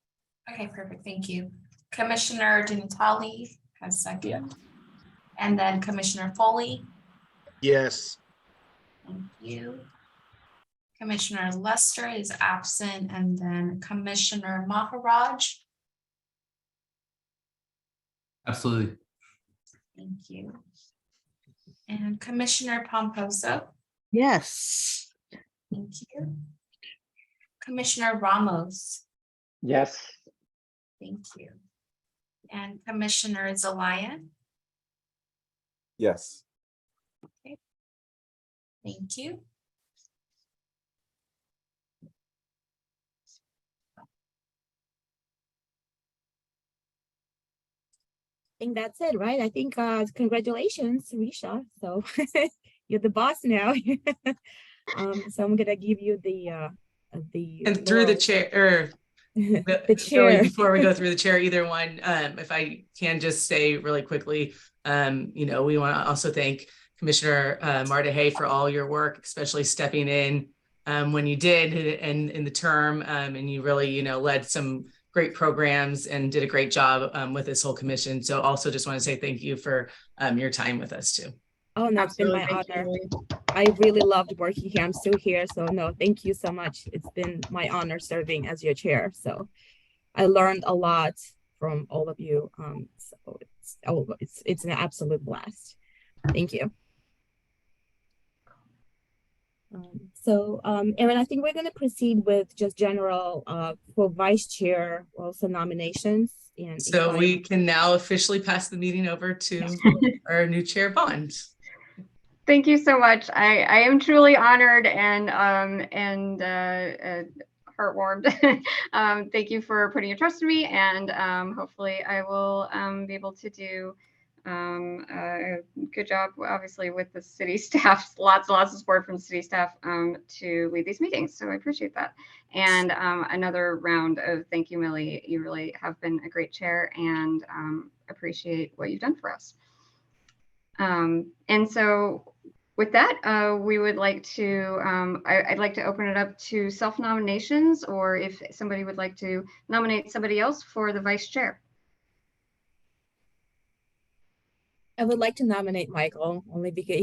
Okay, perfect. Thank you. Commissioner Dinatali has second. And then Commissioner Foley. Yes. Thank you. Commissioner Lester is absent, and then Commissioner Maharaj. Absolutely. Thank you. And Commissioner Pomposo. Yes. Thank you. Commissioner Ramos. Yes. Thank you. And Commissioner Zelaya. Yes. Okay. Thank you. I think that's it, right? I think congratulations, Risha. So you're the boss now. So I'm gonna give you the And through the laurels. chair, or the chair. before we go through the chair, either one, if I can just say really quickly, we want to also thank Commissioner Marta Hay for all your work, especially stepping in when you did and in the term, and you really, led some great programs and did a great job with this whole commission. So also just want to say thank you for your time with us too. Oh, no, it's been my honor. I really loved working here. I'm still here. So no, thank you so much. It's been my honor serving as your chair. So I learned a lot from all of you. So it's an absolute blast. Thank you. Erin, I think we're going to proceed with just general for vice chair, also nominations. And so we can now officially pass the meeting over to our new chair, Bond. Thank you so much. I am truly honored and heartwarmed. Thank you for putting your trust in me, and hopefully I will be able to do a good job, obviously, with the city staff. Lots and lots of support from the city staff to lead these meetings. So I appreciate that. And another round of thank you, Millie. You really have been a great chair, and appreciate what you've done for us. And so with that, we would like to, I'd like to open it up to self-nominations, or if somebody would like to nominate somebody else for the vice chair. I would like to nominate Michael, only because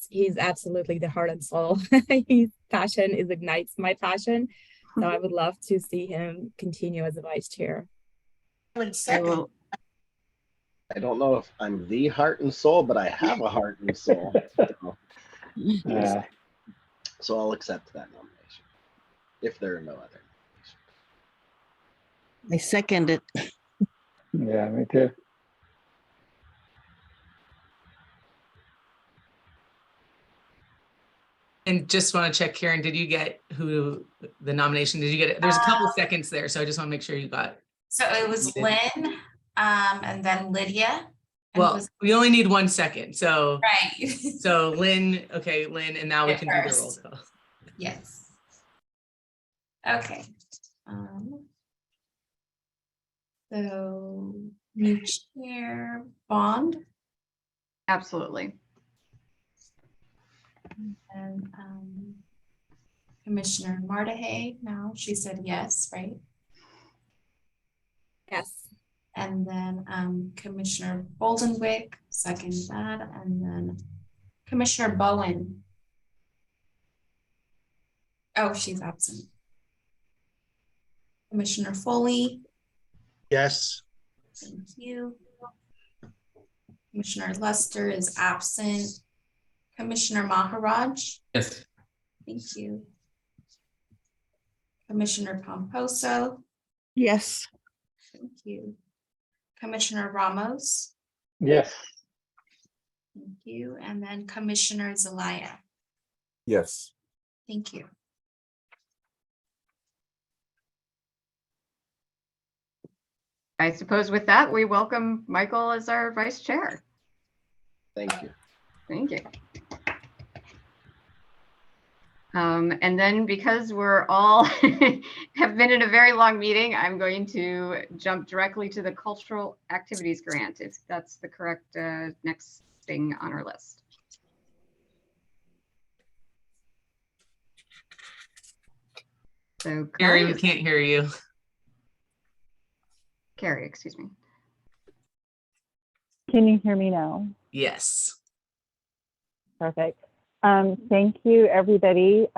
he's absolutely the heart and soul. His passion ignites my passion. So I would love to see him continue as a vice chair. I would second. I don't know if I'm the heart and soul, but I have a heart and soul. So I'll accept that nomination if there are no other. I second it. Yeah, me too. And just want to check, Karen, did you get who the nomination? Did you get it? There's a couple seconds there, so I just want to make sure you got. So it was Lynn, and then Lydia. And Well, we only need 1 second, so. Right. So Lynn, okay, Lynn, and now we can do the roll First. call. Yes. Okay. So new chair, Bond, Absolutely. and Commissioner Martahay. Now she said yes, right? Yes. And then Commissioner Boldenwick, second that, and then Commissioner Bowen. Oh, she's absent. Commissioner Foley, Yes. thank you. Commissioner Lester is absent. Commissioner Maharaj, Yes. thank you. Commissioner Pomposo, Yes. thank you. Commissioner Ramos, Yes. thank you. And then Commissioner Zelaya, Yes. thank you. I suppose with that, we welcome Michael as our vice chair. Thank you. Thank you. And then because we're all have been in a very long meeting, I'm going to jump directly to the cultural activities grant, if that's the correct next thing on our list. So Carrie, we can't hear you. Carrie, excuse me. Can you hear me now? Yes. Perfect. Thank you, everybody,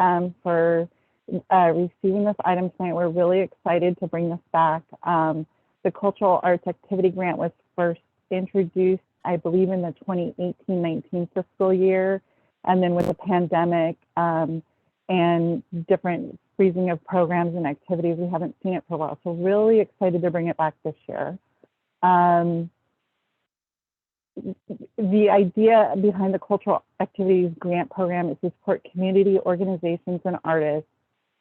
for receiving this item tonight. We're really excited to bring this back. The Cultural Arts Activity Grant was first introduced, I believe, in the 2018-19 fiscal year. And then with the pandemic and different freezing of programs and activities, we haven't seen it for a while. So really excited to bring it back this year. The idea behind the Cultural Activities Grant Program is to support community organizations and artists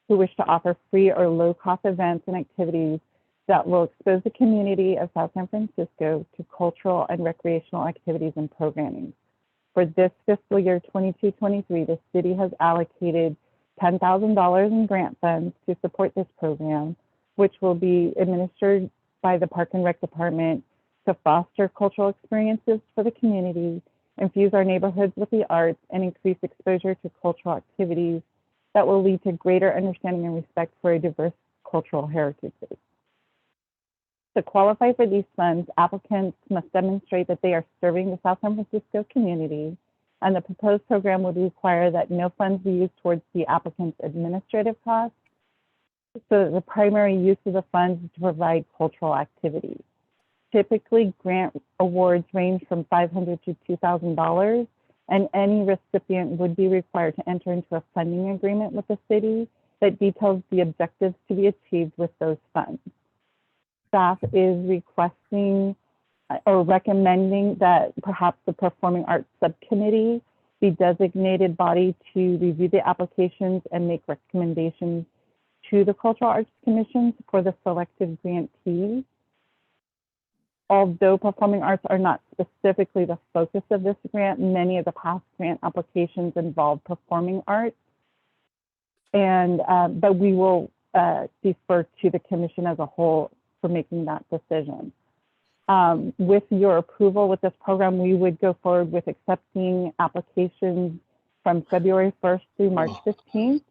who wish to offer free or low-cost events and activities that will expose the community of South San Francisco to cultural and recreational activities and programming. For this fiscal year 22-23, the city has allocated $10,000 in grant funds to support this program, which will be administered by the Park and Rec Department to foster cultural experiences for the community, infuse our neighborhoods with the arts, and increase exposure to cultural activities that will lead to greater understanding and respect for a diverse cultural heritage. To qualify for these funds, applicants must demonstrate that they are serving the South San Francisco community, and the proposed program would require that no funds be used towards the applicant's administrative costs, so that the primary use of the funds is to provide cultural activities. Typically, grant awards range from $500 to $2,000, and any recipient would be required to enter into a funding agreement with the city that details the objectives to be achieved with those funds. Staff is requesting or recommending that perhaps the Performing Arts Subcommittee be designated body to review the applications and make recommendations to the Cultural Arts Commission for the selected grantees. Although performing arts are not specifically the focus of this grant, many of the past grant applications involve performing arts. And but we will defer to the commission as a whole for making that decision. With your approval with this program, we would go forward with accepting applications from February 1st through March 15th.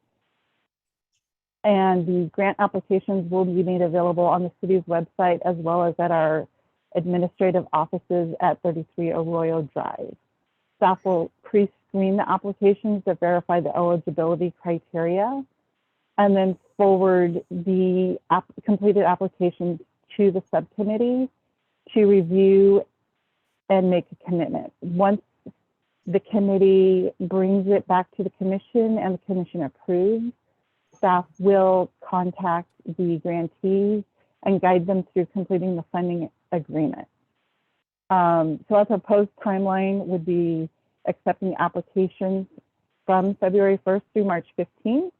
And the grant applications will be made available on the city's website as well as at our administrative offices at 33 Arroyo Drive. Staff will pre-screen the applications to verify the eligibility criteria and then forward the completed applications to the subcommittee to review and make a commitment. Once the committee brings it back to the commission and the commission approves, staff will contact the grantees and guide them through completing the funding agreement. So our proposed timeline would be accepting applications from February 1st through March 15th,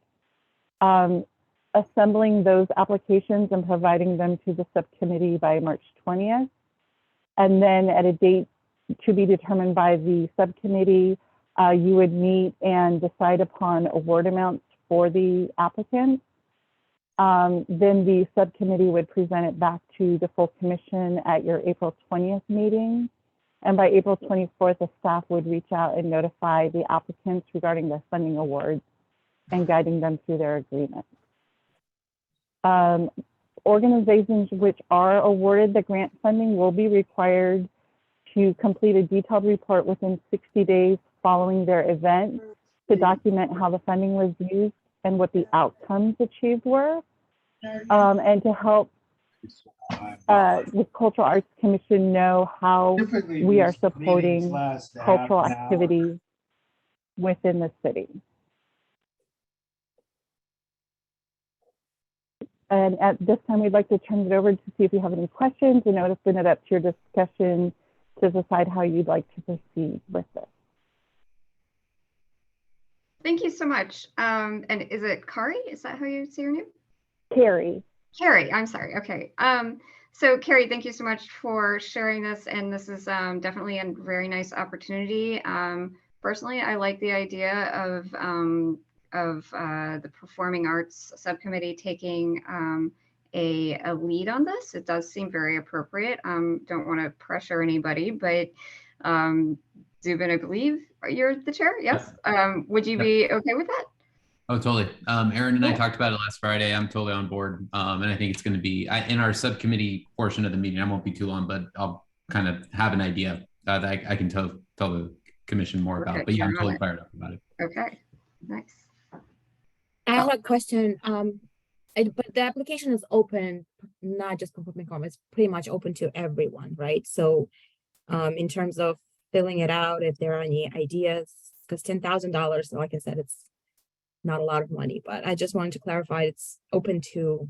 assembling those applications and providing them to the subcommittee by March 20th. And then at a date to be determined by the subcommittee, you would meet and decide upon award amounts for the applicants. Then the subcommittee would present it back to the full commission at your April 20th meeting. And by April 24th, the staff would reach out and notify the applicants regarding their funding awards and guiding them through their agreement. Organizations which are awarded the grant funding will be required to complete a detailed report within 60 days following their event to document how the funding was used and what the outcomes achieved were, and to help the Cultural Arts Commission know how we are supporting cultural activities within the city. And at this time, we'd like to turn it over to see if you have any questions and open it up to your discussion to decide how you'd like to proceed with this. Thank you so much. And is it Kari? Is that how you say your name? Carrie. Carrie, I'm sorry. Okay. So Carrie, thank you so much for sharing this. And this is definitely a very nice opportunity. Personally, I like the idea of the Performing Arts Subcommittee taking a lead on this. It does seem very appropriate. Don't want to pressure anybody, but Zubin, I believe you're the chair. Yes. Would you be okay with that? Oh, totally. Aaron and I talked about it last Friday. I'm totally on board. And I think it's going to be in our subcommittee portion of the meeting. I won't be too long, but I'll kind of have an idea that I can tell the commission more about. But yeah, I'm totally fired up about it. Okay, nice. I have a question. But the application is open, not just Performing Arts, it's pretty much open to everyone, right? So in terms of filling it out, if there are any ideas, because $10,000, like I said, it's not a lot of money, but I just wanted to clarify it's open to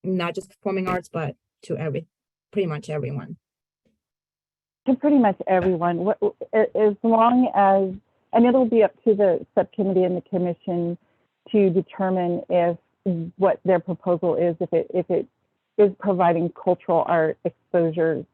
not just Performing Arts, but to pretty much everyone. To pretty much everyone, as long as, and it'll be up to the subcommittee and the commission to determine if what their proposal is, if it is providing cultural art exposure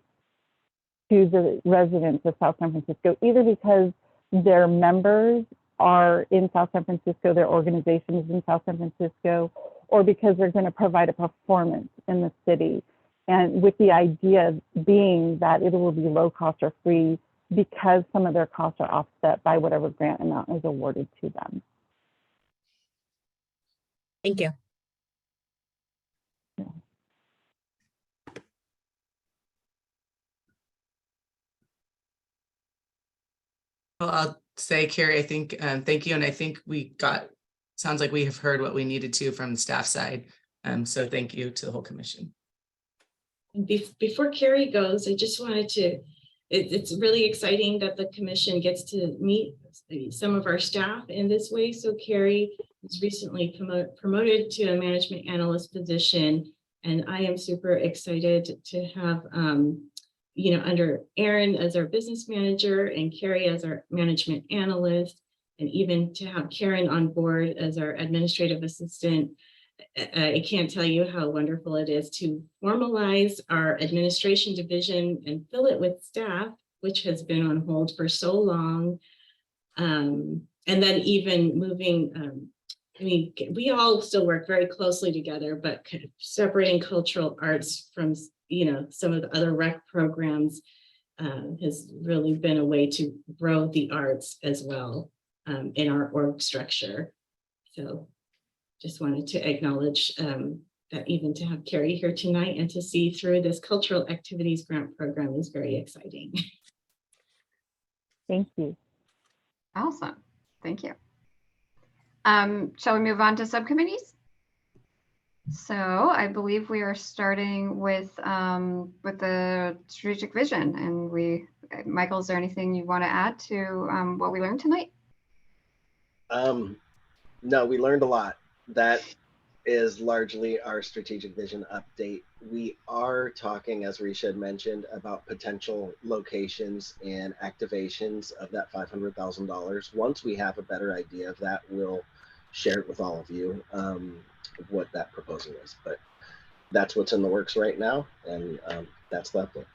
to the residents of South San Francisco, either because their members are in South San Francisco, their organization is in South San Francisco, or because they're going to provide a performance in the city. And with the idea being that it will be low cost or free because some of their costs are offset by whatever grant amount is awarded to them. Thank you. Well, I'll say, Carrie, I think, thank you. And I think sounds like we have heard what we needed to from the staff side. So thank you to the whole commission. Before Carrie goes, I just wanted to, it's really exciting that the commission gets to meet some of our staff in this way. So Carrie was recently promoted to a management analyst position. And I am super excited to have, under Aaron as our business manager and Carrie as our management analyst, and even to have Karen on board as our administrative assistant. I can't tell you how wonderful it is to formalize our administration division and fill it with staff, which has been on hold for so long. And then even moving, we all still work very closely together, but kind of separating cultural arts from, some of the other rec programs has really been a way to grow the arts as well in our org structure. So just wanted to acknowledge that even to have Carrie here tonight and to see through this cultural activities grant program is very exciting. Thank you. Awesome. Thank you. Shall we move on to subcommittees? So I believe we are starting with the strategic vision, and Michael, is there anything you want to add to what we learned tonight? No, we learned a lot. That is largely our strategic vision update. We are talking, as Risha had mentioned, about potential locations and activations of that $500,000. Once we have a better idea of that, we'll share it with all of you, what that proposal is. But that's what's in the works right now, and that's the update.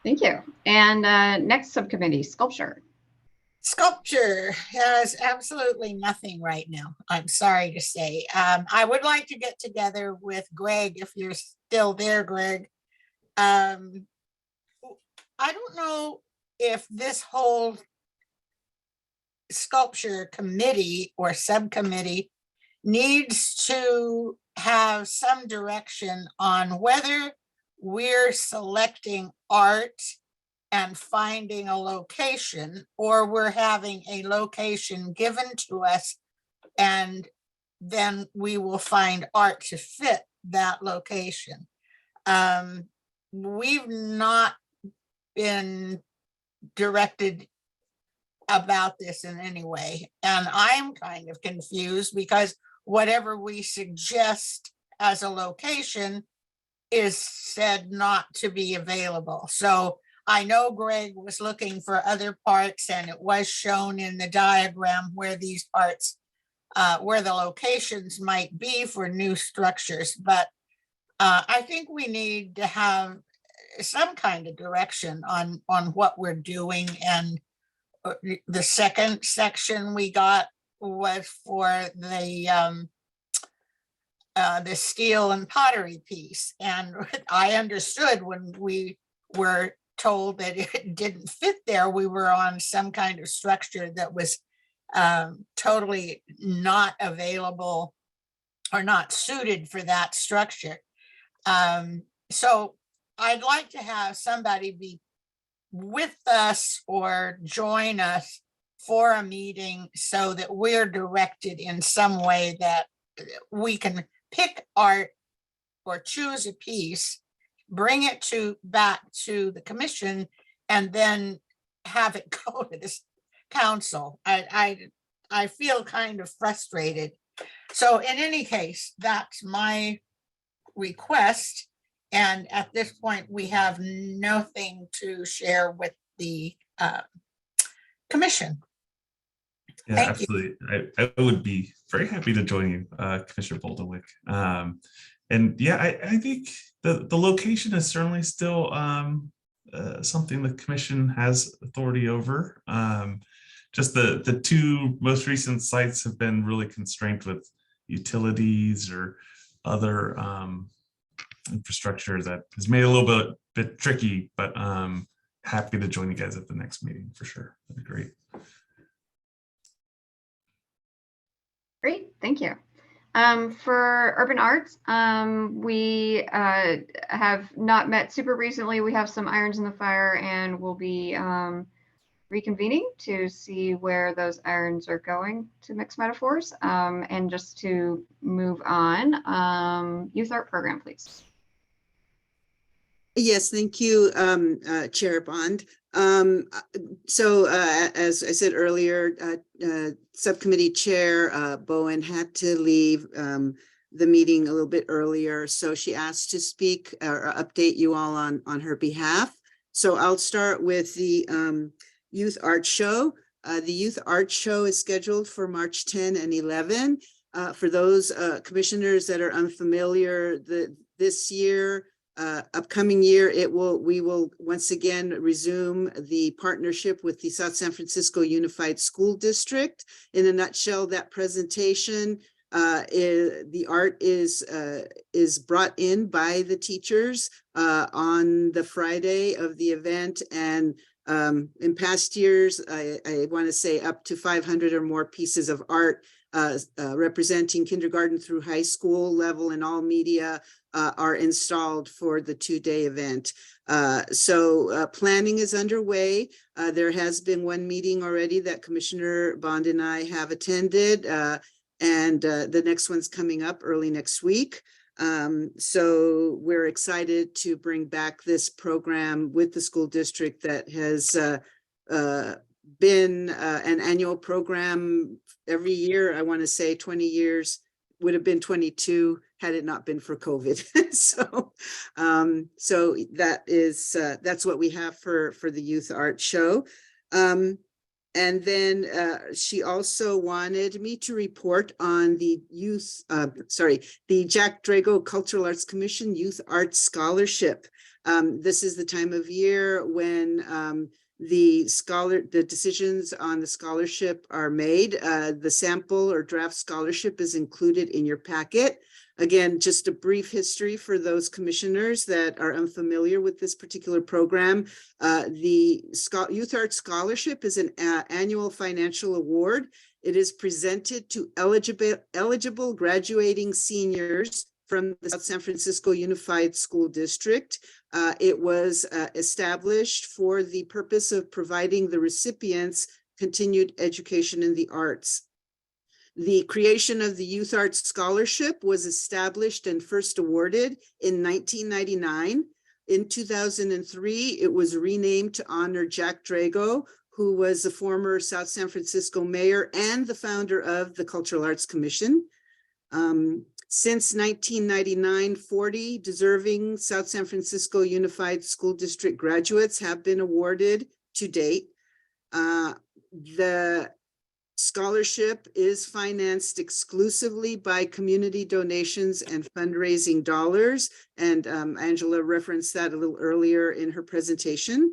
Thank you. And next subcommittee, sculpture. Sculpture has absolutely nothing right now, I'm sorry to say. I would like to get together with Greg, if you're still there, Greg. I don't know if this whole sculpture committee or subcommittee needs to have some direction on whether we're selecting art and finding a location, or we're having a location given to us and then we will find art to fit that location. We've not been directed about this in any way, and I'm kind of confused because whatever we suggest as a location is said not to be available. So I know Greg was looking for other parts, and it was shown in the diagram where these parts, where the locations might be for new structures. But I think we need to have some kind of direction on what we're doing. And the second section we got was for the steel and pottery piece. And I understood when we were told that it didn't fit there, we were on some kind of structure that was totally not available or not suited for that structure. So I'd like to have somebody be with us or join us for a meeting so that we're directed in some way that we can pick art or choose a piece, bring it back to the commission, and then have it go to this council. I feel kind of frustrated. So in any case, that's my request. And at this point, we have nothing to share with the commission. Yeah, Thank absolutely. I would be very happy to join you, Commissioner Boldewick. And yeah, I think the location is certainly still something the commission has authority over. Just the two most recent sites have been really constrained with utilities or other infrastructure that has made it a little bit tricky, but happy to join you guys at the next meeting for sure. That'd be great. Great, thank you. For urban arts, we have not met super recently. We have some irons in the fire, and we'll be reconvening to see where those irons are going, to mix metaphors. And just to move on, youth art program, please. Yes, thank you, Chair Bond. So as I said earlier, Subcommittee Chair Bowen had to leave the meeting a little bit earlier, so she asked to speak or update you all on her behalf. So I'll start with the Youth Art Show. The Youth Art Show is scheduled for March 10 and 11. For those commissioners that are unfamiliar, this year, upcoming year, we will once again resume the partnership with the South San Francisco Unified School District. In a nutshell, that presentation, the art is brought in by the teachers on the Friday of the event, and in past years, I want to say up to 500 or more pieces of art representing kindergarten through high school level in all media are installed for the two-day event. So planning is underway. There has been one meeting already that Commissioner Bond and I have attended. and the next one's coming up early next week. So we're excited to bring back this program with the school district that has been an annual program every year. I want to say 20 years, would have been 22 had it not been for COVID. So that is that's what we have for the youth art show. And then she also wanted me to report on the the Jack Drago Cultural Arts Commission Youth Arts Scholarship. This is the time of year when the decisions on the scholarship are made. The sample or draft scholarship is included in your packet. Again, just a brief history for those commissioners that are unfamiliar with this particular program. The Youth Arts Scholarship is an annual financial award. It is presented to eligible graduating seniors from the South San Francisco Unified School District. It was established for the purpose of providing the recipients continued education in the arts. The creation of the Youth Arts Scholarship was established and first awarded in 1999. In 2003, it was renamed to honor Jack Drago, who was the former South San Francisco mayor and the founder of the Cultural Arts Commission. Since 1999, 40 deserving South San Francisco Unified School District graduates have been awarded to date. The scholarship is financed exclusively by community donations and fundraising dollars. And Angela referenced that a little earlier in her presentation.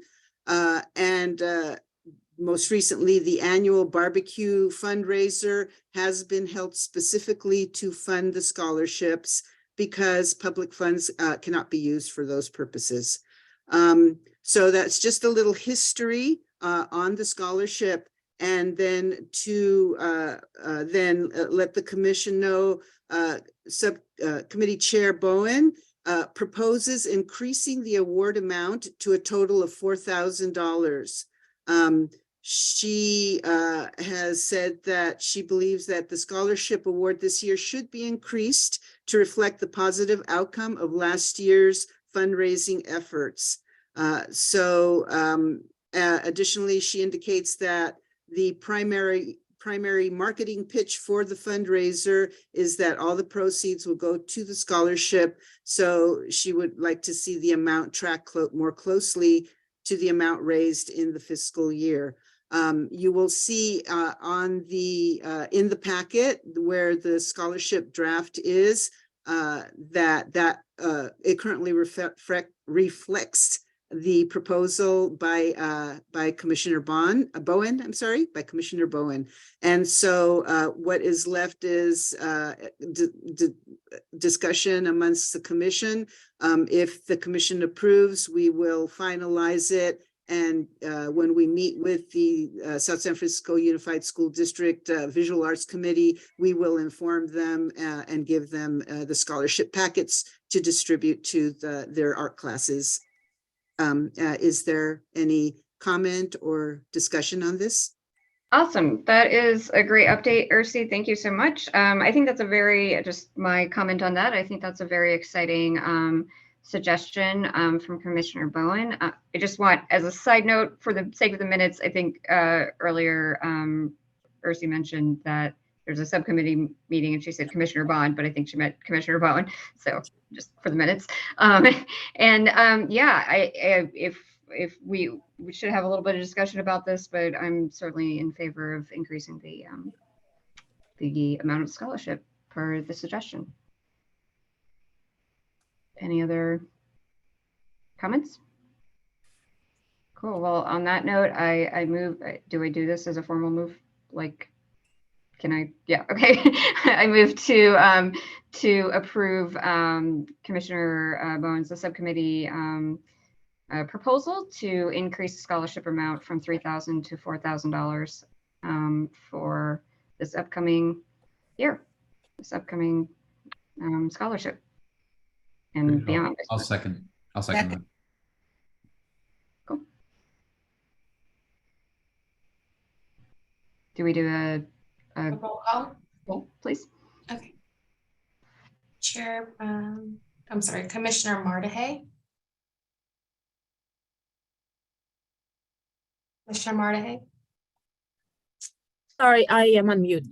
Most recently, the annual barbecue fundraiser has been held specifically to fund the scholarships because public funds cannot be used for those purposes. So that's just a little history on the scholarship. And then to let the commission know, Subcommittee Chair Bowen proposes increasing the award amount to a total of $4,000. She has said that she believes that the scholarship award this year should be increased to reflect the positive outcome of last year's fundraising efforts. Additionally, she indicates that the primary marketing pitch for the fundraiser is that all the proceeds will go to the scholarship. So she would like to see the amount track more closely to the amount raised in the fiscal year. You will see in the packet where the scholarship draft is that it currently reflects the proposal by Commissioner Bowen. I'm sorry, by Commissioner Bowen. And so what is left is discussion amongst the commission. If the commission approves, we will finalize it. And when we meet with the South San Francisco Unified School District Visual Arts Committee, we will inform them and give them the scholarship packets to distribute to their art classes. Is there any comment or discussion on this? Awesome. That is a great update, Ursi. Thank you so much. I think that's just my comment on that. I think that's a very exciting suggestion from Commissioner Bowen. I just want, as a side note, for the sake of the minutes, I think earlier Ursi mentioned that there's a subcommittee meeting and she said Commissioner Bond, but I think she meant Commissioner Bowen. So just for the minutes. If we should have a little bit of discussion about this, but I'm certainly in favor of increasing the amount of scholarship per the suggestion. Any other comments? Cool. Well, on that note, I move. Do I do this as a formal move? Like, can I? Yeah. Okay. I move to approve Commissioner Bowen's the subcommittee proposal to increase the scholarship amount from $3,000 to $4,000 for this upcoming year, this upcoming scholarship. And beyond. I'll second that. Cool. Do we do a roll call? Roll, please. Okay. Chair, I'm sorry, Commissioner Mardahay. Commissioner Mardahay. Sorry, I am on mute.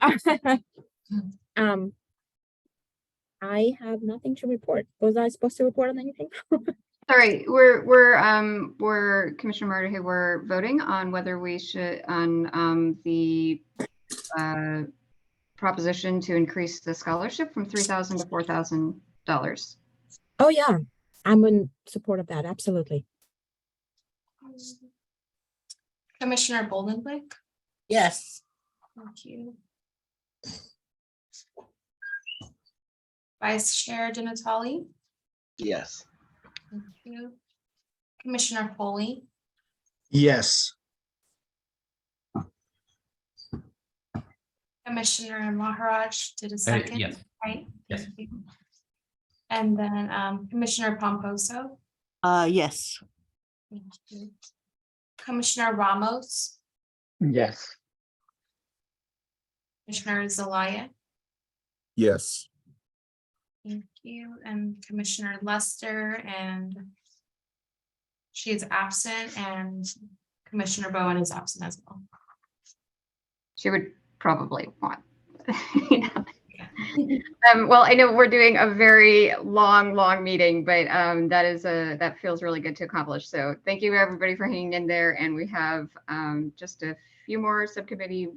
I have nothing to report. Was I supposed to report on anything? Sorry, we're Commissioner Mardahay, we're voting on whether we should, on the proposition to increase the scholarship from $3,000 to $4,000. Oh, yeah, I'm in support of that. Absolutely. Commissioner Boldenblick. Yes. Thank you. Vice Chair Dinatali. Yes. Thank you. Commissioner Foley. Yes. Commissioner Maharaj did a second. yes. Right? Yes. Thank you. And then Commissioner Pomposo. Yes. Thank you. Commissioner Ramos. Yes. Commissioner Zelaya. Yes. Thank you. And Commissioner Lester, and she is absent, and Commissioner Bowen is absent as well. She would probably want. Well, I know we're doing a very long meeting, but that feels really good to accomplish. So thank you everybody for hanging in there. And we have just a few more subcommittee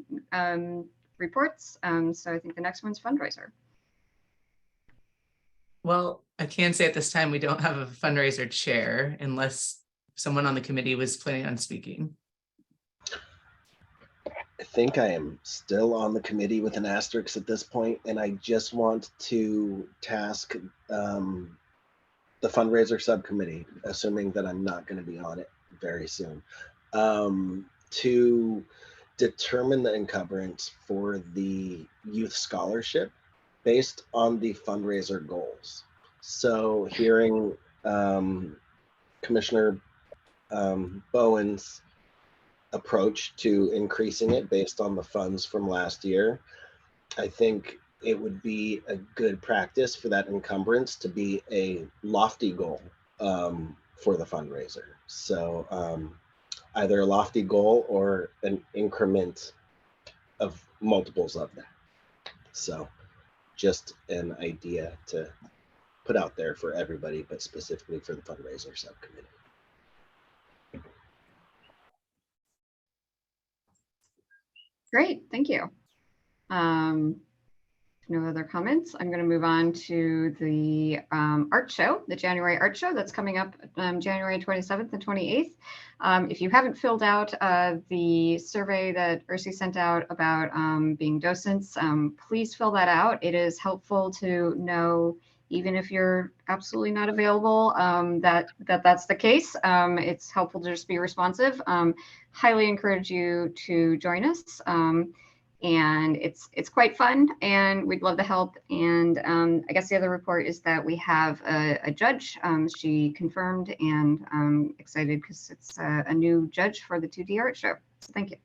reports. So I think the next one's fundraiser. Well, I can say at this time, we don't have a fundraiser chair unless someone on the committee was planning on speaking. I think I am still on the committee with an asterisk at this point, and I just want to task the fundraiser subcommittee, assuming that I'm not going to be on it very soon, to determine the encumbrance for the youth scholarship based on the fundraiser goals. So hearing Commissioner Bowen's approach to increasing it based on the funds from last year, I think it would be a good practice for that encumbrance to be a lofty goal for the fundraiser. So either a lofty goal or an increment of multiples of that. So just an idea to put out there for everybody, but specifically for the fundraiser subcommittee. Great, thank you. No other comments. I'm going to move on to the art show, the January art show that's coming up January 27th and 28th. If you haven't filled out the survey that Ursi sent out about being docents, please fill that out. It is helpful to know, even if you're absolutely not available, that's the case. It's helpful to just be responsive. Highly encourage you to join us. And it's quite fun, and we'd love the help. And I guess the other report is that we have a judge. She confirmed, and I'm excited because it's a new judge for the 2D art show. So thank you.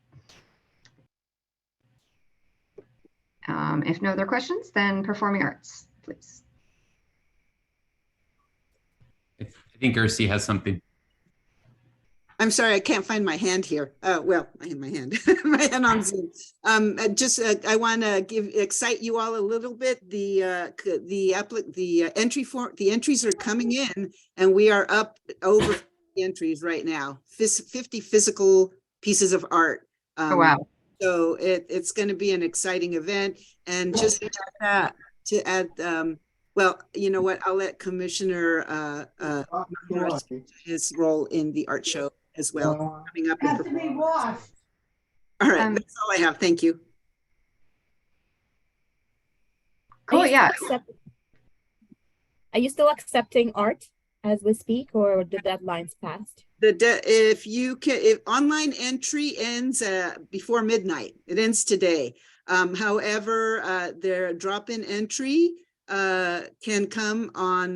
If no other questions, then performing arts, please. I think Ursi has something. I'm sorry, I can't find my hand here. Well, I have my hand, my hand on Zoom. I want to excite you all a little bit. The entries are coming in, and we are up over 50 entries right now. 50 physical pieces of art. Oh, wow. So it's going to be an exciting event. And just to add, well, you know what? I'll let Commissioner his role in the art show as well. Coming up. All right, that's all I have. Thank you. Cool, yeah. Are you still accepting art as we speak, or the deadline's passed? If online entry ends before midnight, it ends today. However, their drop-in entry can come on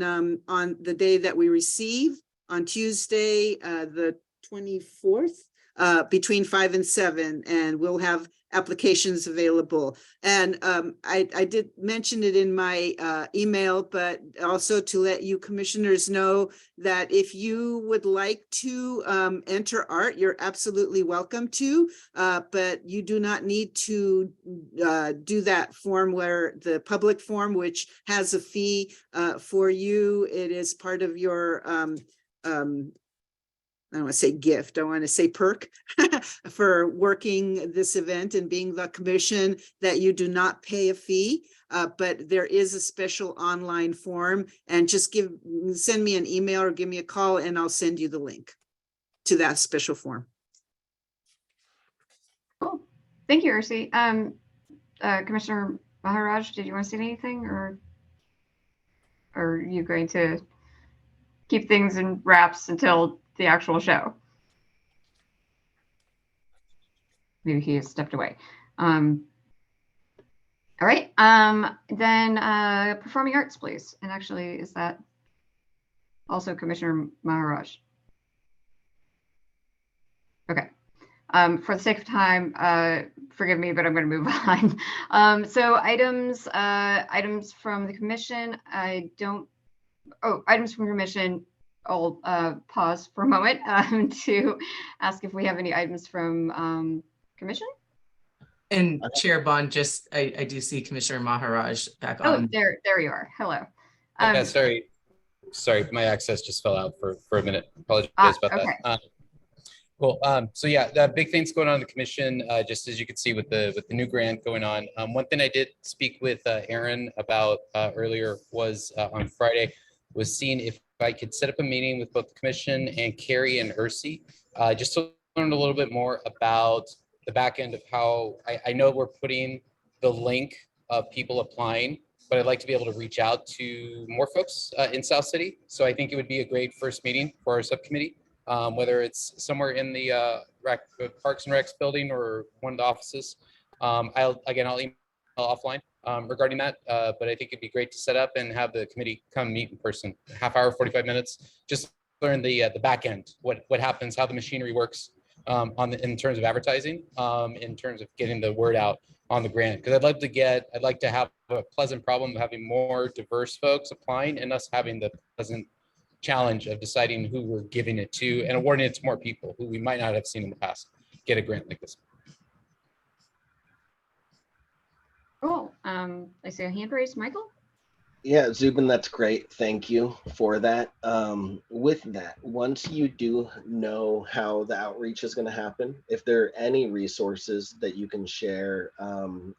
the day that we receive, on Tuesday, the 24th, between 5 and 7, and we'll have applications available. And I did mention it in my email, but also to let you commissioners know that if you would like to enter art, you're absolutely welcome to, but you do not need to do that form where the public form, which has a fee for you. It is part of your I don't want to say gift, I want to say perk for working this event and being the commission, that you do not pay a fee, but there is a special online form, and just send me an email or give me a call and I'll send you the link to that special form. Cool. Thank you, Ursi. Commissioner Maharaj, did you want to say anything, or are you going to keep things in wraps until the actual show? Maybe he has stepped away. All right, then performing arts, please. And actually, is that also Commissioner Maharaj? Okay. For the sake of time, forgive me, but I'm going to move on. So items from the commission. Items from commission. I'll pause for a moment to ask if we have any items from commission. And Chair Bond, just I do see Commissioner Maharaj back Oh, on. there you are. Hello. Yeah, sorry, my access just fell out for a minute. Apologize about that. Cool. So yeah, the big things going on in the commission, just as you can see with the new grant going on. One thing I did speak with Aaron about earlier was on Friday, was seeing if I could set up a meeting with both the commission and Carrie and Ursi, just to learn a little bit more about the back end of how I know we're putting the link of people applying, but I'd like to be able to reach out to more folks in South City. So I think it would be a great first meeting for our subcommittee, whether it's somewhere in the Parks and Recs building or one of the offices. I'll email offline regarding that, but I think it'd be great to set up and have the committee come meet in person, half hour, 45 minutes, just learn the back end, what happens, how the machinery works in terms of advertising, in terms of getting the word out on the grant. Because I'd like to have a pleasant problem of having more diverse folks applying and us having the pleasant challenge of deciding who we're giving it to and awarding it to more people who we might not have seen in the past get a grant like this. Cool. I see a hand raised, Michael. Yeah, Zubin, that's great. Thank you for that. With that, once you do know how the outreach is going to happen, if there are any resources that you can share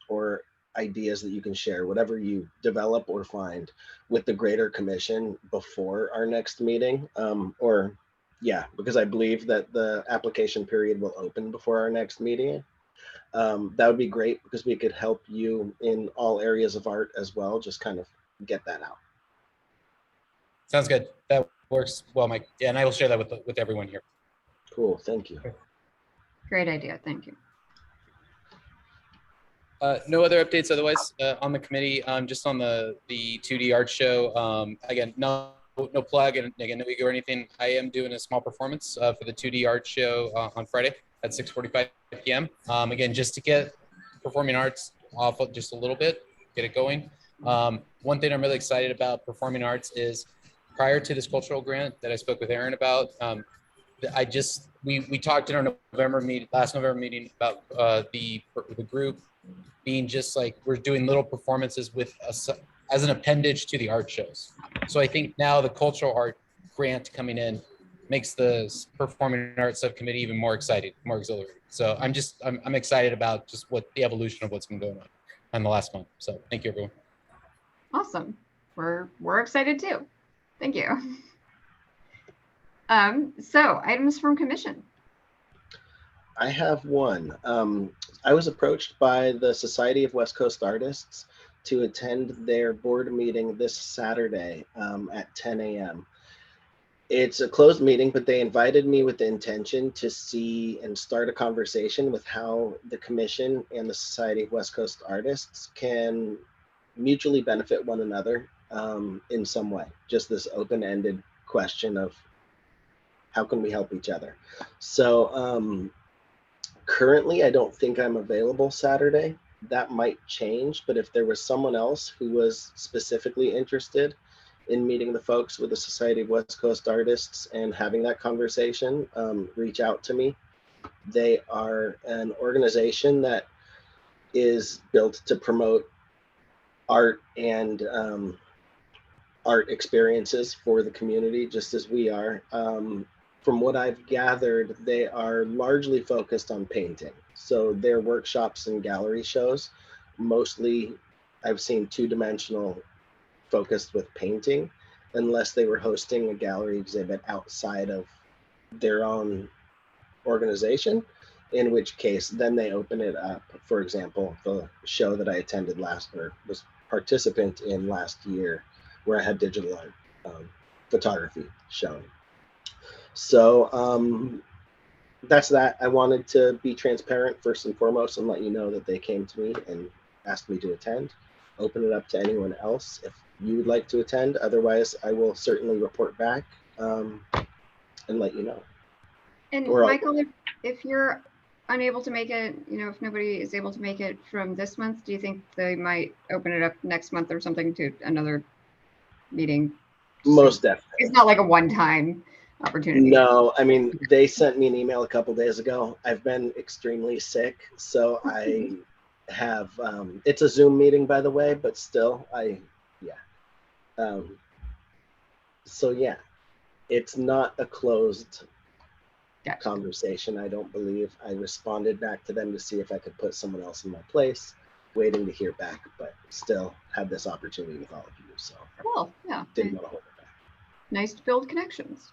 or ideas that you can share, whatever you develop or find with the Greater Commission before our next meeting, because I believe that the application period will open before our next meeting. That would be great because we could help you in all areas of art as well, just kind of get that out. Sounds good. That works well, Mike. Yeah, and I will share that with everyone here. Cool. Thank you. Great idea. Thank you. No other updates otherwise on the committee, just on the 2D art show. Again, no plug and again, no ego or anything. I am doing a small performance for the 2D art show on Friday at 6:45 p.m. Again, just to get performing arts off just a little bit, get it going. One thing I'm really excited about performing arts is prior to this cultural grant that I spoke with Aaron about, we talked in our last November meeting about the group being just like we're doing little performances with us as an appendage to the art shows. So I think now the cultural art grant coming in makes the performing arts subcommittee even more excited, more exhilarating. So I'm excited about just what the evolution of what's been going on in the last month. So thank you, everyone. Awesome. We're excited too. Thank you. So items from commission. I have one. I was approached by the Society of West Coast Artists to attend their board meeting this Saturday at 10 a.m. It's a closed meeting, but they invited me with the intention to see and start a conversation with how the commission and the Society of West Coast Artists can mutually benefit one another in some way. Just this open-ended question of how can we help each other? So Currently, I don't think I'm available Saturday. That might change, but if there was someone else who was specifically interested in meeting the folks with the Society of West Coast Artists and having that conversation, reach out to me. They are an organization that is built to promote art and art experiences for the community, just as we are. From what I've gathered, they are largely focused on painting. So their workshops and gallery shows, mostly I've seen two-dimensional focused with painting, unless they were hosting a gallery exhibit outside of their own organization, in which case then they open it up. For example, the show that I attended was participant in last year, where I had digital art photography shown. So that's that. I wanted to be transparent first and foremost and let you know that they came to me and asked me to attend. Open it up to anyone else if you would like to attend. Otherwise, I will certainly report back and let you know. And Michael, if you're unable to make it, if nobody is able to make it from this month, do you think they might open it up next month or something to another meeting? Most definitely. It's not like a one-time opportunity. No, I mean, they sent me an email a couple days ago. I've been extremely sick, so I have, it's a Zoom meeting, by the way, but still, so yeah, it's not a closed conversation, I don't believe. I responded back to them to see if I could put someone else in my place, waiting to hear back, but still had this opportunity with all of you, so. Cool, yeah. Didn't want to hold it back. Nice to build connections.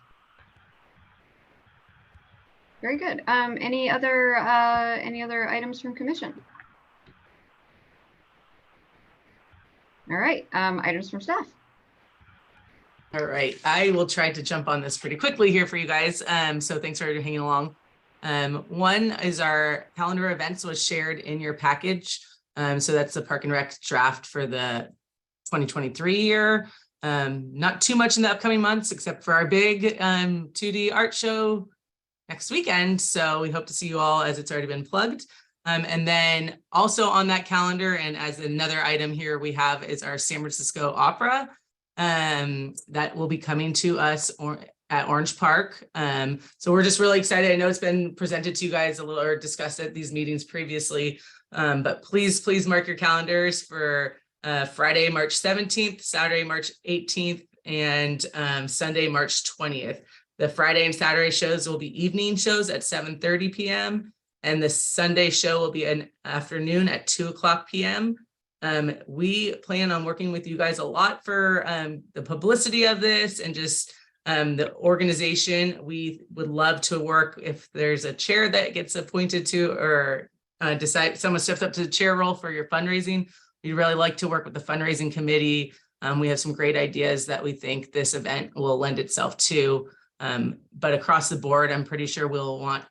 Very good. Any other items from commission? All right, items from staff. All right, I will try to jump on this pretty quickly here for you guys. So thanks for hanging along. One is our calendar events was shared in your package. So that's the Park and Rec draft for the 2023 year. Not too much in the upcoming months, except for our big 2D art show next weekend. So we hope to see you all, as it's already been plugged. And then also on that calendar, and as another item here we have, is our San Francisco Opera that will be coming to us at Orange Park. So we're just really excited. I know it's been presented to you guys a little or discussed at these meetings previously, but please mark your calendars for Friday, March 17th, Saturday, March 18th, and Sunday, March 20th. The Friday and Saturday shows will be evening shows at 7:30 p.m. and the Sunday show will be an afternoon at 2:00 p.m. We plan on working with you guys a lot for the publicity of this and just the organization. We would love to work if there's a chair that gets appointed to or decide someone steps up to the chair role for your fundraising. We'd really like to work with the fundraising committee. We have some great ideas that we think this event will lend itself to. But across the board, I'm pretty sure we'll want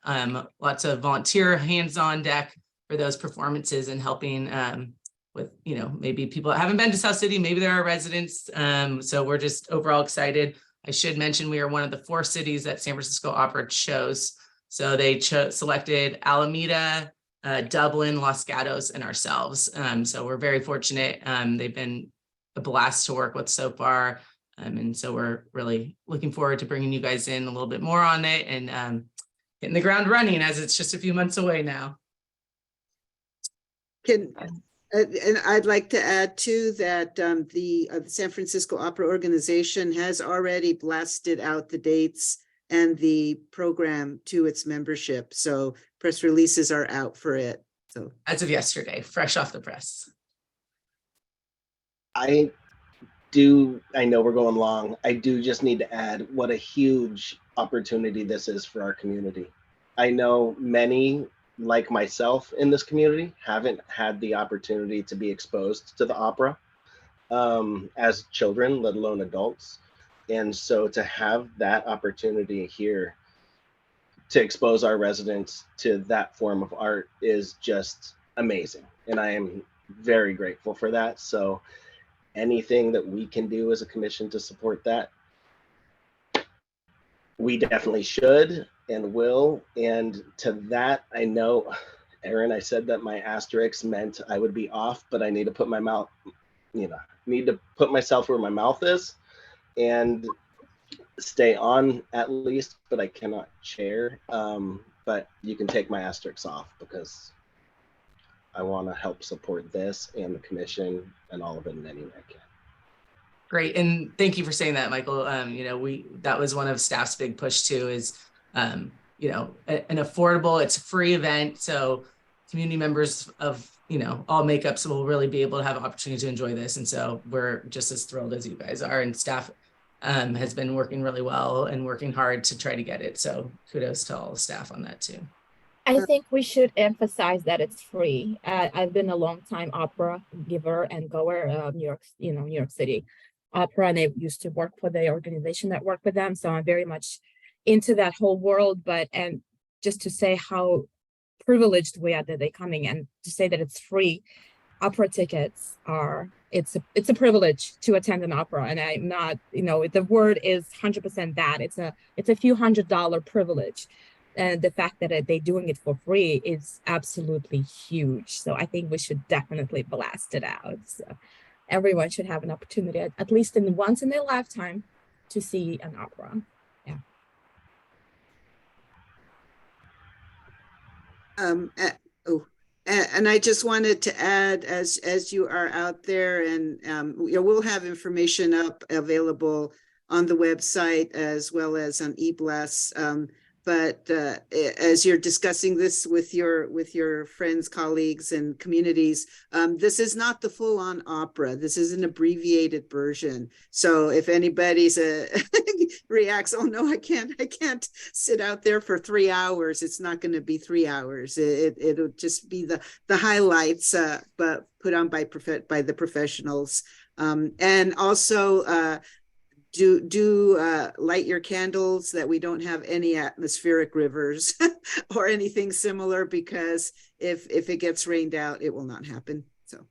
lots of volunteer hands on deck for those performances and helping with, maybe people that haven't been to South City, maybe there are residents. So we're just overall excited. I should mention we are one of the 4 cities that San Francisco Opera chose. So they selected Alameda, Dublin, Los Gatos, and ourselves. So we're very fortunate. They've been a blast to work with so far. And so we're really looking forward to bringing you guys in a little bit more on it and hitting the ground running, as it's just a few months away now. And I'd like to add too that the San Francisco Opera Organization has already blasted out the dates and the program to its membership. So press releases are out for it. So as of yesterday, fresh off the press. I know we're going long. I do just need to add what a huge opportunity this is for our community. I know many, like myself in this community, haven't had the opportunity to be exposed to the opera as children, let alone adults. And so to have that opportunity here to expose our residents to that form of art is just amazing. And I am very grateful for that. So anything that we can do as a commission to support that, we definitely should. and will. And to that, I know, Aaron, I said that my asterisk meant I would be off, but I need to put my mouth, need to put myself where my mouth is and stay on at least, but I cannot chair. But you can take my asterisks off because I want to help support this and the commission and all of it in any way I can. Great, and thank you for saying that, Michael. That was one of staff's big push too, is an affordable, it's a free event, so community members of all makeups will really be able to have an opportunity to enjoy this, and so we're just as thrilled as you guys are, and staff has been working really well and working hard to try to get it. So kudos to all the staff on that too. I think we should emphasize that it's free. I've been a long time opera giver and goer, New York City Opera, and I used to work for the organization that worked with them. So I'm very much into that whole world. And just to say how privileged we are that they're coming, and to say that it's free, opera tickets are, it's a privilege to attend an opera. And I'm not, the word is 100% that it's a few $100 privilege. And the fact that they're doing it for free is absolutely huge. So I think we should definitely blast it out. So everyone should have an opportunity, at least once in their lifetime, to see an opera. Yeah. And I just wanted to add, as you are out there, and we'll have information available on the website as well as on eBless. But as you're discussing this with your friends, colleagues, and communities, this is not the full-on opera. This is an abbreviated version. So if anybody's reacts, oh no, I can't sit out there for 3 hours. It's not going to be 3 hours. It'll just be the highlights, but put on by the professionals. And also, do light your candles, that we don't have any atmospheric rivers or anything similar, because if it gets rained out, it will not happen. So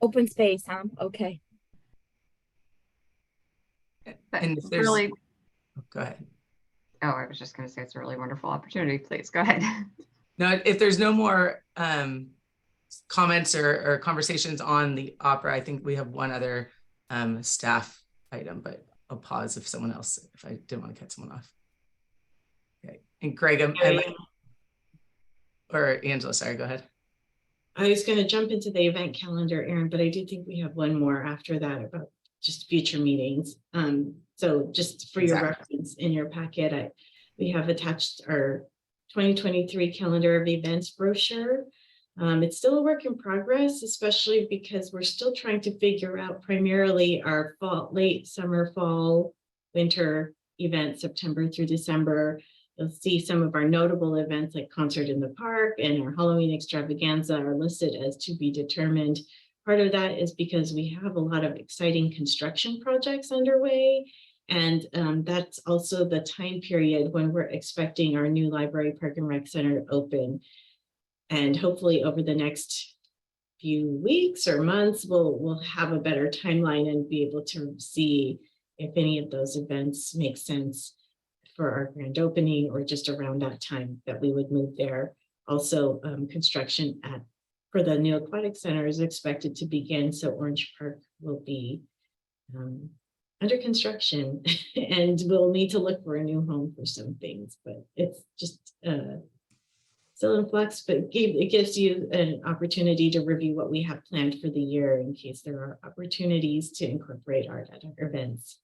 open space, huh? Okay. And if there's really, go ahead. Oh, I was just going to say it's a really wonderful opportunity. Please go ahead. No, if there's no more comments or conversations on the opera, I think we have one other staff item, but I'll pause if I didn't want to cut someone off. Okay, and Greg, or Angela, sorry, go ahead. I was going to jump into the event calendar, Aaron, but I do think we have one more after that about just future meetings. So just for your reference in your packet, we have attached our 2023 calendar of events brochure. It's still a work in progress, especially because we're still trying to figure out primarily our late summer, fall, winter events, September through December. You'll see some of our notable events like Concert in the Park and our Halloween extravaganza are listed as to be determined. Part of that is because we have a lot of exciting construction projects underway. And that's also the time period when we're expecting our new library, park and rec center to open. And hopefully over the next few weeks or months, we'll have a better timeline and be able to see if any of those events make sense for our grand opening, or just around that time that we would move there. Also, construction for the new aquatic center is expected to begin, so Orange Park will be under construction and we'll need to look for a new home for some things, but it's just still in flux, but it gives you an opportunity to review what we have planned for the year in case there are opportunities to incorporate art at our events.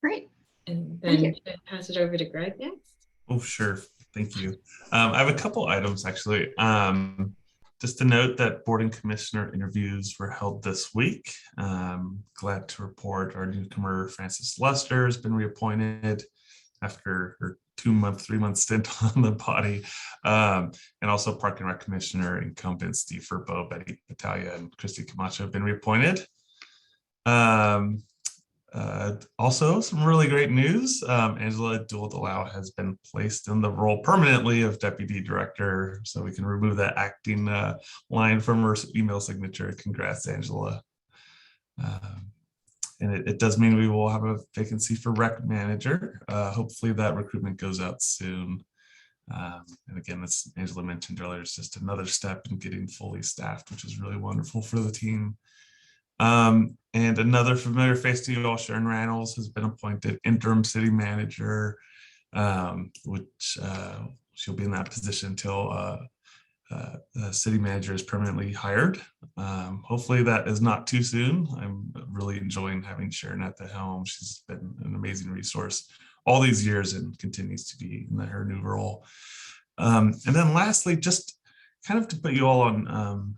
Great. And then pass it over to Greg next. Oh, sure. Thank you. I have a couple items actually. Just to note that board and commissioner interviews were held this week. Glad to report our newcomer, Frances Lester, has been reappointed after her 3-month stint on the body. And also Park and Rec Commissioner incumbent Steve Furbo, Betty Battaglia, and Christy Camacho have been reappointed. Also, some really great news. Angela Dual-Delau has been placed in the role permanently of Deputy Director, so we can remove that acting line from her email signature. Congrats, Angela. and it does mean we will have a vacancy for rec manager. Hopefully that recruitment goes out soon. And again, as Angela mentioned earlier, it's just another step in getting fully staffed, which is really wonderful for the team. And another familiar face to you all, Sharon Reynolds, has been appointed interim city manager, which she'll be in that position until the city manager is permanently hired. Hopefully that is not too soon. I'm really enjoying having Sharon at the helm. She's been an amazing resource all these years and continues to be in her new role. And then lastly, just kind of to put you all on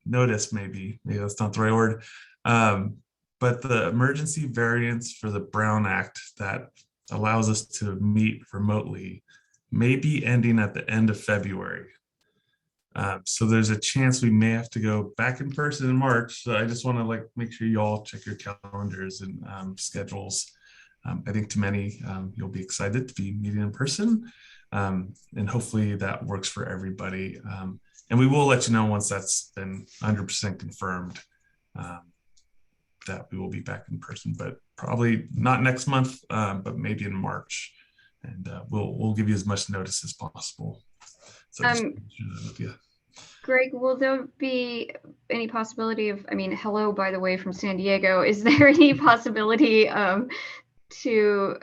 notice, maybe that's not the right word, but the emergency variance for the Brown Act that allows us to meet remotely may be ending at the end of February. So there's a chance we may have to go back in person in March. So I just want to make sure you all check your calendars and schedules. I think to many, you'll be excited to be meeting in person, and hopefully that works for everybody. And we will let you know once that's been 100% confirmed, that we will be back in person, but probably not next month, but maybe in March. And we'll give you as much notice as possible. So Greg, will there be any possibility of, I mean, hello, by the way, from San Diego, is there any possibility to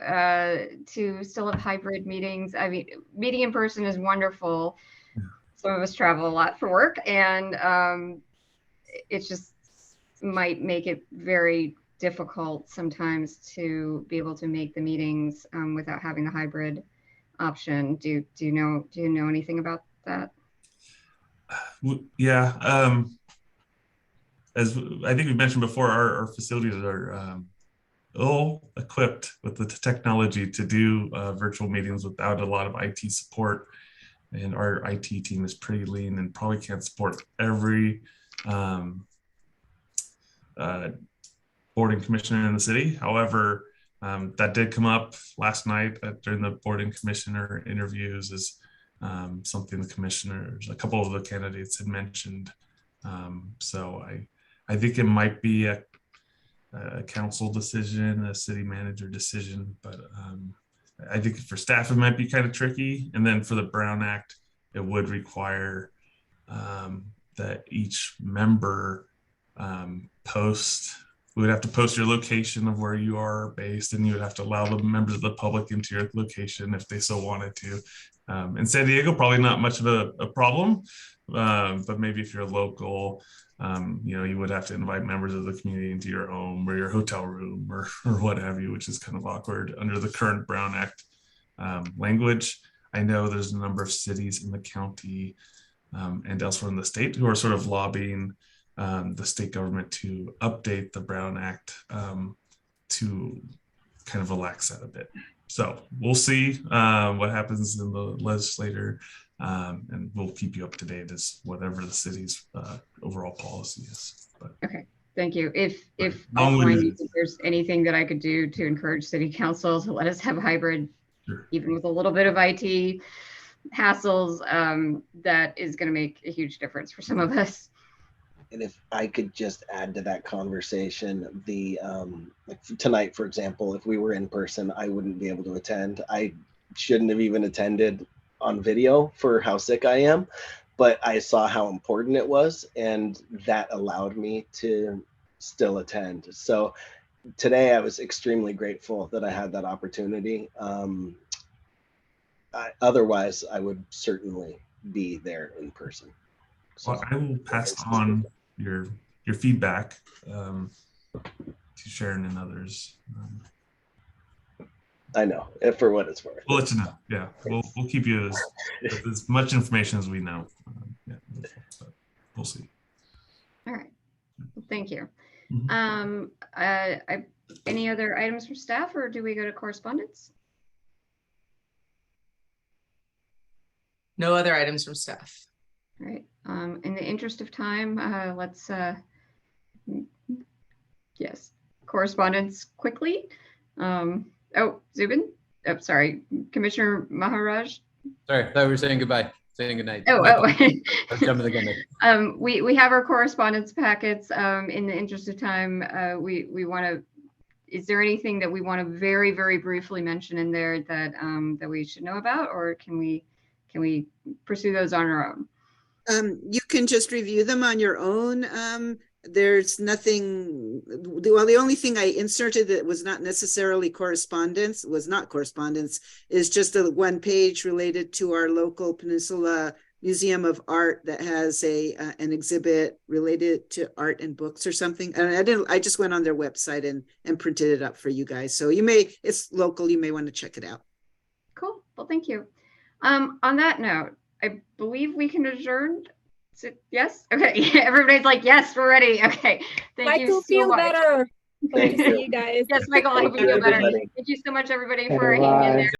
still have hybrid meetings? I mean, meeting in person is wonderful. Some of us travel a lot for work, and it just might make it very difficult sometimes to be able to make the meetings without having the hybrid option. Do you know anything about that? Yeah, as I think we mentioned before, our facilities are ill equipped with the technology to do virtual meetings without a lot of IT support, and our IT team is pretty lean and probably can't support every boarding commissioner in the city. However, that did come up last night during the boarding commissioner interviews as something the commissioners, a couple of the candidates had mentioned. So I think it might be a council decision, a city manager decision, but I think for staff it might be kind of tricky. And then for the Brown Act, it would require that each member we would have to post your location of where you are based, and you would have to allow the members of the public into your location if they so wanted to. In San Diego, probably not much of a problem, but maybe if you're local, you would have to invite members of the community into your home or your hotel room or what have you, which is kind of awkward under the current Brown Act language. I know there's a number of cities in the county and elsewhere in the state who are sort of lobbying the state government to update the Brown Act to kind of relax that a bit. So we'll see what happens in the legislature, and we'll keep you up to date as whatever the city's overall policy is. But, okay, thank you. If offline you think there's anything that I could do to encourage city council to let us have hybrid, sure, even with a little bit of IT hassles, that is going to make a huge difference for some of us. And if I could just add to that conversation, like tonight, for example, if we were in person, I wouldn't be able to attend. I shouldn't have even attended on video for how sick I am, but I saw how important it was, and that allowed me to still attend. So today I was extremely grateful that I had that opportunity. Otherwise, I would certainly be there in person. So, well, I will pass on your feedback to Sharon and others. I know, for what it's worth. We'll let you know. Yeah, we'll keep you with as much information as we know. Yeah, but we'll see. All right. Well, thank you. Mm-hmm. Any other items from staff, or do we go to correspondence? No other items from staff. All right. In the interest of time, let's yes, correspondence quickly. Zubin. Oh, sorry, Commissioner Maharaj. Sorry, I thought we were saying goodbye, saying goodnight. Oh. I'm jumping the gun. We have our correspondence packets. In the interest of time, we want to is there anything that we want to very, very briefly mention in there that that we should know about, or can we pursue those on our own? You can just review them on your own. There's nothing, well, the only thing I inserted that was not necessarily correspondence, is just a one page related to our local Peninsula Museum of Art that has an exhibit related to art and books or something. And I just went on their website and printed it up for you guys. So it's local, you may want to check it out. Cool. Well, thank you. On that note, I believe we can adjourn. Yes? Okay. Everybody's like, yes, we're ready. Okay. Thank you so feel much. better. Hope to see you guys. Yes, Michael, I hope you feel better. Thank you so much, everybody, for hanging in there.